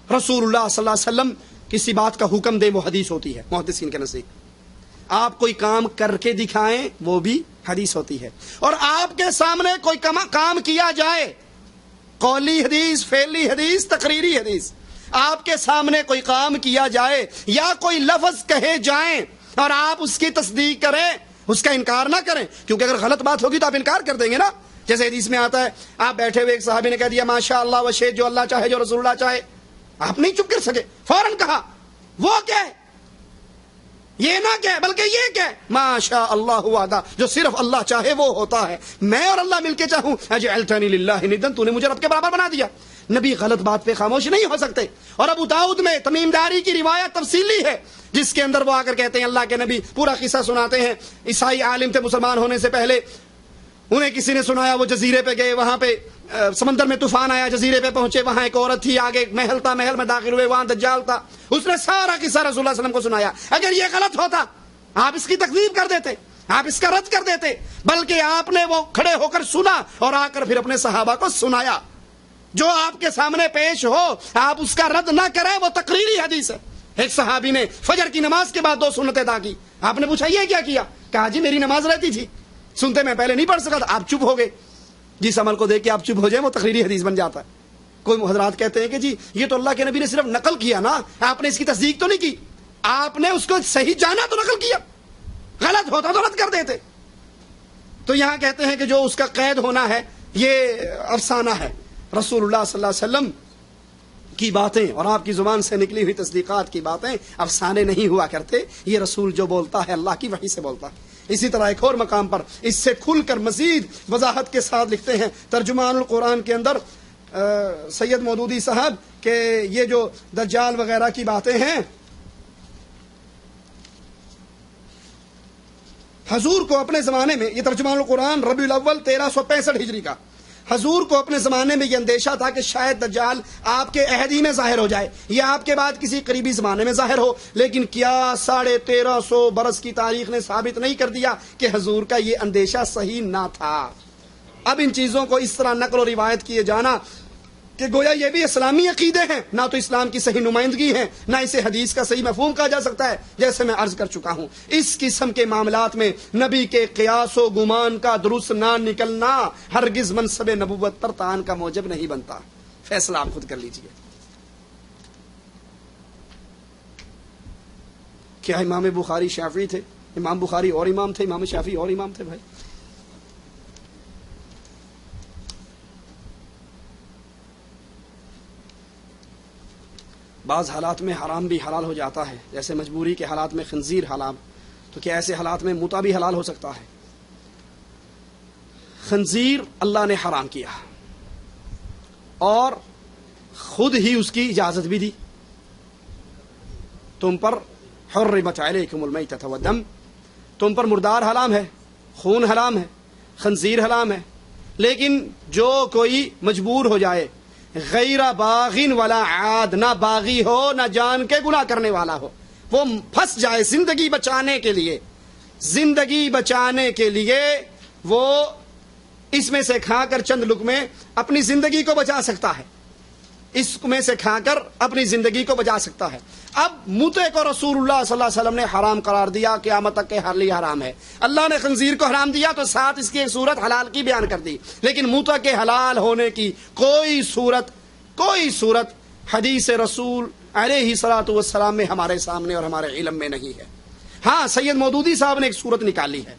رسول اللہ صلی اللہ علیہ وسلم کسی بات کا حکم دے وہ حدیث ہوتی ہے، محدثین کے نزدیک آپ کوئی کام کر کے دکھائیں وہ بھی حدیث ہوتی ہے، اور آپ کے سامنے کوئی کام کیا جائے، قولی حدیث، فعلی حدیث، تقریری حدیث، آپ کے سامنے کوئی کام کیا جائے یا کوئی لفظ کہے جائیں اور آپ اس کی تصدیق کریں، اس کا انکار نہ کریں، کیونکہ اگر غلط بات ہوگی تو آپ انکار کر دیں گے نا۔ جیسے حدیث میں آتا ہے، آپ بیٹھے ہوئے ایک صحابی نے کہہ دیا ماشاء اللہ و شیخ، جو اللہ چاہے جو رسول اللہ چاہے، آپ نہیں چپ کر سکے، فوراً کہا وہ کیا ہے، یہ نہ کہ بلکہ یہ کہ ماشاء اللہ وحدہ، جو صرف اللہ چاہے وہ ہوتا ہے، میں اور اللہ مل کے چاہوں، اجعلتنی للہ ندا، تو نے مجھے رب کے برابر بنا دیا۔ نبی غلط بات پہ خاموش نہیں ہو سکتے۔ اور ابو داؤد میں تمیم داری کی روایت تفصیلی ہے جس کے اندر وہ آ کر کہتے ہیں، اللہ کے نبی پورا قصہ سناتے ہیں، عیسائی عالم تھے مسلمان ہونے سے پہلے، انہیں کسی نے سنایا، وہ جزیرے پہ گئے، وہاں پہ سمندر میں طوفان آیا، جزیرے پہ پہنچے، وہاں ایک عورت تھی، آگے ایک محل تھا، محل میں داخل ہوئے، وہاں دجال تھا، اس نے سارا قصہ رسول اللہ صلی اللہ علیہ وسلم کو سنایا۔ اگر یہ غلط ہوتا آپ اس کی تکذیب کر دیتے، آپ اس کا رد کر دیتے، بلکہ آپ نے وہ کھڑے ہو کر سنا اور آ کر پھر اپنے صحابہ کو سنایا۔ جو آپ کے سامنے پیش ہو آپ اس کا رد نہ کریں، وہ تقریری حدیث ہے۔ ایک صحابی نے فجر کی نماز کے بعد 2 سنتیں ادا کی، آپ نے پوچھا یہ کیا کیا؟ کہا جی میری نماز رہتی تھی، سنتے میں پہلے نہیں پڑھ سکا تھا۔ آپ چپ ہو گئے، جس عمل کو دیکھ کے آپ چپ ہو جائیں وہ تقریری حدیث بن جاتا ہے۔ کوئی حضرات کہتے ہیں کہ جی یہ تو اللہ کے نبی نے صرف نقل کیا نا، آپ نے اس کی تصدیق تو نہیں کی، آپ نے اس کو صحیح جانا تو نقل کیا، غلط ہوتا تو رد کر دیتے۔ تو یہاں کہتے ہیں کہ جو اس کا قید ہونا ہے یہ افسانہ ہے، رسول اللہ صلی اللہ علیہ وسلم کی باتیں اور آپ کی زبان سے نکلی ہوئی تصدیقات کی باتیں افسانے نہیں ہوا کرتے، یہ رسول جو بولتا ہے اللہ کی وحی سے بولتا ہے۔ اسی طرح ایک اور مقام پر اس سے کھل کر مزید وضاحت کے ساتھ لکھتے ہیں ترجمان القرآن کے اندر سید مودودی صاحب کہ یہ جو دجال وغیرہ کی باتیں ہیں، حضور کو اپنے زمانے میں، یہ ترجمان القرآن ربیع الاول 1365 ہجری کا، حضور کو اپنے زمانے میں یہ اندیشہ تھا کہ شاید دجال آپ کے عہد ہی میں ظاہر ہو جائے یا آپ کے بعد کسی قریبی زمانے میں ظاہر ہو، لیکن کیا 1350 برس کی تاریخ نے ثابت نہیں کر دیا کہ حضور کا یہ اندیشہ صحیح نہ تھا۔ اب ان چیزوں کو اس طرح نقل و روایت کیے جانا کہ گویا یہ بھی اسلامی عقیدے ہیں، نہ تو اسلام کی صحیح نمائندگی ہیں، نہ اسے حدیث کا صحیح مفہوم کہا جا سکتا ہے۔ جیسے میں عرض کر چکا ہوں، اس قسم کے معاملات میں نبی کے قیاس و گمان کا درست نہ نکلنا ہرگز منصب نبوت پر طعن کا موجب نہیں بنتا۔ فیصلہ آپ خود کر لیجئے۔ کیا امام بخاری شافعی تھے؟ امام بخاری اور امام تھے، امام شافعی اور امام تھے بھائی۔ بعض حالات میں حرام بھی حلال ہو جاتا ہے، جیسے مجبوری کے حالات میں خنزیر حرام، تو کیا ایسے حالات میں موتا بھی حلال ہو سکتا ہے؟ خنزیر اللہ نے حرام کیا اور خود ہی اس کی اجازت بھی دی۔ تم پر حرمت علیکم المیتۃ والدم، تم پر مردار حرام ہے، خون حرام ہے، خنزیر حرام ہے، لیکن جو کوئی مجبور ہو جائے، غیر باغین ولا عاد، نہ باغی ہو نہ جان کے گناہ کرنے والا ہو، وہ پھنس جائے زندگی بچانے کے لیے، زندگی بچانے کے لیے وہ اس میں سے کھا کر چند لقمے اپنی زندگی کو بچا سکتا ہے، اس میں سے کھا کر اپنی زندگی کو بچا سکتا ہے۔ اب موتے کو رسول اللہ صلی اللہ علیہ وسلم نے حرام قرار دیا، قیامت تک کے ہر لیے حرام ہے۔ اللہ نے خنزیر کو حرام دیا تو ساتھ اس کی ایک صورت حلال کی بیان کر دی، لیکن موتا کے حلال ہونے کی کوئی صورت حدیث رسول علیہ الصلوۃ والسلام میں ہمارے سامنے اور ہمارے علم میں نہیں ہے۔ ہاں، سید مودودی صاحب نے ایک صورت نکالی ہے،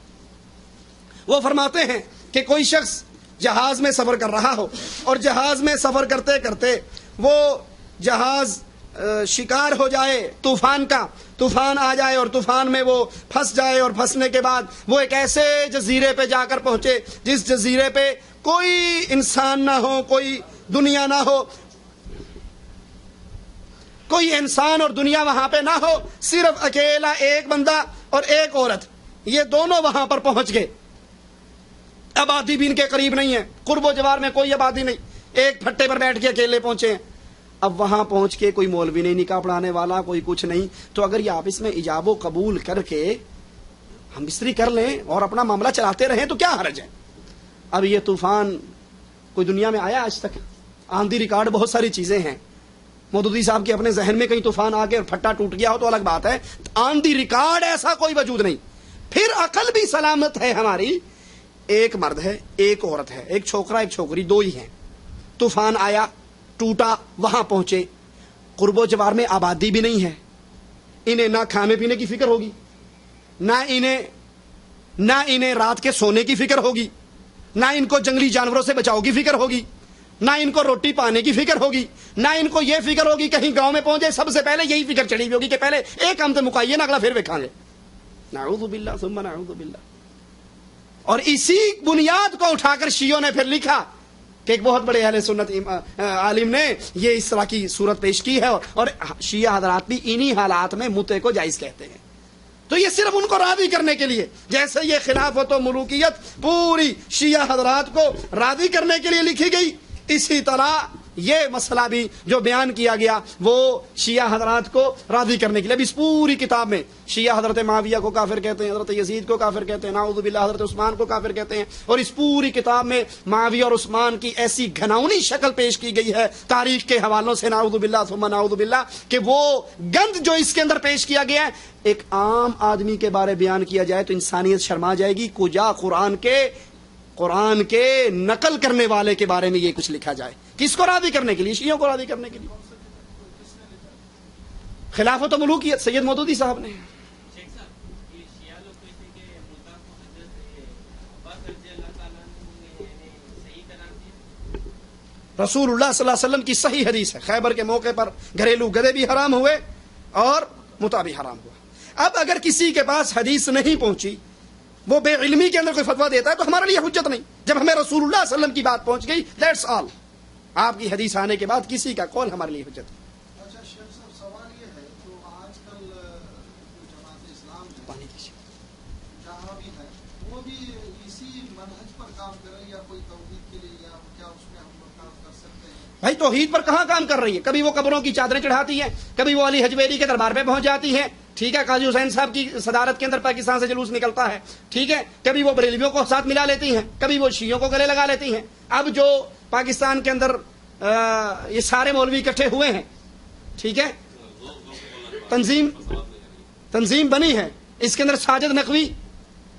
وہ فرماتے ہیں کہ کوئی شخص جہاز میں سفر کر رہا ہو اور جہاز میں سفر کرتے کرتے وہ جہاز شکار ہو جائے طوفان کا، طوفان آ جائے اور طوفان میں وہ پھنس جائے، اور پھنسنے کے بعد وہ ایک ایسے جزیرے پہ جا کر پہنچے جس جزیرے پہ کوئی انسان نہ ہو، کوئی دنیا نہ ہو، کوئی انسان اور دنیا وہاں پہ نہ ہو، صرف اکیلا ایک بندہ اور ایک عورت، یہ دونوں وہاں پر پہنچ گئے۔ آبادی بھی ان کے قریب نہیں ہے، قرب و جوار میں کوئی آبادی نہیں، ایک پھٹے پر بیٹھ کے اکیلے پہنچے ہیں۔ اب وہاں پہنچ کے کوئی مولوی نہیں نکاح پڑھانے والا، کوئی کچھ نہیں، تو اگر یہ آپس میں ایجاب و قبول کر کے ہم بستری کر لیں اور اپنا معاملہ چلاتے رہیں تو کیا حرج ہے؟ اب یہ طوفان کوئی دنیا میں آیا آج تک؟ آن دی ریکارڈ بہت ساری چیزیں ہیں۔ مودودی صاحب کے اپنے ذہن میں کہیں طوفان آ کے پھٹا ٹوٹ گیا ہو تو الگ بات ہے، آن دی ریکارڈ ایسا کوئی وجود نہیں۔ پھر عقل بھی سلامت ہے ہماری، ایک مرد ہے ایک عورت ہے، ایک چھوکرا ایک چھوکری، دو ہی ہیں، طوفان آیا ٹوٹا، وہاں پہنچے، قرب و جوار میں آبادی بھی نہیں ہے، انہیں نہ کھانے پینے کی فکر ہوگی، نہ انہیں رات کے سونے کی فکر ہوگی، نہ ان کو جنگلی جانوروں سے بچاؤ کی فکر ہوگی، نہ ان کو روٹی پانے کی فکر ہوگی، نہ ان کو یہ فکر ہوگی کہیں گاؤں میں پہنچے سب سے پہلے یہی فکر چڑھی ہوگی کہ پہلے ایک کام تو مکائیے نا، اگلا پھر دیکھیں گے۔ نعوذ باللہ ثم نعوذ باللہ۔ اور اسی بنیاد کو اٹھا کر شیعوں نے پھر لکھا کہ ایک بہت بڑے اہل سنت عالم نے یہ اس طرح کی صورت پیش کی ہے، اور شیعہ حضرات بھی انہی حالات میں متے کو جائز کہتے ہیں۔ تو یہ صرف ان کو راضی کرنے کے لیے، جیسے یہ خلافت و ملوکیت پوری شیعہ حضرات کو راضی کرنے کے لیے لکھی گئی، اسی طرح یہ مسئلہ بھی جو بیان کیا گیا وہ شیعہ حضرات کو راضی کرنے کے لیے۔ اب اس پوری کتاب میں شیعہ حضرت معاویہ کو کافر کہتے ہیں، حضرت یزید کو کافر کہتے ہیں، نعوذ باللہ حضرت عثمان کو کافر کہتے ہیں، اور اس پوری کتاب میں معاویہ اور عثمان کی ایسی گھناؤنی شکل پیش کی گئی ہے تاریخ کے حوالوں سے، نعوذ باللہ ثم نعوذ باللہ، کہ وہ گند جو اس کے اندر پیش کیا گیا ہے، ایک عام آدمی کے بارے بیان کیا جائے تو انسانیت شرما جائے گی، کجا قرآن کے نقل کرنے والے کے بارے میں یہ کچھ لکھا جائے۔ کس کو راضی کرنے کے لیے؟ شیعوں کو راضی کرنے کے لیے۔ خلافت و ملوکیت سید مودودی صاحب نے۔ رسول اللہ صلی اللہ علیہ وسلم کی صحیح حدیث ہے، خیبر کے موقع پر گھریلو گدے بھی حرام ہوئے اور متا بھی حرام ہوا۔ اب اگر کسی کے پاس حدیث نہیں پہنچی، وہ بے علمی کے اندر کوئی فتویٰ دیتا ہے تو ہمارے لیے حجت نہیں۔ جب ہمیں رسول اللہ صلی اللہ علیہ وسلم کی بات پہنچ گئی، دیٹس آل۔ آپ کی حدیث آنے کے بعد کسی کا قول ہمارے لیے حجت ہے۔ اچھا شیخ صاحب، سوال یہ ہے تو آج کل جماعت اسلام پانی کی جہاں بھی ہے وہ بھی اسی منہج پر کام کر رہی ہے، یا کوئی توحید کے لیے، یا کیا اس میں ہم لوگ کام کر سکتے ہیں؟ بھائی توحید پر کہاں کام کر رہی ہے؟ کبھی وہ قبروں کی چادریں چڑھاتی ہیں، کبھی وہ علی حجویری کے دربار پہ پہنچ جاتی ہیں، ٹھیک ہے، قاضی حسین صاحب کی صدارت کے اندر پاکستان سے جلوس نکلتا ہے، ٹھیک ہے، کبھی وہ بریلویوں کو ساتھ ملا لیتی ہیں، کبھی وہ شیعوں کو گلے لگا لیتی ہیں۔ اب جو پاکستان کے اندر یہ سارے مولوی اکٹھے ہوئے ہیں، ٹھیک ہے، تنظیم بنی ہے، اس کے اندر ساجد نقوی،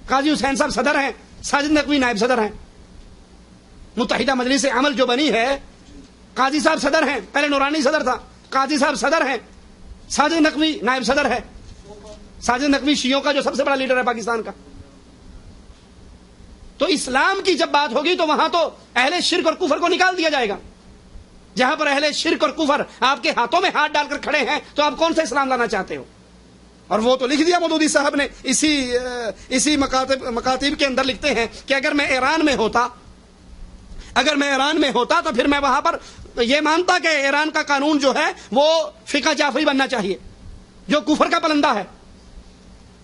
قاضی حسین صاحب صدر ہیں، ساجد نقوی نائب صدر ہیں، متحدہ مجلس عمل جو بنی ہے، قاضی صاحب صدر ہیں، پہلے نورانی صدر تھا، قاضی صاحب صدر ہیں، ساجد نقوی نائب صدر ہے۔ ساجد نقوی شیعوں کا جو سب سے بڑا لیڈر ہے پاکستان کا۔ تو اسلام کی جب بات ہوگی تو وہاں تو اہل شرک اور کفر کو نکال دیا جائے گا۔ جہاں پر اہل شرک اور کفر آپ کے ہاتھوں میں ہاتھ ڈال کر کھڑے ہیں تو آپ کون سا اسلام لانا چاہتے ہو؟ اور وہ تو لکھ دیا مودودی صاحب نے، اسی مکاتب کے اندر لکھتے ہیں کہ اگر میں ایران میں ہوتا تو پھر میں وہاں پر یہ مانتا کہ ایران کا قانون جو ہے وہ فقہ جعفری بننا چاہیے، جو کفر کا پلندہ ہے،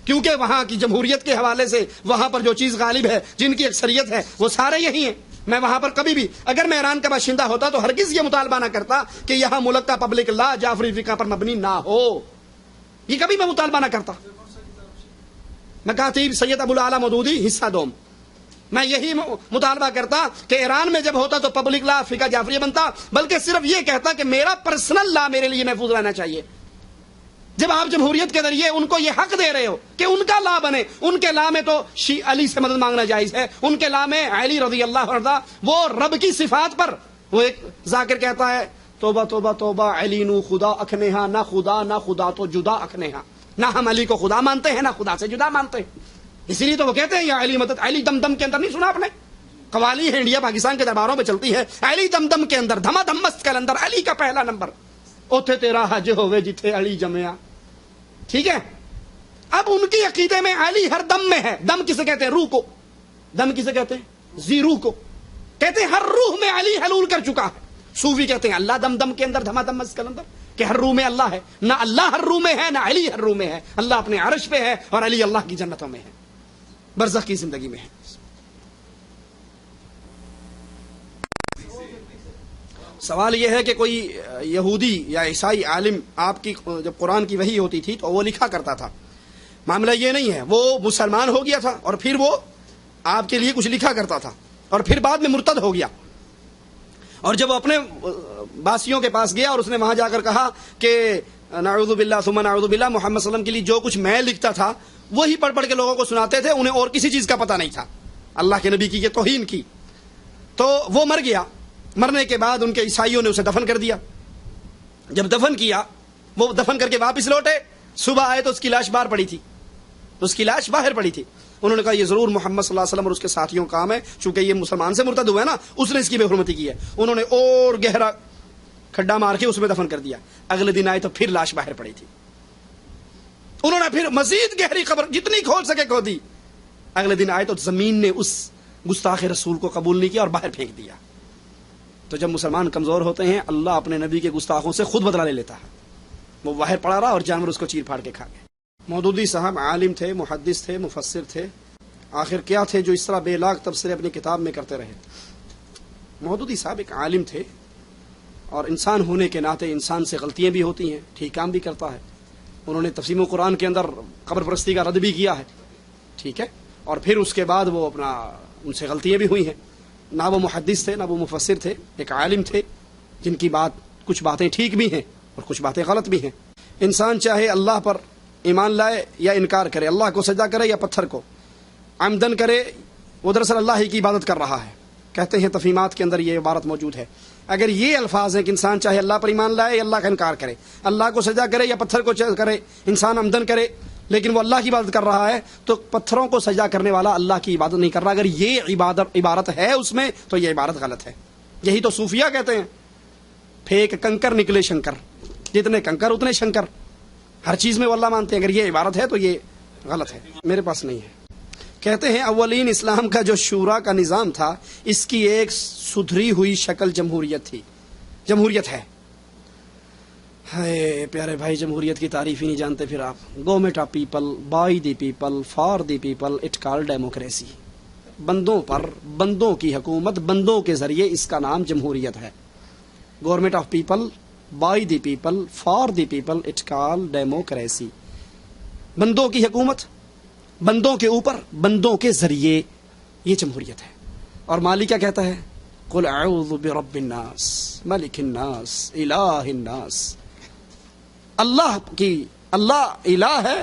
کیونکہ وہاں کی جمہوریت کے حوالے سے وہاں پر جو چیز غالب ہے، جن کی اکثریت ہے، وہ سارے یہی ہیں۔ میں وہاں پر کبھی بھی اگر میں ایران کا باشندہ ہوتا تو ہرگز یہ مطالبہ نہ کرتا کہ یہاں ملک کا پبلک لا جعفری فقہ پر مبنی نہ ہو، یہ کبھی میں مطالبہ نہ کرتا۔ مکاتب سید ابو الاعلی مودودی حصہ دوم، میں یہی مطالبہ کرتا کہ ایران میں جب ہوتا تو پبلک لا فقہ جعفری بنتا، بلکہ صرف یہ کہتا کہ میرا پرسنل لا میرے لیے محفوظ رہنا چاہیے۔ جب آپ جمہوریت کے ذریعے ان کو یہ حق دے رہے ہو کہ ان کا لا بنے، ان کے لا میں تو علی سے مدد مانگنا جائز ہے، ان کے لا میں علی رضی اللہ عنہ وہ رب کی صفات پر، وہ ایک ذاکر کہتا ہے توبہ توبہ توبہ علی نو خدا اکھنےہا، نہ خدا تو جدا اکھنےہا، نہ ہم علی کو خدا مانتے ہیں نہ خدا سے جدا مانتے ہیں، اسی لیے تو وہ کہتے ہیں یا علی مدد۔ علی دم دم کے اندر نہیں سنا آپ نے؟ قوالی ہے انڈیا پاکستان کے درباروں میں چلتی ہے، علی دم دم کے اندر دھما دھم مست کے اندر علی کا پہلا نمبر، اوتھے تیرا حج ہوئے جتھے علی جمیا، ٹھیک ہے۔ اب ان کی عقیدے میں علی ہر دم میں ہے، دم کسے کہتے ہیں؟ روح کو، دم کسے کہتے ہیں؟ زی روح کو، کہتے ہیں ہر روح میں علی حلول کر چکا ہے۔ صوفی کہتے ہیں اللہ دم دم کے اندر دھما دم مست کے اندر، کہ ہر روح میں اللہ ہے، نہ اللہ ہر روح میں ہے نہ علی ہر روح میں ہے، اللہ اپنے عرش پہ ہے اور علی اللہ کی جنتوں میں ہے، برزخ کی زندگی میں ہے۔ سوال یہ ہے کہ کوئی یہودی یا عیسائی عالم آپ کی جب قرآن کی وحی ہوتی تھی تو وہ لکھا کرتا تھا، معاملہ یہ نہیں ہے، وہ مسلمان ہو گیا تھا اور پھر وہ آپ کے لیے کچھ لکھا کرتا تھا اور پھر بعد میں مرتد ہو گیا، اور جب وہ اپنے باسیوں کے پاس گیا اور اس نے وہاں جا کر کہا کہ نعوذ باللہ ثم نعوذ باللہ، محمد صلی اللہ علیہ وسلم کے لیے جو کچھ میں لکھتا تھا وہی پڑھ پڑھ کے لوگوں کو سناتے تھے، انہیں اور کسی چیز کا پتہ نہیں تھا، اللہ کے نبی کی یہ توہین کی، تو وہ مر گیا۔ مرنے کے بعد ان کے عیسائیوں نے اسے دفن کر دیا، جب دفن کیا وہ دفن کر کے واپس لوٹے، صبح آئے تو اس کی لاش باہر پڑی تھی، اس کی لاش باہر پڑی تھی۔ انہوں نے کہا یہ ضرور محمد صلی اللہ علیہ وسلم اور اس کے ساتھیوں کا کام ہے، چونکہ یہ مسلمان سے مرتد ہوا ہے نا، اس نے اس کی بے حرمتی کی ہے۔ انہوں نے اور گہرا کھڈا مار کے اس میں دفن کر دیا، اگلے دن آئے تو پھر لاش باہر پڑی تھی، انہوں نے پھر مزید گہری قبر جتنی کھود سکے کھود دی، اگلے دن آئے تو زمین نے اس گستاخ رسول کو قبول نہیں کیا اور باہر پھینک دیا۔ تو جب مسلمان کمزور ہوتے ہیں اللہ اپنے نبی کے گستاخوں سے خود بدلہ لے لیتا ہے، وہ باہر پڑا رہا اور جانور اس کو چیر پھاڑ کے کھا گئے۔ مودودی صاحب عالم تھے، محدث تھے، مفسر تھے، آخر کیا تھے جو اس طرح بے لاگ تبصرے اپنی کتاب میں کرتے رہے؟ مودودی صاحب ایک عالم تھے اور انسان ہونے کے ناطے انسان سے غلطیاں بھی ہوتی ہیں، ٹھیک کام بھی کرتا ہے۔ انہوں نے تفسیر قرآن کے اندر قبر پرستی کا رد بھی کیا ہے، ٹھیک ہے، اور پھر اس کے بعد وہ اپنا ان سے غلطیاں بھی ہوئی ہیں۔ نہ وہ محدث تھے نہ وہ مفسر تھے، ایک عالم تھے جن کی بات کچھ باتیں ٹھیک بھی ہیں اور کچھ باتیں غلط بھی ہیں۔ انسان چاہے اللہ پر ایمان لائے یا انکار کرے، اللہ کو سجدہ کرے یا پتھر کو، عمدن کرے، وہ دراصل اللہ ہی کی عبادت کر رہا ہے۔ کہتے ہیں تفہیمات کے اندر یہ عبارت موجود ہے، اگر یہ الفاظ ہیں کہ انسان چاہے اللہ پر ایمان لائے یا اللہ کا انکار کرے، اللہ کو سجدہ کرے یا پتھر کو کرے، انسان عمدن کرے لیکن وہ اللہ کی عبادت کر رہا ہے، تو پتھروں کو سجدہ کرنے والا اللہ کی عبادت نہیں کر رہا۔ اگر یہ عبارت ہے اس میں تو یہ عبارت غلط ہے۔ یہی تو صوفیہ کہتے ہیں، پھیک کنکر نکلے شنکر، جتنے کنکر اتنے شنکر، ہر چیز میں وہ اللہ مانتے ہیں۔ اگر یہ عبارت ہے تو یہ غلط ہے، میرے پاس نہیں ہے۔ کہتے ہیں اولین اسلام کا جو شورا کا نظام تھا اس کی ایک سدھری ہوئی شکل جمہوریت تھی، جمہوریت ہے۔ ہے پیارے بھائی، جمہوریت کی تعریف ہی نہیں جانتے پھر آپ۔ Government of people, by the people, for the people, it call democracy. بندوں پر بندوں کی حکومت، بندوں کے ذریعے، اس کا نام جمہوریت ہے۔ Government of people, by the people, for the people, it call democracy. بندوں کی حکومت، بندوں کے اوپر، بندوں کے ذریعے، یہ جمہوریت ہے۔ اور مالی کیا کہتا ہے؟ قل اعوذ برب الناس ملک الناس الہ الناس. اللہ الہ ہے،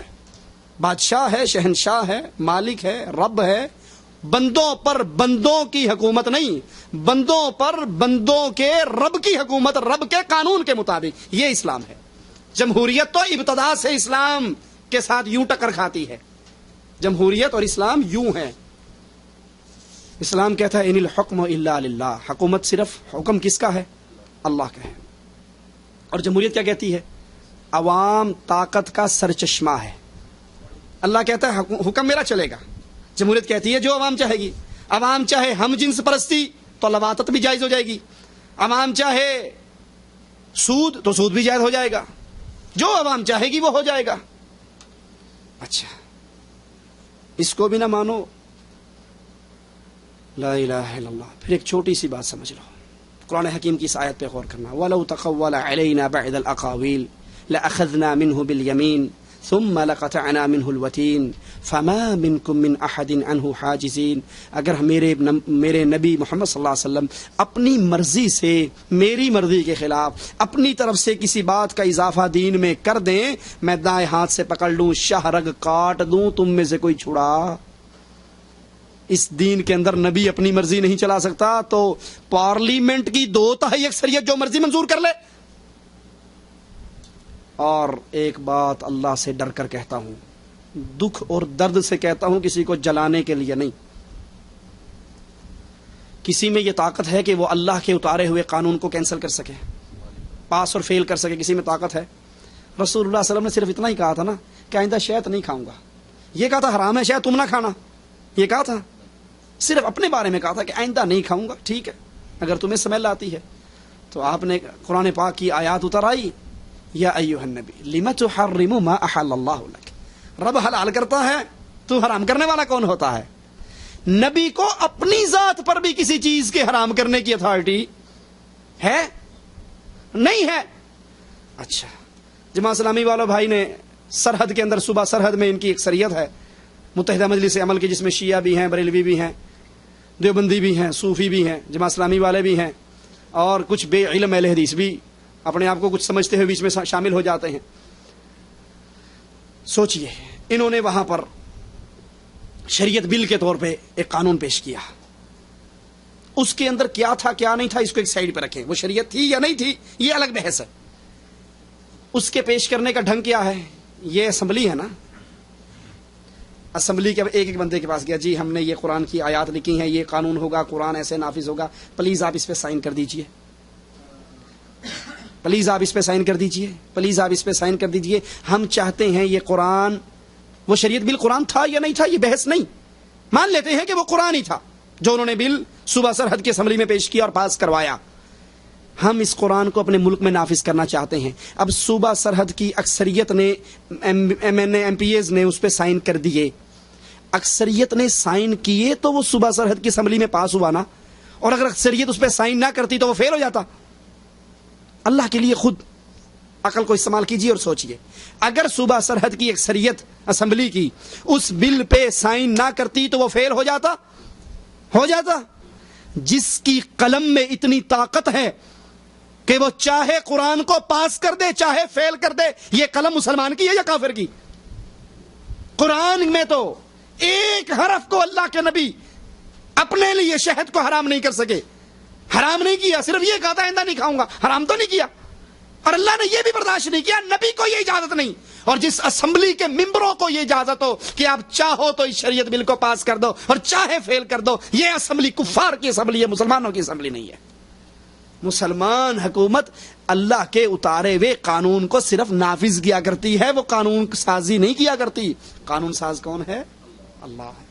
بادشاہ ہے، شہنشاہ ہے، مالک ہے، رب ہے. بندوں پر بندوں کی حکومت نہیں، بندوں پر بندوں کے رب کی حکومت، رب کے قانون کے مطابق. یہ اسلام ہے. جمہوریت تو ابتدا سے اسلام کے ساتھ یوں ٹکر کھاتی ہے. جمہوریت اور اسلام یوں ہے. اسلام کہتا ہے ان الحکم الا للہ، حکومت صرف حکم کس کا ہے؟ اللہ کا ہے. اور جمہوریت کیا کہتی ہے؟ عوام طاقت کا سرچشمہ ہے. اللہ کہتا ہے حکم میرا چلے گا. جمہوریت کہتی ہے جو عوام چاہے گی. عوام چاہے ہم جنس پرستی تو لواطت بھی جائز ہو جائے گی. عوام چاہے سود تو سود بھی جائز ہو جائے گا. جو عوام چاہے گی وہ ہو جائے گا. اچھا اس کو بھی نہ مانو، لا الہ الا اللہ. پھر ایک چھوٹی سی بات سمجھ لو، قرآن حکیم کی اس آیت پہ غور کرنا. وَلَوْ تَقَوَّلَ عَلَيْنَا بَعْدَ الْأَقَاوِيلِ لَأَخَذْنَا مِنْهُ بِالْيَمِينِ ثُمَّ لَقَطَعْنَا مِنْهُ الْوَتِينَ فَمَا مِنْكُمْ مِنْ أَحَدٍ عَنْهُ حَاجِزِينَ. اگر میرے نبی محمد صلی اللہ علیہ وسلم اپنی مرضی سے، میری مرضی کے خلاف اپنی طرف سے کسی بات کا اضافہ دین میں کر دیں، میں دائیں ہاتھ سے پکڑ لوں، شہرگ کاٹ دوں، تم میں سے کوئی چھڑا. اس دین کے اندر نبی اپنی مرضی نہیں چلا سکتا تو پارلیمنٹ کی 2/3 اکثریت جو مرضی منظور کر لے. اور ایک بات اللہ سے ڈر کر کہتا ہوں، دکھ اور درد سے کہتا ہوں، کسی کو جلانے کے لیے نہیں. کسی میں یہ طاقت ہے کہ وہ اللہ کے اتارے ہوئے قانون کو کینسل کر سکے، پاس اور فیل کر سکے؟ کسی میں طاقت ہے؟ رسول اللہ صلی اللہ علیہ وسلم نے صرف اتنا ہی کہا تھا نا کہ آئندہ شہد نہیں کھاؤں گا. یہ کہا تھا حرام ہے شہد تم نہ کھانا، یہ کہا تھا. صرف اپنے بارے میں کہا تھا کہ آئندہ نہیں کھاؤں گا. ٹھیک ہے اگر تمہیں سمیل آتی ہے تو آپ نے قرآن پاک کی آیات اتر آئی، یا ایھا النبی لم تحرم ما احل اللہ لک. رب حلال کرتا ہے، تو حرام کرنے والا کون ہوتا ہے؟ نبی کو اپنی ذات پر بھی کسی چیز کے حرام کرنے کی اتھارٹی ہے؟ نہیں ہے. اچھا جماعت اسلامی والوں بھائی نے سرحد کے اندر، صوبہ سرحد میں ان کی اکثریت ہے، متحدہ مجلس عمل کی، جس میں شیعہ بھی ہیں، بریلوی بھی ہیں، دیوبندی بھی ہیں، صوفی بھی ہیں، جماعت اسلامی والے بھی ہیں، اور کچھ بے علم اہل حدیث بھی اپنے آپ کو کچھ سمجھتے ہوئے بیچ میں شامل ہو جاتے ہیں. سوچئے انہوں نے وہاں پر شریعت بل کے طور پہ ایک قانون پیش کیا. اس کے اندر کیا تھا کیا نہیں تھا اس کو ایک سائڈ پہ رکھیں، وہ شریعت تھی یا نہیں تھی یہ الگ بحث ہے. اس کے پیش کرنے کا ڈھنگ کیا ہے؟ یہ اسمبلی ہے نا، اسمبلی کے ایک ایک بندے کے پاس گیا، جی ہم نے یہ قرآن کی آیات لکھی ہیں، یہ قانون ہوگا، قرآن ایسے نافذ ہوگا، پلیز آپ اس پہ سائن کر دیجئے، پلیز آپ اس پہ سائن کر دیجئے، پلیز آپ اس پہ سائن کر دیجئے. ہم چاہتے ہیں یہ قرآن، وہ شریعت بل قرآن تھا یا نہیں تھا یہ بحث نہیں، مان لیتے ہیں کہ وہ قرآن ہی تھا جو انہوں نے بل صوبہ سرحد کی اسمبلی میں پیش کیا اور پاس کروایا. ہم اس قرآن کو اپنے ملک میں نافذ کرنا چاہتے ہیں. اب صوبہ سرحد کی اکثریت نے، M N A M P As نے اس پہ سائن کر دیے. اکثریت نے سائن کیے تو وہ صوبہ سرحد کی اسمبلی میں پاس ہوا نا، اور اگر اکثریت اس پہ سائن نہ کرتی تو وہ فیل ہو جاتا. اللہ کے لیے خود عقل کو استعمال کیجیے اور سوچئے، اگر صوبہ سرحد کی اکثریت اسمبلی کی اس بل پہ سائن نہ کرتی تو وہ فیل ہو جاتا. جس کی قلم میں اتنی طاقت ہے کہ وہ چاہے قرآن کو پاس کر دے چاہے فیل کر دے، یہ قلم مسلمان کی ہے یا کافر کی؟ قرآن میں تو ایک حرف کو اللہ کے نبی اپنے لیے شہد کو حرام نہیں کر سکے، حرام نہیں کیا، صرف یہ کہا تھا آئندہ نہیں کھاؤں گا، حرام تو نہیں کیا. اور اللہ نے یہ بھی برداشت نہیں کیا، نبی کو یہ اجازت نہیں. اور جس اسمبلی کے ممبروں کو یہ اجازت ہو کہ آپ چاہو تو اس شریعت بل کو پاس کر دو اور چاہے فیل کر دو، یہ اسمبلی کفار کی اسمبلی ہے، مسلمانوں کی اسمبلی نہیں ہے. مسلمان حکومت اللہ کے اتارے ہوئے قانون کو صرف نافذ کیا کرتی ہے، وہ قانون سازی نہیں کیا کرتی. قانون ساز کون ہے؟ اللہ ہے.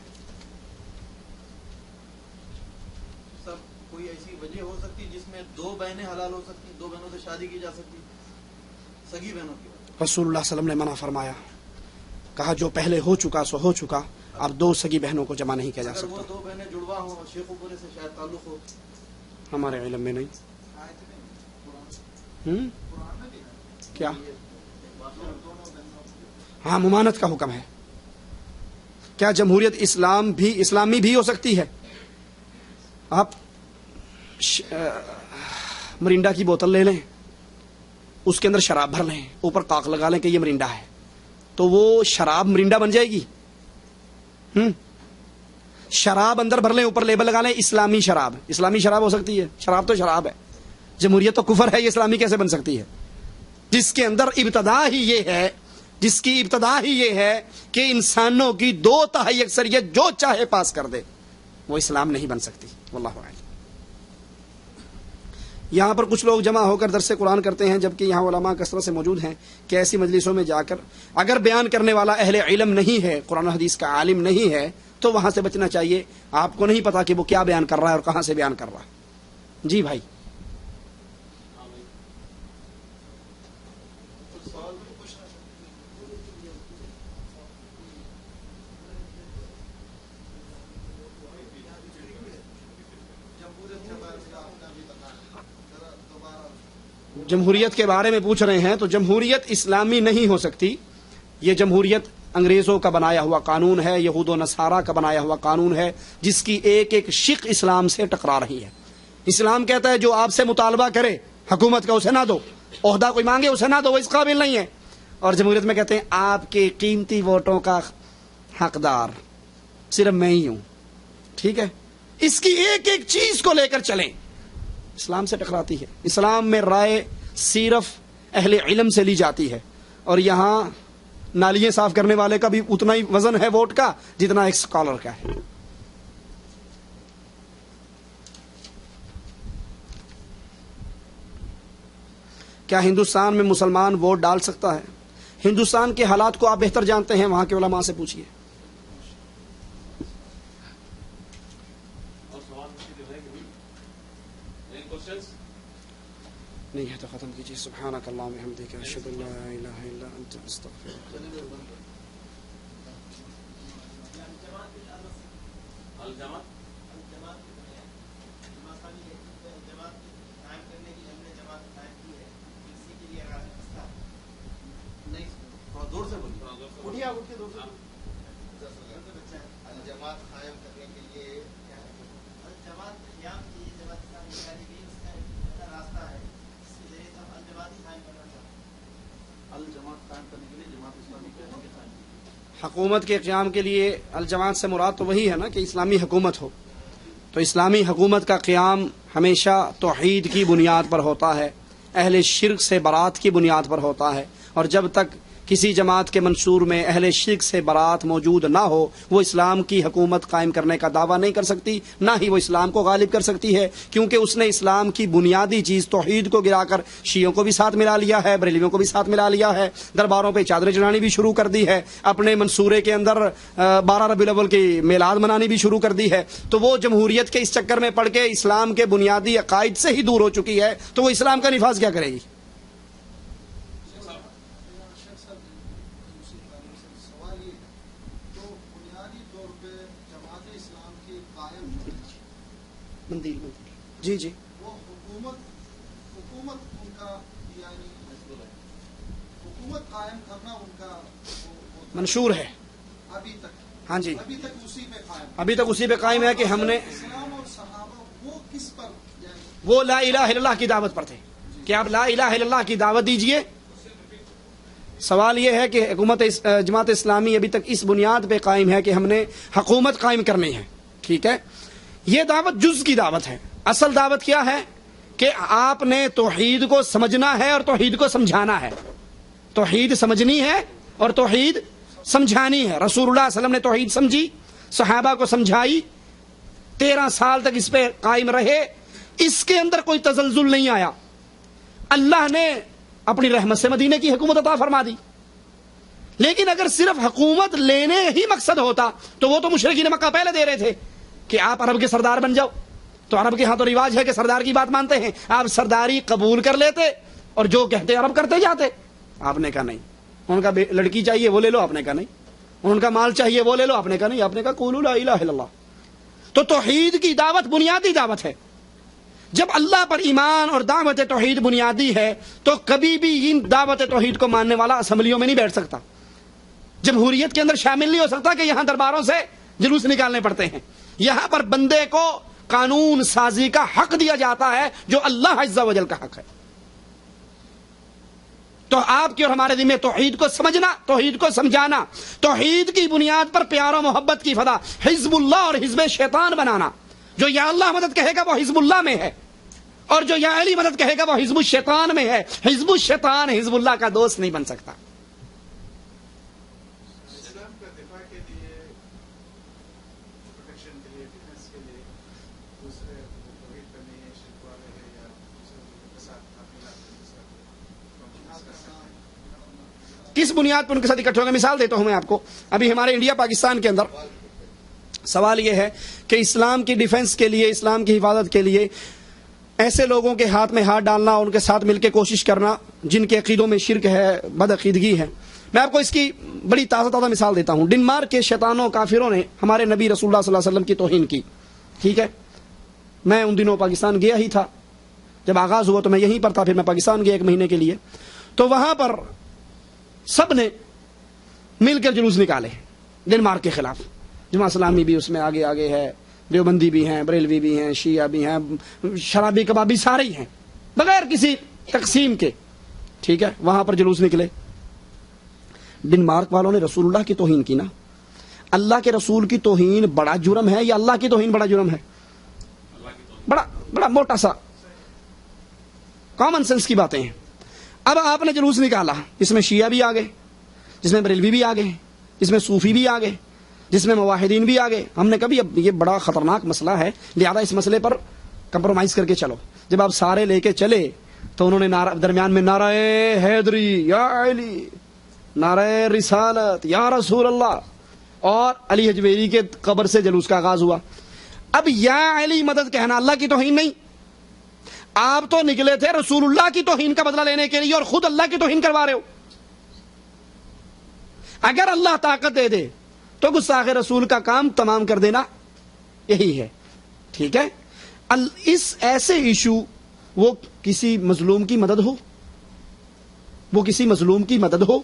سب کوئی ایسی وجہ ہو سکتی جس میں 2 بہنیں حلال ہو سکتی، 2 بہنوں سے شادی کی جا سکتی، سگی بہنوں کی؟ رسول اللہ صلی اللہ علیہ وسلم نے منع فرمایا، کہا جو پہلے ہو چکا سو ہو چکا، اب 2 سگی بہنوں کو جمع نہیں کیا جا سکتا. اگر وہ 2 بہنیں جڑوا ہوں اور شیخ پورے سے شاید تعلق ہو، ہمارے علم میں نہیں. کیا؟ ہاں ممانت کا حکم ہے. کیا جمہوریت اسلامی بھی ہو سکتی ہے؟ آپ مرینڈا کی بوتل لے لیں، اس کے اندر شراب بھر لیں، اوپر کاک لگا لیں کہ یہ مرینڈا ہے، تو وہ شراب مرینڈا بن جائے گی؟ شراب اندر بھر لیں، اوپر لیبل لگا لیں اسلامی شراب، اسلامی شراب ہو سکتی ہے؟ شراب تو شراب ہے، جمہوریت تو کفر ہے، یہ اسلامی کیسے بن سکتی ہے؟ جس کے اندر ابتدا ہی یہ ہے کہ انسانوں کی 2/3 اکثریت جو چاہے پاس کر دے، وہ اسلام نہیں بن سکتی۔ واللہ اعلم۔ یہاں پر کچھ لوگ جمع ہو کر درس قرآن کرتے ہیں، جبکہ یہاں علماء کثرت سے موجود ہیں، کہ ایسی مجلسوں میں جا کر اگر بیان کرنے والا اہل علم نہیں ہے، قرآن و حدیث کا عالم نہیں ہے، تو وہاں سے بچنا چاہیے۔ آپ کو نہیں پتا کہ وہ کیا بیان کر رہا ہے اور کہاں سے بیان کر رہا ہے۔ جی بھائی، جمہوریت کے بارے میں پوچھ رہے ہیں، تو جمہوریت اسلامی نہیں ہو سکتی۔ یہ جمہوریت انگریزوں کا بنایا ہوا قانون ہے، یہود و نصارہ کا بنایا ہوا قانون ہے، جس کی ایک ایک شق اسلام سے ٹکرا رہی ہے۔ اسلام کہتا ہے جو آپ سے مطالبہ کرے حکومت کا اسے نہ دو، عہدہ کوئی مانگے اسے نہ دو، وہ اس قابل نہیں ہے۔ اور جمہوریت میں کہتے ہیں آپ کے قیمتی ووٹوں کا حقدار صرف میں ہی ہوں۔ ٹھیک ہے، اس کی ایک ایک چیز کو لے کر چلیں، اسلام سے ٹکراتی ہے۔ اسلام میں رائے صرف اہل علم سے لی جاتی ہے، اور یہاں نالیاں صاف کرنے والے کا بھی اتنا ہی وزن ہے ووٹ کا جتنا ایک اسکالر کا ہے۔ کیا ہندوستان میں مسلمان ووٹ ڈال سکتا ہے؟ ہندوستان کے حالات کو آپ بہتر جانتے ہیں، وہاں کے علماء سے پوچھیے۔ نہیں ہے تو ختم کیجیے۔ سبحانک اللہم وبحمدک، اشہد ان لا الہ الا انت، استغفرک۔ الجماعت قائم کرنے کے لیے حکومت کے قیام کے لیے الجماعت سے مراد تو وہی ہے نا کہ اسلامی حکومت ہو۔ تو اسلامی حکومت کا قیام ہمیشہ توحید کی بنیاد پر ہوتا ہے، اہل شرک سے برات کی بنیاد پر ہوتا ہے، اور جب تک کسی جماعت کے منشور میں اہل شرک سے برات موجود نہ ہو، وہ اسلام کی حکومت قائم کرنے کا دعویٰ نہیں کر سکتی، نہ ہی وہ اسلام کو غالب کر سکتی ہے، کیونکہ اس نے اسلام کی بنیادی چیز توحید کو گرا کر شیعوں کو بھی ساتھ ملا لیا ہے، بریلویوں کو بھی ساتھ ملا لیا ہے، درباروں پہ چادریں چڑھانی بھی شروع کر دی ہے، اپنے منصورے کے اندر 12 ربیع الاول کی میلاد منانی بھی شروع کر دی ہے۔ تو وہ جمہوریت کے اس چکر میں پڑھ کے اسلام کے بنیادی عقائد سے ہی دور ہو چکی ہے، تو وہ اسلام کا نفاذ کیا کرے گی؟ جی جی، وہ حکومت ان کا یعنی حکومت قائم کرنا ان کا منشور ہے ابھی تک۔ ہاں جی، ابھی تک اسی پہ قائم ہے کہ ہم نے اسلام اور صحابہ وہ کس پر یعنی وہ لا الہ الا اللہ کی دعوت پر تھے کہ آپ لا الہ الا اللہ کی دعوت دیجئے۔ سوال یہ ہے کہ جماعت اسلامی ابھی تک اس بنیاد پہ قائم ہے کہ ہم نے حکومت قائم کرنی ہے۔ ٹھیک ہے، یہ دعوت جز کی دعوت ہے، اصل دعوت کیا ہے کہ آپ نے توحید کو سمجھنا ہے اور توحید کو سمجھانا ہے، توحید سمجھنی ہے اور توحید سمجھانی ہے۔ رسول اللہ صلی اللہ علیہ وسلم نے توحید سمجھی، صحابہ کو سمجھائی، 13 سال تک اس پہ قائم رہے، اس کے اندر کوئی تزلزل نہیں آیا۔ اللہ نے اپنی رحمت سے مدینے کی حکومت عطا فرما دی۔ لیکن اگر صرف حکومت لینے ہی مقصد ہوتا تو وہ تو مشرکین مکہ پہلے دے رہے تھے کہ آپ عرب کے سردار بن جاؤ، تو عرب کے ہاں تو رواج ہے کہ سردار کی بات مانتے ہیں، آپ سرداری قبول کر لیتے اور جو کہتے عرب کرتے جاتے۔ آپ نے کہا نہیں، ان کا لڑکی چاہیے وہ لے لو، آپ نے کہا نہیں، ان کا مال چاہیے وہ لے لو، آپ نے کہا نہیں، آپ نے کہا قولوا لا الہ الا اللہ۔ تو توحید کی دعوت بنیادی دعوت ہے۔ جب اللہ پر ایمان اور دعوت توحید بنیادی ہے تو کبھی بھی ان دعوت توحید کو ماننے والا اسمبلیوں میں نہیں بیٹھ سکتا، جمہوریت کے اندر شامل نہیں ہو سکتا کہ یہاں درباروں سے جلوس نکالنے پڑتے ہیں۔ یہاں پر بندے کو قانون سازی کا حق دیا جاتا ہے جو اللہ عز و جل کا حق ہے. تو آپ کی اور ہمارے ذمہ توحید کو سمجھنا، توحید کو سمجھانا، توحید کی بنیاد پر پیار و محبت کی فضا، حزب اللہ اور حزب شیطان بنانا. جو یا اللہ مدد کہے گا وہ حزب اللہ میں ہے، اور جو یا علی مدد کہے گا وہ حزب الشیطان میں ہے. حزب الشیطان حزب اللہ کا دوست نہیں بن سکتا. اسلام کا دفاع کے لیے، پروٹیکشن کے لیے، ڈیفینس کے لیے دوسرے توحید کرنے ہیں، شرک والے ہیں یا دوسرے کے ساتھ کس بنیاد پر ان کے ساتھ اکٹھے ہوگا؟ مثال دیتا ہوں میں آپ کو. ابھی ہمارے انڈیا پاکستان کے اندر سوال یہ ہے کہ اسلام کی ڈیفنس کے لیے، اسلام کی حفاظت کے لیے ایسے لوگوں کے ہاتھ میں ہاتھ ڈالنا اور ان کے ساتھ مل کے کوشش کرنا جن کے عقیدوں میں شرک ہے، بدعقیدگی ہے. میں آپ کو اس کی بڑی تازہ مثال دیتا ہوں. ڈنمارک کے شیطانوں کافروں نے ہمارے نبی رسول اللہ صلی اللہ علیہ وسلم کی توہین کی. ٹھیک ہے، میں ان دنوں پاکستان گیا ہی تھا. جب آغاز ہوا تو میں یہیں پر تھا، پھر میں پاکستان گیا 1 مہینے کے لیے. تو وہاں پر سب نے مل کر جلوس نکالے ڈنمارک کے خلاف. جماعت اسلامی بھی اس میں آگے ہے، دیوبندی بھی ہیں، بریلوی بھی ہیں، شیعہ بھی ہیں، شرابی کبابی سارے ہی ہیں بغیر کسی تقسیم کے. ٹھیک ہے، وہاں پر جلوس نکلے. ڈنمارک والوں نے رسول اللہ کی توہین کی نا. اللہ کے رسول کی توہین بڑا جرم ہے یا اللہ کی توہین بڑا جرم ہے؟ بڑا موٹا سا کامن سینس کی باتیں ہیں. اب آپ نے جلوس نکالا جس میں شیعہ بھی آ گئے، جس میں بریلوی بھی آ گئے، جس میں صوفی بھی آ گئے، جس میں موحدین بھی آ گئے. ہم نے کبھی اب یہ بڑا خطرناک مسئلہ ہے لہذا اس مسئلے پر کمپرومائز کر کے چلو. جب آپ سارے لے کے چلے تو انہوں نے درمیان میں نعرہ حیدری یا علی، نعرہ رسالت یا رسول اللہ، اور علی حجویری کے قبر سے جلوس کا آغاز ہوا. اب یا علی مدد کہنا اللہ کی توہین نہیں. آپ تو نکلے تھے رسول اللہ کی توہین کا بدلہ لینے کے لیے اور خود اللہ کی توہین کروا رہے ہو. اگر اللہ طاقت دے دے تو گستاخ رسول کا کام تمام کر دینا یہی ہے. ٹھیک ہے، اس ایسے ایشو وہ کسی مظلوم کی مدد ہو، وہ کسی مظلوم کی مدد ہو،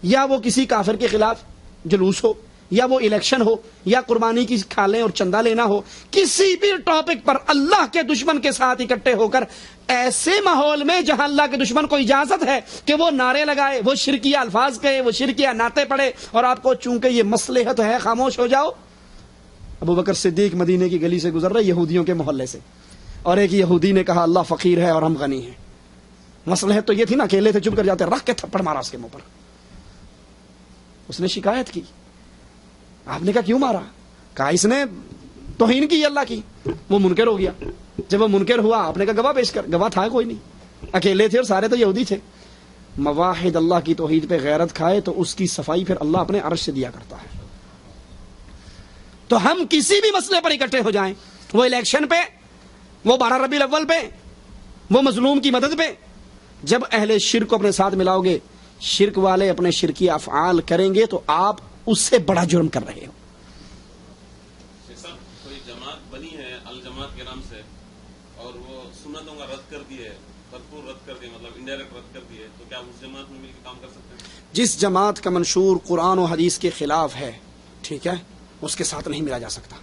یا وہ کسی کافر کے خلاف جلوس ہو، یا وہ الیکشن ہو، یا قربانی کی کھالیں اور چندہ لینا ہو، کسی بھی ٹاپک پر اللہ کے دشمن کے ساتھ اکٹھے ہو کر ایسے ماحول میں جہاں اللہ کے دشمن کو اجازت ہے کہ وہ نعرے لگائے، وہ شرکیہ الفاظ کہے، وہ شرکیہ نعتیں پڑھے، اور آپ کو چونکہ یہ مصلحت ہے خاموش ہو جاؤ. ابو بکر صدیق مدینے کی گلی سے گزر رہے یہودیوں کے محلے سے، اور ایک یہودی نے کہا اللہ فقیر ہے اور ہم غنی ہیں. مصلحت تو یہ تھی نا، اکیلے تھے چپ کر جاتے، رکھ کے تھپڑ مارا اس کے منہ پر. اس نے شکایت کی. آپ نے کہا کیوں مارا؟ کہا اس نے توہین کی اللہ کی. وہ منکر ہو گیا. جب وہ منکر ہوا آپ نے کہا گواہ پیش کر. گواہ تھا کوئی نہیں، اکیلے تھے اور سارے تو یہودی تھے. مواحد اللہ کی توحید پہ غیرت کھائے تو اس کی صفائی پھر اللہ اپنے عرش سے دیا کرتا ہے. تو ہم کسی بھی مسئلے پر اکٹھے ہو جائیں، وہ الیکشن پہ، وہ 12 ربیع الاول پہ، وہ مظلوم کی مدد پہ، جب اہل شرک کو اپنے ساتھ ملاؤ گے، شرک والے اپنے شرکی افعال کریں گے تو آپ اس سے بڑا جرم کر رہے ہو. کوئی جماعت بنی ہے الجماعت کے نام سے اور وہ سنتوں کا رد کر دی ہے، بھرپور رد کر دی، مطلب انڈائریکٹ رد کر دی ہے، تو کیا اس جماعت میں مل کے کام کر سکتے ہیں؟ جس جماعت کا منشور قرآن و حدیث کے خلاف ہے، ٹھیک ہے، اس کے ساتھ نہیں ملا جا سکتا. رسول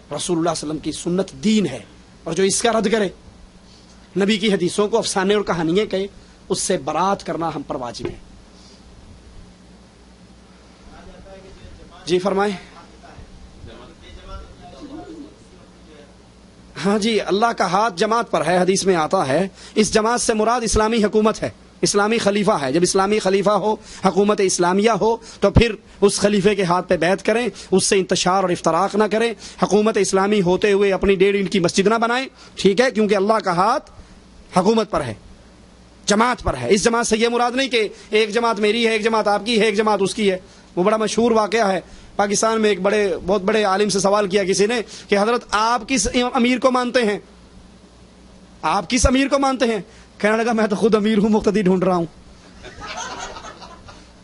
اللہ صلی اللہ علیہ وسلم کی سنت دین ہے، اور جو اس کا رد کرے، نبی کی حدیثوں کو افسانے اور کہانیاں کہے، اس سے برات کرنا ہم پر واجب ہے. جی فرمائیں. ہاں جی، اللہ کا ہاتھ جماعت پر ہے، حدیث میں آتا ہے. اس جماعت سے مراد اسلامی حکومت ہے، اسلامی خلیفہ ہے. جب اسلامی خلیفہ ہو، حکومت اسلامیہ ہو، تو پھر اس خلیفے کے ہاتھ پہ بیعت کریں، اس سے انتشار اور افتراق نہ کریں. حکومت اسلامی ہوتے ہوئے اپنی 1.5 اینٹ کی مسجد نہ بنائیں. ٹھیک ہے، کیونکہ اللہ کا ہاتھ حکومت پر ہے، جماعت پر ہے. اس جماعت سے یہ مراد نہیں کہ ایک جماعت میری ہے، ایک جماعت آپ کی ہے، ایک جماعت اس کی ہے. وہ بڑا مشہور واقعہ ہے پاکستان میں. ایک بہت بڑے عالم سے سوال کیا کسی نے کہ حضرت آپ کس امیر کو مانتے ہیں؟ آپ کس امیر کو مانتے ہیں؟ کہنے لگا میں تو خود امیر ہوں، مقتدی ڈھونڈ رہا ہوں.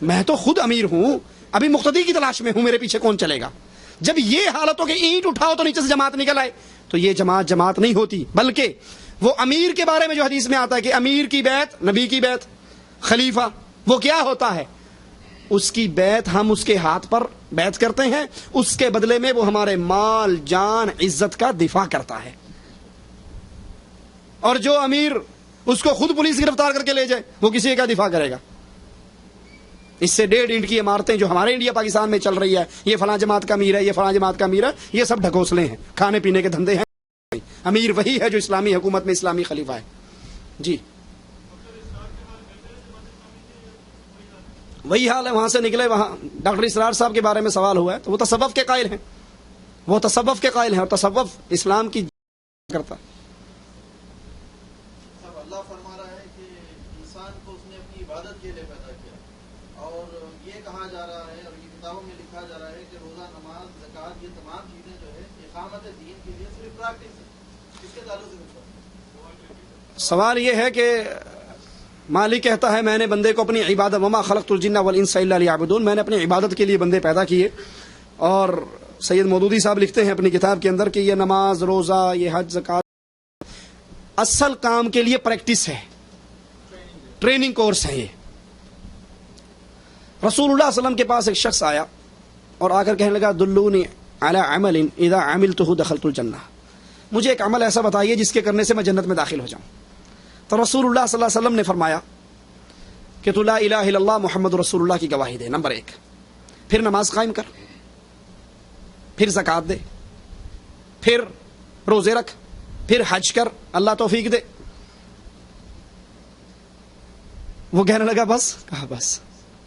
میں تو خود امیر ہوں، ابھی مقتدی کی تلاش میں ہوں، میرے پیچھے کون چلے گا؟ جب یہ حالت ہو کہ اینٹ اٹھاؤ تو نیچے سے جماعت نکل آئے، تو یہ جماعت نہیں ہوتی. بلکہ وہ امیر کے بارے میں جو حدیث میں آتا ہے کہ امیر کی بیعت، نبی کی بیعت، خلیفہ، وہ کیا ہوتا ہے؟ اس کی بیعت ہم اس کے ہاتھ پر بیعت کرتے ہیں، اس کے بدلے میں وہ ہمارے مال جان عزت کا دفاع کرتا ہے. اور جو امیر اس کو خود پولیس گرفتار کر کے لے جائے وہ کسی کا دفاع کرے گا؟ اس سے 1.5 اینٹ کی عمارتیں جو ہمارے انڈیا پاکستان میں چل رہی ہے، یہ فلاں جماعت کا امیر ہے، یہ فلاں جماعت کا امیر ہے، یہ سب ڈھکوسلے ہیں، کھانے پینے کے دھندے ہیں. امیر وہی ہے جو اسلامی حکومت میں اسلامی خلیفہ ہے. جی وہی حال ہے. وہاں سے نکلے، وہاں ڈاکٹر اسرار صاحب کے بارے میں سوال ہوا ہے تو وہ تصوف کے قائل ہیں، وہ تصوف کے قائل ہیں، اور تصوف اسلام کی کرتا. صاحب اللہ فرما رہا ہے کہ انسان کو اس نے اپنی عبادت کے لیے پیدا کیا، اور یہ کہا جا رہا ہے اور یہ کتابوں میں لکھا جا رہا ہے کہ روزہ، نماز، زکوٰۃ، یہ تمام چیزیں جو ہے اقامت دین کے لیے صرف پریکٹس ہے. اس کے تعلق سے سوال یہ ہے کہ مالک کہتا ہے میں نے بندے کو اپنی عبادت، وما خلقت الجن والانس الا لیعبدون، میں نے اپنی عبادت کے لیے بندے پیدا کیے. اور سید مودودی صاحب لکھتے ہیں اپنی کتاب کے اندر کہ یہ نماز، روزہ، یہ حج، زکوٰۃ اصل کام کے لیے پریکٹس ہے، ٹریننگ کورس ہے. یہ رسول اللہ صلی اللہ علیہ وسلم کے پاس ایک شخص آیا اور آ کر کہنے لگا دلونی علی عمل اذا عملته دخلت الجنہ، مجھے ایک عمل ایسا بتائیے جس کے کرنے سے میں جنت میں داخل ہو جاؤں. تو رسول اللہ صلی اللہ علیہ وسلم نے فرمایا کہ تو لا الہ الا اللہ محمد رسول اللہ کی گواہی دے، نمبر 1. پھر نماز قائم کر، پھر زکوٰۃ دے، پھر روزے رکھ، پھر حج کر، اللہ توفیق دے. وہ کہنے لگا بس. کہا بس.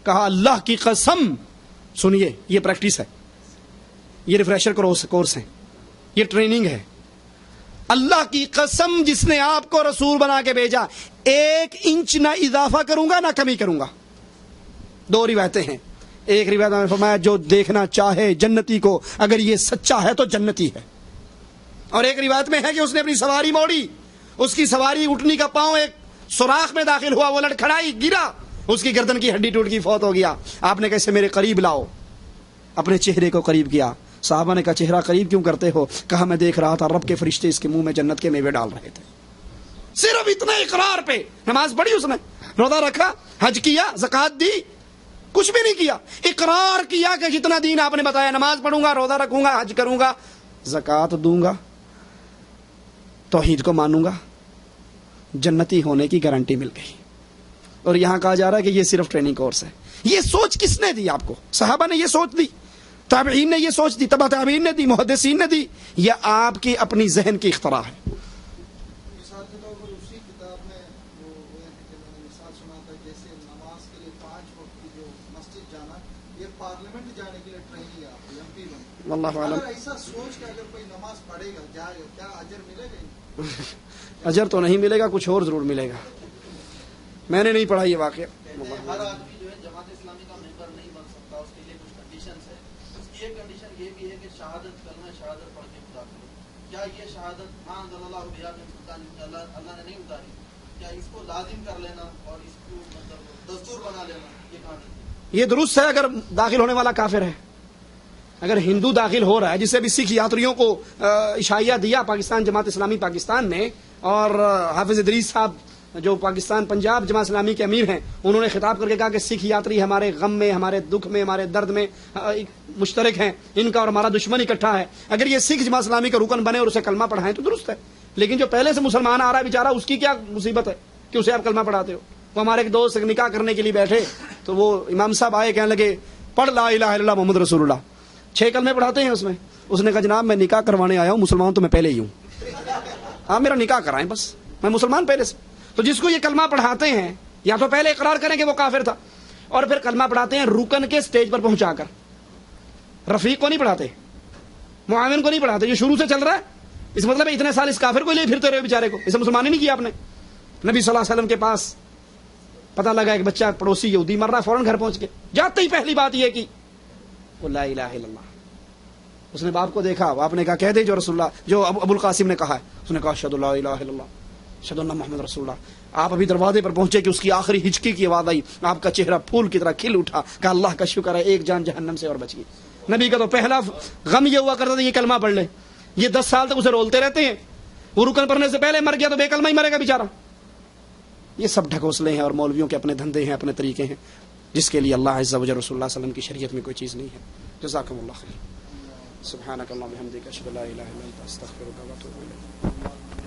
کہا اللہ کی قسم، سنیے یہ پریکٹس ہے، یہ ریفریشر کورس ہے، یہ ٹریننگ ہے. اللہ کی قسم جس نے آپ کو رسول بنا کے بھیجا، 1 انچ نہ اضافہ کروں گا نہ کمی کروں گا. 2 روایتیں ہیں. ایک روایت میں فرمایا جو دیکھنا چاہے جنتی کو، اگر یہ سچا ہے تو جنتی ہے. اور ایک روایت میں ہے کہ اس نے اپنی سواری موڑی، اس کی سواری اٹھنی کا پاؤں ایک سوراخ میں داخل ہوا، وہ لڑکھڑائی، گرا، اس کی گردن کی ہڈی ٹوٹ گئی، فوت ہو گیا. آپ نے کیسے میرے قریب لاؤ، اپنے چہرے کو قریب کیا. صحابہ نے کہا چہرہ قریب کیوں کرتے ہو؟ کہا میں دیکھ رہا تھا رب کے فرشتے اس کے منہ میں جنت کے میوے ڈال رہے تھے. صرف اتنا اقرار پہ نماز پڑھی اس نے، روزہ رکھا، حج کیا، زکوٰۃ دی، کچھ بھی نہیں کیا. اقرار کیا کہ جتنا دین آپ نے بتایا، نماز پڑھوں گا، روزہ رکھوں گا، حج کروں گا، زکوٰۃ دوں گا، توحید کو مانوں گا، جنتی ہونے کی گارنٹی مل گئی. اور یہاں کہا جا رہا ہے کہ یہ صرف ٹریننگ کورس ہے. یہ سوچ کس نے دی آپ کو؟ صحابہ نے یہ سوچ دی، تابعین نے یہ سوچ دی، تبع تابعین نے دی، محدثین نے دی، یا آپ کی اپنی ذہن کی اختراع ہے؟ مثال کے طور پر اسی کتاب میں وہ ہے کہ میں نے مثال سنا تھا، جیسے نماز کے لیے 5 وقت کی جو مسجد جانا، یہ پارلیمنٹ جانے کے لیے ٹریننگ ہے آپ کو، ایم پی بننے. واللہ عالم. اگر ایسا سوچ کے اگر کوئی نماز پڑھے گا، جائے گا، کیا اجر ملے گا؟ اجر تو نہیں ملے گا، کچھ اور ضرور ملے گا. میں نے نہیں پڑھا یہ واقعہ. ہر آدمی جو ہے جماعت اسلامی کا ممبر نہیں بن سکتا، اس کے لیے کچھ کنڈیشنز ہیں. اس کی ایک کنڈیشن یہ بھی ہے کہ شہادت کلمہ شہادت پڑھ کے خدا کرو. کیا یہ شہادت ہاں اللہ بہا میں سلطان اللہ نے نہیں اتاری، کیا اس کو لازم کر لینا اور اس کو مطلب دستور بنا لینا یہ کہاں نہیں؟ یہ درست ہے اگر داخل ہونے والا کافر ہے. اگر ہندو داخل ہو رہا ہے، جسے بھی سکھ یاتریوں کو عشائیہ دیا پاکستان جماعت اسلامی پاکستان نے، اور حافظ ادریس صاحب جو پاکستان پنجاب جماعت اسلامی کے امیر ہیں، انہوں نے خطاب کر کے کہا کہ سکھ یاتری ہمارے غم میں، ہمارے دکھ میں، ہمارے درد میں مشترک ہیں، ان کا اور ہمارا دشمن اکٹھا ہے. اگر یہ سکھ جماعت اسلامی کا رکن بنے اور اسے کلمہ پڑھائیں تو درست ہے. لیکن جو پہلے سے مسلمان آ رہا ہے بیچارہ، اس کی کیا مصیبت ہے کہ اسے آپ کلمہ پڑھاتے ہو؟ وہ ہمارے ایک دوست نکاح کرنے کے لیے بیٹھے تو وہ امام صاحب آئے، کہنے لگے پڑھ لا الہ الا اللہ محمد رسول اللہ. 6 کلمے پڑھاتے ہیں اس میں. اس نے کہا جناب میں نکاح کروانے آیا ہوں، مسلمان تو میں پہلے ہی ہوں، آپ میرا نکاح کرائیں بس، میں مسلمان پہلے سے. تو جس کو یہ کلمہ پڑھاتے ہیں، یا تو پہلے اقرار کریں کہ وہ کافر تھا، اور پھر کلمہ پڑھاتے ہیں رکن کے سٹیج پر پہنچا کر. رفیق کو نہیں پڑھاتے، معاون کو نہیں پڑھاتے، یہ شروع سے چل رہا ہے. اس مطلب اتنے سال اس کافر کو لے پھرتے رہے بیچارے کو، اسے مسلمان ہی نہیں کیا آپ نے. نبی صلی اللہ علیہ وسلم کے پاس پتہ لگا ایک بچہ پڑوسی یہودی مر رہا ہے، فوراً گھر پہنچ کے جاتے ہی پہلی بات یہ کی وہ لا الہ الا اللہ. اس نے باپ کو دیکھا، باپ نے کہا کہہ دے جو رسول اللہ، جو ابو القاسم نے کہا ہے. اس نے کہا اشہد لا الہ الا اللہ اشہد ان محمد رسول اللہ. آپ ابھی دروازے پر پہنچے کہ اس کی آخری ہچکی کی آواز آئی، آپ کا چہرہ پھول کی طرح کھل اٹھا. کہا اللہ کا شکر ہے ایک جان جہنم سے اور بچ گئی. نبی کا تو پہلا غم یہ ہوا کرتا تھا یہ کلمہ پڑھ لے. یہ 10 سال تک اسے رولتے رہتے ہیں، وہ رکن پڑھنے سے پہلے مر گیا تو بے کلمہ ہی مرے گا بیچارہ. یہ سب ڈھکوسلے ہیں اور مولویوں کے اپنے دھندے ہیں، اپنے طریقے ہیں، جس کے لیے اللہ عز و جل رسول اللہ صلی اللہ علیہ وسلم کی شریعت میں کوئی چیز نہیں ہے. جزاکم اللہ خیر. سبحانک اللہم و بحمدک اشہد ان لا الہ الا انت استغفرک و اتوب الیک.